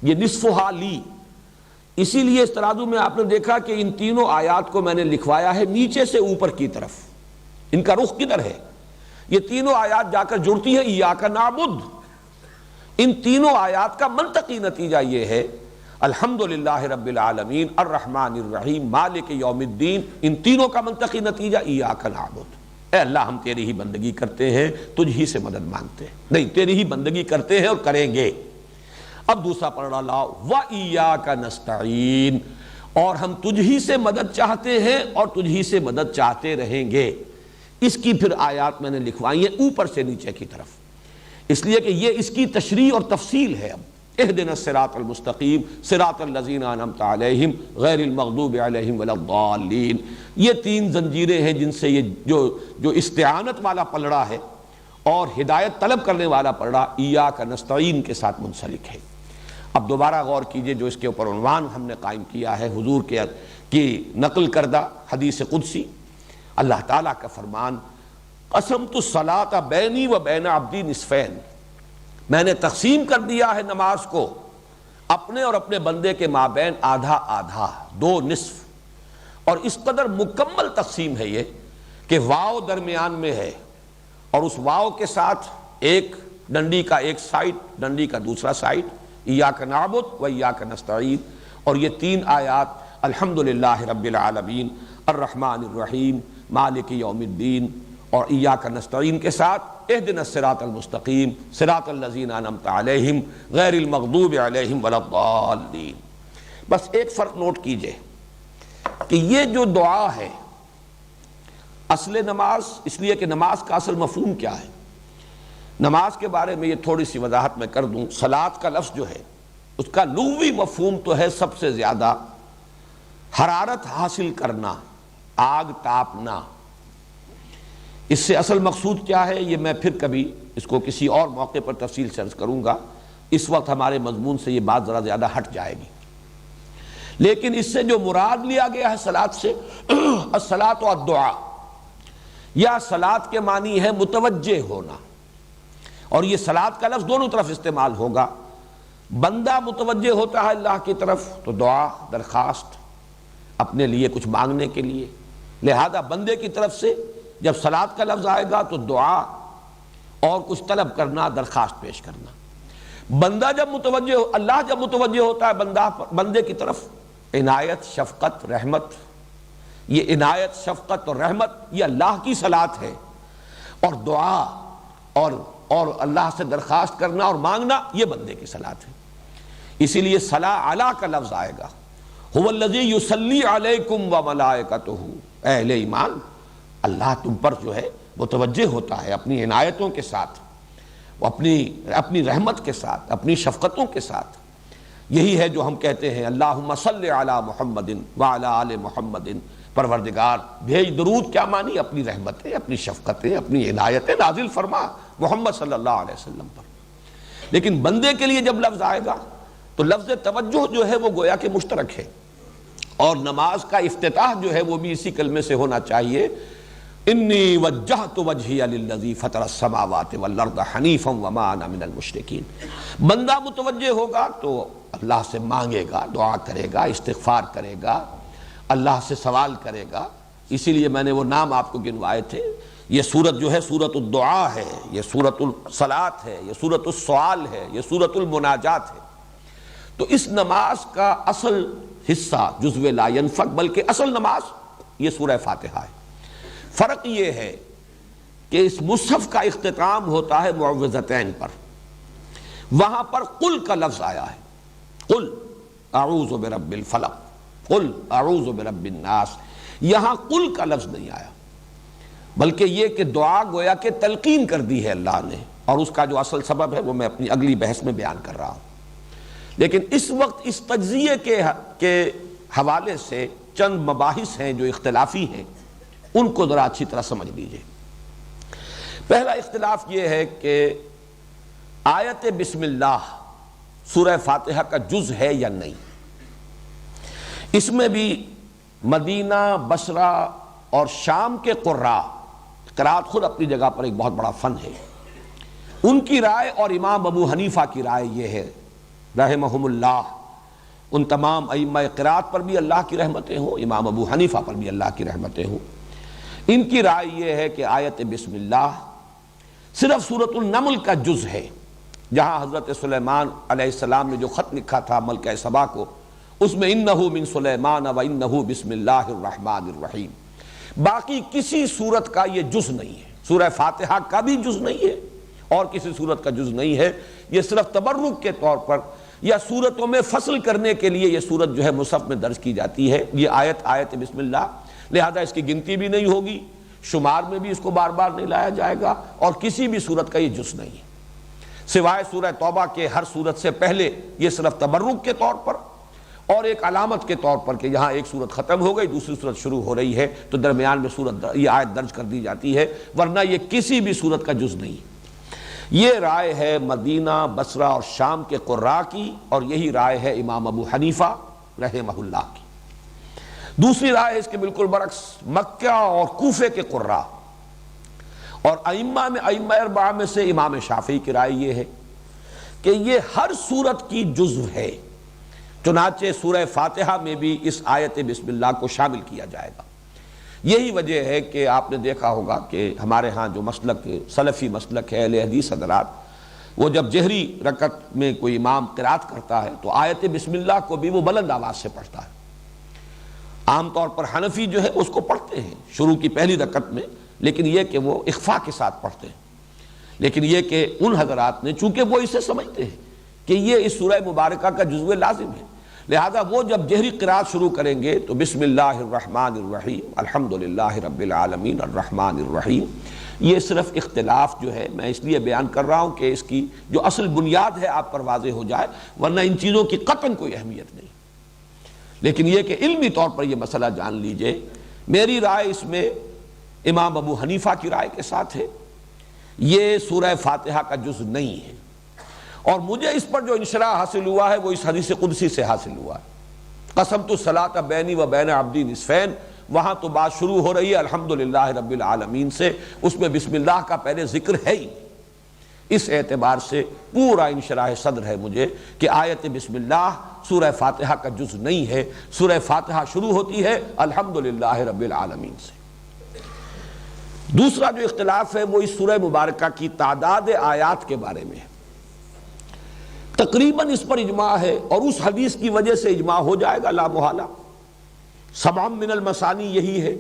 A: یہ نصفہا لی, اسی لیے اس ترازو میں آپ نے دیکھا کہ ان تینوں آیات کو میں نے لکھوایا ہے نیچے سے اوپر کی طرف. ان کا رخ کدھر ہے؟ یہ تینوں آیات جا کر جڑتی ہیں ایاک نعبد. ان تینوں آیات کا منطقی نتیجہ یہ ہے الحمدللہ رب العالمین الرحمن الرحیم مالک یوم الدین. ان تینوں کا منطقی نتیجہ ایاک نعبد. اے اللہ ہم تیری ہی بندگی کرتے ہیں, تجھ ہی سے مدد مانگتے ہیں, نہیں تیری ہی بندگی کرتے ہیں اور کریں گے. اب دوسرا پڑھنا لاؤ, وَإِيَّاكَ نَسْتَعِينُ, اور ہم تجھ ہی سے مدد چاہتے ہیں اور تجھ ہی سے مدد چاہتے رہیں گے. اس کی پھر آیات میں نے لکھوائی ہیں اوپر سے نیچے کی طرف, اس لیے کہ یہ اس کی تشریح اور تفصیل ہے. اب اهدنا الصراط المستقیم صراط الذین انعمت علیہم غیر المغضوب علیہم ولا الضالین. یہ 3 زنجیریں ہیں جن سے یہ جو استعانت والا پلڑا ہے اور ہدایت طلب کرنے والا پلڑا ایاک نستعین کے ساتھ منسلک ہے. اب دوبارہ غور کیجئے, جو اس کے اوپر عنوان ہم نے قائم کیا ہے حضور کی نقل کردہ حدیث قدسی, اللہ تعالیٰ کا فرمان قسمت الصلاۃ بینی و بین عبدی نصفین, میں نے تقسیم کر دیا ہے نماز کو اپنے اور اپنے بندے کے مابین آدھا آدھا, 2 نصف. اور اس قدر مکمل تقسیم ہے یہ کہ واو درمیان میں ہے, اور اس واو کے ساتھ ایک ڈنڈی کا ایک سائڈ, ڈنڈی کا دوسرا سائڈ, ایاک نعبد و ایاک نستعین. اور یہ 3 آیات الحمدللہ رب العالمین الرحمن الرحیم مالک یوم الدین اور ایاک نستعین کے ساتھ اہدنا الصراط المستقیم صراط الذین انعمت علیہم غیر المغضوب علیہم ولا الضالین. بس ایک فرق نوٹ کیجئے کہ یہ جو دعا ہے اصل نماز, اس لیے کہ نماز کا اصل مفہوم کیا ہے. نماز کے بارے میں یہ تھوڑی سی وضاحت میں کر دوں. صلاۃ کا لفظ جو ہے اس کا لغوی مفہوم تو ہے سب سے زیادہ حرارت حاصل کرنا, آگ تاپنا. اس سے اصل مقصود کیا ہے یہ میں پھر کبھی اس کو کسی اور موقع پر تفصیل سے عرض کروں گا. اس وقت ہمارے مضمون سے یہ بات ذرا زیادہ ہٹ جائے گی. لیکن اس سے جو مراد لیا گیا ہے صلاۃ سے, الصلاۃ والدعاء, یا صلاۃ کے معنی ہے متوجہ ہونا. اور یہ صلاۃ کا لفظ دونوں طرف استعمال ہوگا. بندہ متوجہ ہوتا ہے اللہ کی طرف تو دعا, درخواست, اپنے لیے کچھ مانگنے کے لیے. لہذا بندے کی طرف سے جب صلاۃ کا لفظ آئے گا تو دعا اور کچھ طلب کرنا, درخواست پیش کرنا. بندہ جب متوجہ اللہ جب متوجہ ہوتا ہے بندے کی طرف, عنایت, شفقت, رحمت, یہ عنایت, شفقت اور رحمت یہ اللہ کی صلاۃ ہے. اور دعا اور اللہ سے درخواست کرنا اور مانگنا یہ بندے کی صلاۃ ہے. اسی لیے صلاۃ علی کا لفظ آئے گا, هو الذی یصلی علیکم وملائکتہ. اے اہل ایمان, اللہ تم پر جو ہے متوجہ ہوتا ہے اپنی عنایتوں کے ساتھ, اپنی رحمت کے ساتھ, اپنی شفقتوں کے ساتھ. یہی ہے جو ہم کہتے ہیں اللہم صلی علی محمد وعلی آل محمد. پروردگار بھیج درود, کیا معنی؟ اپنی رحمتیں, اپنی شفقتیں, اپنی عنایتیں نازل فرما محمد صلی اللہ علیہ وسلم پر. لیکن بندے کے لیے جب لفظ آئے گا تو لفظ توجہ جو ہے وہ گویا کہ مشترک ہے. اور نماز کا افتتاح جو ہے وہ بھی اسی کلمے سے ہونا چاہیے, انی وجہت وجہی للذی فطر السماوات والارض حنیفا وما انا من المشرکین. بندہ متوجہ ہوگا تو اللہ سے مانگے گا, دعا کرے گا, استغفار کرے گا, اللہ سے سوال کرے گا. اسی لیے میں نے وہ نام آپ کو گنوائے تھے. یہ سورت جو ہے سورت الدعاء ہے, یہ سورت الصلاۃ ہے, یہ سورت السؤال ہے, یہ سورت المناجات ہے. تو اس نماز کا اصل حصہ جزو لا ینفک, بلکہ اصل نماز یہ سورہ فاتحہ ہے. فرق یہ ہے کہ اس مصحف کا اختتام ہوتا ہے معوذتین پر. وہاں پر قل کا لفظ آیا ہے, قل اعوذ برب الفلق, قل اعوذ برب الناس. یہاں قل کا لفظ نہیں آیا. بلکہ یہ کہ دعا گویا کہ تلقین کر دی ہے اللہ نے، اور اس کا جو اصل سبب ہے وہ میں اپنی اگلی بحث میں بیان کر رہا ہوں۔ لیکن اس وقت اس تجزیے کے حوالے سے چند مباحث ہیں جو اختلافی ہیں، ان کو ذرا اچھی طرح سمجھ لیجئے۔ پہلا اختلاف یہ ہے کہ آیت بسم اللہ سورہ فاتحہ کا جز ہے یا نہیں۔ اس میں بھی مدینہ، بصرہ اور شام کے قراء، قرات خود اپنی جگہ پر ایک بہت بڑا فن ہے، ان کی رائے اور امام ابو حنیفہ کی رائے یہ ہے رحمہم اللہ، ان تمام ائمہ قرات پر بھی اللہ کی رحمتیں ہوں، امام ابو حنیفہ پر بھی اللہ کی رحمتیں ہوں، ان کی رائے یہ ہے کہ آیت بسم اللہ صرف سورۃ النمل کا جز ہے، جہاں حضرت سلیمان علیہ السلام نے جو خط لکھا تھا ملکہ سبا کو، اس میں انہو من سلیمان و انہو بسم اللہ الرحمن الرحیم، باقی کسی سورت کا یہ جز نہیں ہے، سورہ فاتحہ کا بھی جز نہیں ہے اور کسی سورت کا جز نہیں ہے، یہ صرف تبرک کے طور پر یا سورتوں میں فصل کرنے کے لیے یہ سورت جو ہے مصحف میں درج کی جاتی ہے، یہ آیت بسم اللہ، لہذا اس کی گنتی بھی نہیں ہوگی، شمار میں بھی اس کو بار بار نہیں لایا جائے گا، اور کسی بھی سورت کا یہ جز نہیں ہے، سوائے سورہ توبہ کے ہر سورت سے پہلے یہ صرف تبرک کے طور پر اور ایک علامت کے طور پر کہ یہاں ایک سورت ختم ہو گئی دوسری سورت شروع ہو رہی ہے تو درمیان میں یہ آیت درج کر دی جاتی ہے، ورنہ یہ کسی بھی سورت کا جز نہیں۔ یہ رائے ہے مدینہ، بصرہ اور شام کے قراء کی، اور یہی رائے ہے امام ابو حنیفہ رحمہ اللہ کی۔ دوسری رائے اس کے بالکل برعکس مکہ اور کوفے کے قراء، اور ائمہ اربعہ میں سے امام شافعی کی رائے یہ ہے کہ یہ ہر سورت کی جزو ہے، چنانچہ سورہ فاتحہ میں بھی اس آیت بسم اللہ کو شامل کیا جائے گا۔ یہی وجہ ہے کہ آپ نے دیکھا ہوگا کہ ہمارے ہاں جو مسلک سلفی مسلک ہے اہل حدیث حضرات، وہ جب جہری رکعت میں کوئی امام قرات کرتا ہے تو آیت بسم اللہ کو بھی وہ بلند آواز سے پڑھتا ہے۔ عام طور پر حنفی جو ہے اس کو پڑھتے ہیں شروع کی پہلی رکعت میں، لیکن یہ کہ وہ اخفاء کے ساتھ پڑھتے ہیں، لیکن یہ کہ ان حضرات نے چونکہ وہ اسے سمجھتے ہیں کہ یہ اس سورہ مبارکہ کا جزو لازم ہے، لہذا وہ جب جہری قرات شروع کریں گے تو بسم اللہ الرحمن الرحیم الحمدللہ رب العالمین الرحمن الرحیم، یہ صرف اختلاف جو ہے میں اس لیے بیان کر رہا ہوں کہ اس کی جو اصل بنیاد ہے آپ پر واضح ہو جائے، ورنہ ان چیزوں کی قطعاً کوئی اہمیت نہیں، لیکن یہ کہ علمی طور پر یہ مسئلہ جان لیجئے۔ میری رائے اس میں امام ابو حنیفہ کی رائے کے ساتھ ہے، یہ سورہ فاتحہ کا جز نہیں ہے، اور مجھے اس پر جو انشراح حاصل ہوا ہے وہ اس حدیث قدسی سے حاصل ہوا ہے، قسمت الصلاۃ بینی و بین عبدی نصفین، وہاں تو بات شروع ہو رہی ہے الحمدللہ رب العالمین سے، اس میں بسم اللہ کا پہلے ذکر ہے ہی، اس اعتبار سے پورا انشراح صدر ہے مجھے کہ آیت بسم اللہ سورہ فاتحہ کا جز نہیں ہے، سورہ فاتحہ شروع ہوتی ہے الحمدللہ رب العالمین سے۔ دوسرا جو اختلاف ہے وہ اس سورہ مبارکہ کی تعداد آیات کے بارے میں ہے، تقریباً اس پر اجماع ہے، اور اس حدیث کی وجہ سے اجماع ہو جائے گا لا محالہ، سبع من المثانی یہی ہے،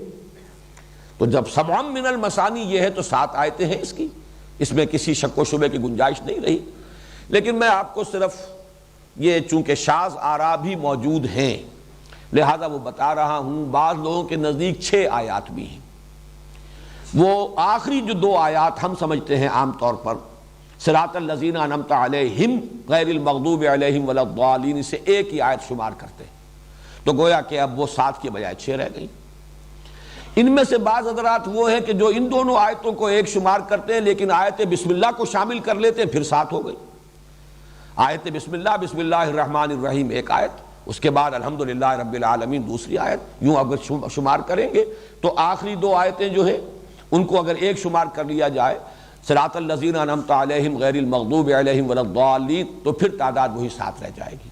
A: تو جب سبع من المثانی یہ ہے تو 7 آیتیں ہیں اس کی، اس میں کسی شک و شبے کی گنجائش نہیں رہی، لیکن میں آپ کو صرف یہ چونکہ شاذ آراء بھی موجود ہیں لہذا وہ بتا رہا ہوں، بعض لوگوں کے نزدیک 6 آیات بھی ہیں، وہ آخری جو 2 آیات ہم سمجھتے ہیں عام طور پر صراط الذین انعمت علیہم غیر المغضوب علیہم ولا الضالین سے ایک ہی آیت شمار کرتے ہیں، تو گویا کہ اب وہ 7 کی بجائے 6 رہ گئی۔ ان میں سے بعض حضرات وہ ہیں کہ جو ان دونوں آیتوں کو ایک شمار کرتے ہیں لیکن آیت بسم اللہ کو شامل کر لیتے ہیں، پھر 7 ہو گئی۔ آیت بسم اللہ الرحمن الرحیم ایک آیت، اس کے بعد الحمدللہ رب العالمین دوسری آیت، یوں اگر شمار کریں گے تو آخری 2 آیتیں جو ہیں ان کو اگر ایک شمار کر لیا جائے صراط الذین انعمت علیہم غیر المغضوب علیہم ولا الضالین، تو پھر تعداد وہی 7 رہ جائے گی۔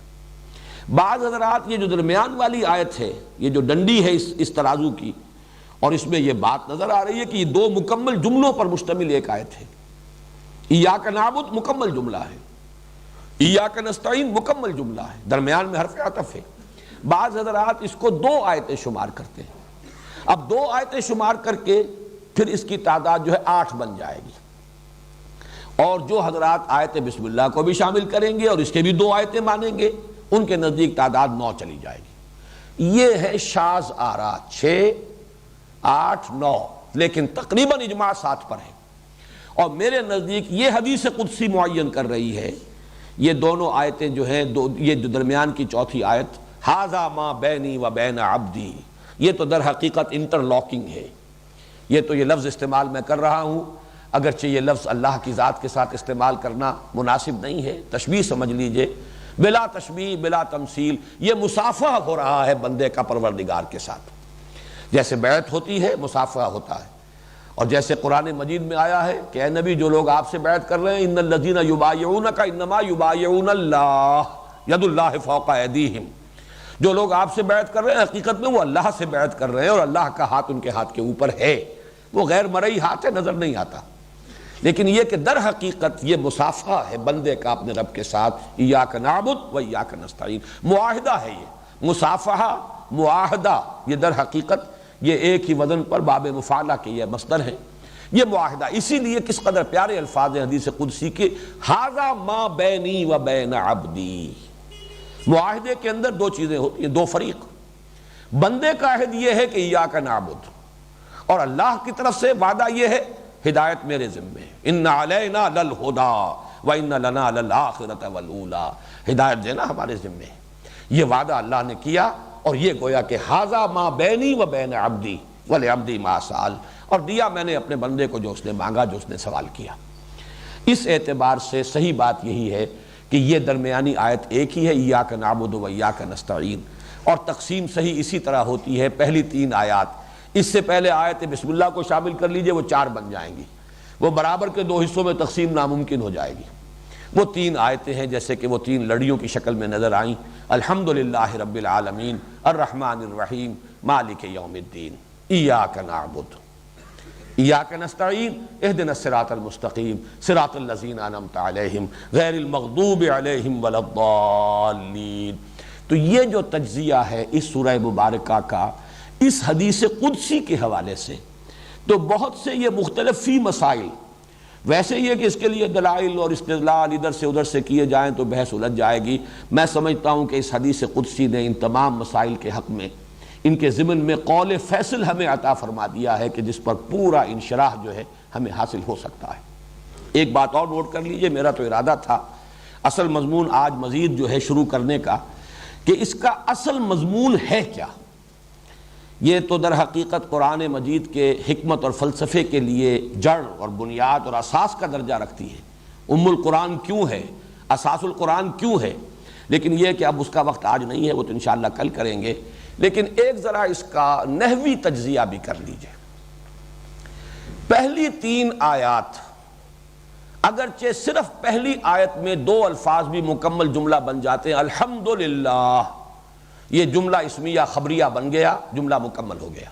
A: بعض حضرات یہ جو درمیان والی آیت ہے، یہ جو ڈنڈی ہے اس ترازو کی، اور اس میں یہ بات نظر آ رہی ہے کہ یہ 2 مکمل جملوں پر مشتمل ایک آیت ہے، ایاک نعبد مکمل جملہ ہے، ایاک نستعین مکمل جملہ ہے، درمیان میں حرف عطف ہے۔ بعض حضرات اس کو 2 آیتیں شمار کرتے ہیں، اب 2 آیتیں شمار کر کے پھر اس کی تعداد جو ہے 8 بن جائے گی، اور جو حضرات آیت بسم اللہ کو بھی شامل کریں گے اور اس کے بھی 2 آیتیں مانیں گے ان کے نزدیک تعداد 9 چلی جائے گی۔ یہ ہے شاذ آراء، 6 8 9، لیکن تقریباً اجماع ساتھ پر ہے۔ اور میرے نزدیک یہ حدیث قدسی معین کر رہی ہے، یہ دونوں آیتیں جو ہیں، یہ جو درمیان کی چوتھی آیت ھذا ما بینی و بین عبدی، یہ تو در حقیقت انٹر لاکنگ ہے۔ یہ تو یہ لفظ استعمال میں کر رہا ہوں، اگرچہ یہ لفظ اللہ کی ذات کے ساتھ استعمال کرنا مناسب نہیں ہے، تشبیہ سمجھ لیجئے، بلا تشبیہ بلا تمثیل، یہ مصافحہ ہو رہا ہے بندے کا پروردگار کے ساتھ۔ جیسے بیعت ہوتی ہے مصافحہ ہوتا ہے، اور جیسے قرآن مجید میں آیا ہے کہ اے نبی جو لوگ آپ سے بیعت کر رہے ہیں ان الذین یبایعونک انما یبایعون اللہ ید اللہ فوق ایدیہم، جو لوگ آپ سے بیعت کر رہے ہیں حقیقت میں وہ اللہ سے بیعت کر رہے ہیں، اور اللہ کا ہاتھ ان کے ہاتھ کے اوپر ہے، وہ غیر مرئی ہاتھ ہے، نظر نہیں آتا، لیکن یہ کہ در حقیقت یہ مصافحہ ہے بندے کا اپنے رب کے ساتھ، ایاک نعبد و ایاک نستعین، معاہدہ ہے یہ، مصافحہ معاہدہ، یہ در حقیقت یہ ایک ہی وزن پر باب مفعلہ کے یہ مصدر ہے، یہ معاہدہ۔ اسی لیے کس قدر پیارے الفاظ ہیں حدیث قدسی کے، ھذا ما بینی و بین عبدی۔ معاہدے کے اندر دو چیزیں ہوتی ہیں، دو فریق، بندے کا عہد یہ ہے کہ ایاک نعبد، اور اللہ کی طرف سے وعدہ یہ ہے ہدایت میرے ذمے، ان علینا للہدی و ان لنا للآخرۃ والأولی، ہدایت دینا ہمارے ذمے ہے، یہ وعدہ اللہ نے کیا، اور یہ گویا کہ ھذا ما بینی و بین عبدی ولعبدی ما سأل، اور دیا میں نے اپنے بندے کو جو اس نے مانگا، جو اس نے سوال کیا۔ اس اعتبار سے صحیح بات یہی ہے کہ یہ درمیانی آیت ایک ہی ہے، ایاک نعبد و ایاک نستعین، اور تقسیم صحیح اسی طرح ہوتی ہے، پہلی تین آیات، اس سے پہلے آیت بسم اللہ کو شامل کر لیجئے، وہ 4 بن جائیں گی، وہ برابر کے 2 حصوں میں تقسیم ناممکن ہو جائے گی۔ وہ 3 آیتیں ہیں جیسے کہ وہ 3 لڑیوں کی شکل میں نظر آئیں، الحمدللہ رب العالمین الرحمن الرحیم مالک یوم الدین، ایاک نعبد ایاک نستعین اہدنا الصراط المستقیم صراط الذین انعمت علیہم غیر المغضوب علیہم ولا الضالین۔ تو یہ جو تجزیہ ہے اس سورہ مبارکہ کا اس حدیث قدسی کے حوالے سے، تو بہت سے یہ مختلف فی مسائل، ویسے یہ کہ اس کے لیے دلائل اور استدلال ادھر سے ادھر سے کیے جائیں تو بحث الجھ جائے گی۔ میں سمجھتا ہوں کہ اس حدیث قدسی نے ان تمام مسائل کے حق میں، ان کے ضمن میں قول فیصل ہمیں عطا فرما دیا ہے کہ جس پر پورا انشراح جو ہے ہمیں حاصل ہو سکتا ہے۔ ایک بات اور نوٹ کر لیجئے، میرا تو ارادہ تھا اصل مضمون آج مزید جو ہے شروع کرنے کا، کہ اس کا اصل مضمون ہے کیا۔ یہ تو در حقیقت قرآن مجید کے حکمت اور فلسفے کے لیے جڑ اور بنیاد اور اساس کا درجہ رکھتی ہے۔ ام القرآن کیوں ہے، اساس القرآن کیوں ہے، لیکن یہ کہ اب اس کا وقت آج نہیں ہے، وہ تو انشاءاللہ کل کریں گے، لیکن ایک ذرا اس کا نحوی تجزیہ بھی کر لیجئے۔ پہلی 3 آیات، اگرچہ صرف پہلی آیت میں 2 الفاظ بھی مکمل جملہ بن جاتے ہیں، الحمدللہ، یہ جملہ اسمیہ خبریہ بن گیا، جملہ مکمل ہو گیا،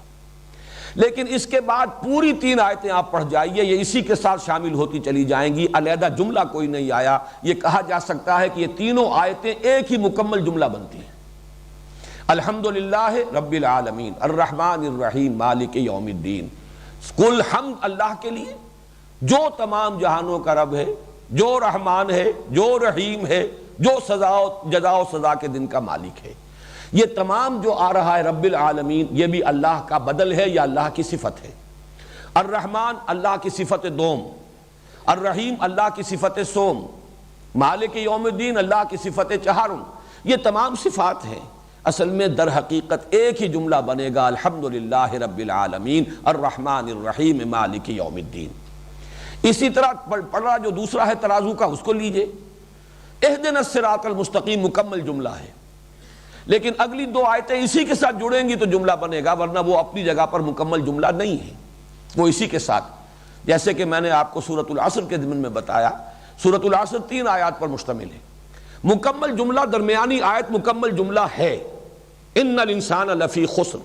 A: لیکن اس کے بعد پوری 3 آیتیں آپ پڑھ جائیے، یہ اسی کے ساتھ شامل ہوتی چلی جائیں گی، علیحدہ جملہ کوئی نہیں آیا۔ یہ کہا جا سکتا ہے کہ یہ تینوں آیتیں ایک ہی مکمل جملہ بنتی ہیں، الحمدللہ رب العالمین الرحمن الرحیم مالک یوم الدین، کل حمد اللہ کے لیے جو تمام جہانوں کا رب ہے، جو رحمان ہے، جو رحیم ہے، جو جزا و سزا کے دن کا مالک ہے۔ یہ تمام جو آ رہا ہے رب العالمین، یہ بھی اللہ کا بدل ہے یا اللہ کی صفت ہے۔ الرحمن اللہ کی صفت دوم، الرحیم اللہ کی صفت سوم، مالک یوم الدین اللہ کی صفت چہارم، یہ تمام صفات ہیں۔ اصل میں در حقیقت ایک ہی جملہ بنے گا، الحمدللہ رب العالمین الرحمن الرحیم مالک یوم الدین۔ اسی طرح پڑھا جو دوسرا ہے ترازو کا، اس کو لیجئے، اہدنا الصراط المستقیم مکمل جملہ ہے، لیکن اگلی 2 آیتیں اسی کے ساتھ جڑیں گی تو جملہ بنے گا، ورنہ وہ اپنی جگہ پر مکمل جملہ نہیں ہے، وہ اسی کے ساتھ، جیسے کہ میں نے آپ کو سورۃ العصر کے ضمن میں بتایا، سورۃ العصر 3 آیات پر مشتمل ہے، مکمل جملہ درمیانی آیت مکمل جملہ ہے، ان الانسان لفی خسر،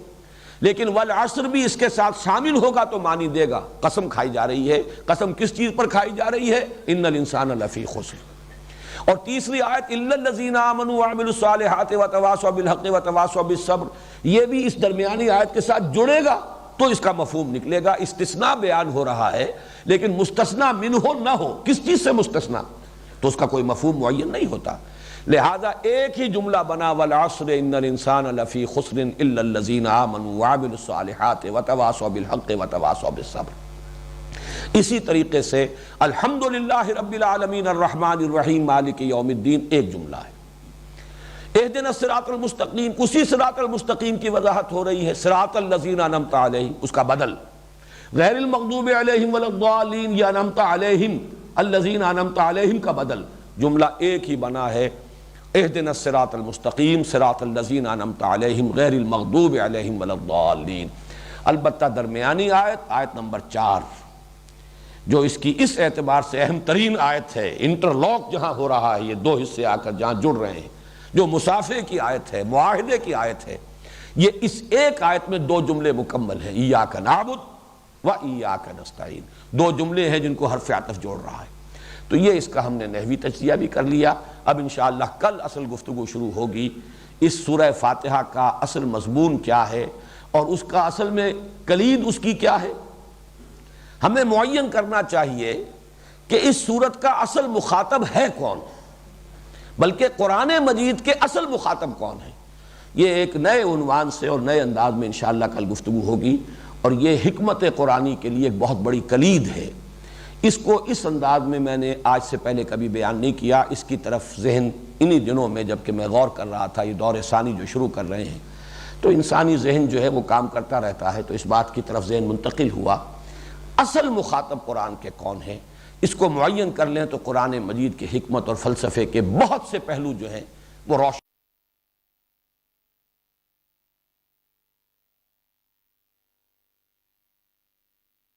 A: لیکن والعصر بھی اس کے ساتھ شامل ہوگا تو معنی دے گا، قسم کھائی جا رہی ہے، قسم کس چیز پر کھائی جا رہی ہے، ان الانسان لفی خسر۔ اور تیسری آیت الا الذین آمنوا وعملوا الصالحات وتواصوا بالحق وتواصوا بالصبر، یہ بھی اس درمیانی آیت کے ساتھ جڑے گا تو اس کا مفہوم نکلے گا۔ استثناء بیان ہو رہا ہے لیکن مستثنیٰ منہ نہ ہو، کس چیز سے مستثنیٰ، تو اس کا کوئی مفہوم معین نہیں ہوتا۔ لہذا ایک ہی جملہ بنا والعصر ان الانسان لفی خسر الا الذین آمنوا وعملوا الصالحات وتواصوا بالحق وتواصوا بالصبر۔ اسی طریقے سے الحمدللہ رب العالمین الرحمن الرحیم مالک یوم الدین ایک جملہ ہے۔ اہدنا الصراط المستقیم، اسی صراط المستقیم کی وضاحت ہو رہی ہے، صراط الذین انعمت علیہم اس کا بدل، غیر المغضوب علیہم ولا الضالین یا انعمت علیہم الذین انعمت علیہم کا بدل، جملہ ایک ہی بنا ہے اہدنا الصراط المستقیم صراط الذین انعمت علیہم غیر المغضوب علیہم ولا الضالین۔ البتہ درمیانی آیت نمبر 4 جو اس کی اس اعتبار سے اہم ترین آیت ہے، انٹرلاک جہاں ہو رہا ہے، یہ دو حصے آ کر جہاں جڑ رہے ہیں، جو مصافحے کی آیت ہے، معاہدے کی آیت ہے، یہ اس ایک آیت میں دو جملے مکمل ہیں، ایاک نعبد و ایاک نستعین، دو جملے ہیں جن کو حرف عطف جوڑ رہا ہے۔ تو یہ اس کا ہم نے نحوی تجزیہ بھی کر لیا۔ اب انشاءاللہ کل اصل گفتگو شروع ہوگی، اس سورہ فاتحہ کا اصل مضمون کیا ہے اور اس کا اصل میں کلید اس کی کیا ہے۔ ہمیں معین کرنا چاہیے کہ اس سورت کا اصل مخاطب ہے کون، بلکہ قرآن مجید کے اصل مخاطب کون ہے۔ یہ ایک نئے عنوان سے اور نئے انداز میں انشاءاللہ کل گفتگو ہوگی، اور یہ حکمت قرآنی کے لیے ایک بہت بڑی کلید ہے۔ اس کو اس انداز میں نے آج سے پہلے کبھی بیان نہیں کیا، اس کی طرف ذہن انہی دنوں میں جب کہ میں غور کر رہا تھا، یہ دور ثانی جو شروع کر رہے ہیں تو انسانی ذہن جو ہے وہ کام کرتا رہتا ہے، تو اس بات کی طرف ذہن منتقل ہوا اصل مخاطب قرآن کے کون ہیں۔ اس کو معین کر لیں تو قرآن مجید کی حکمت اور فلسفے کے بہت سے پہلو جو ہیں وہ روشن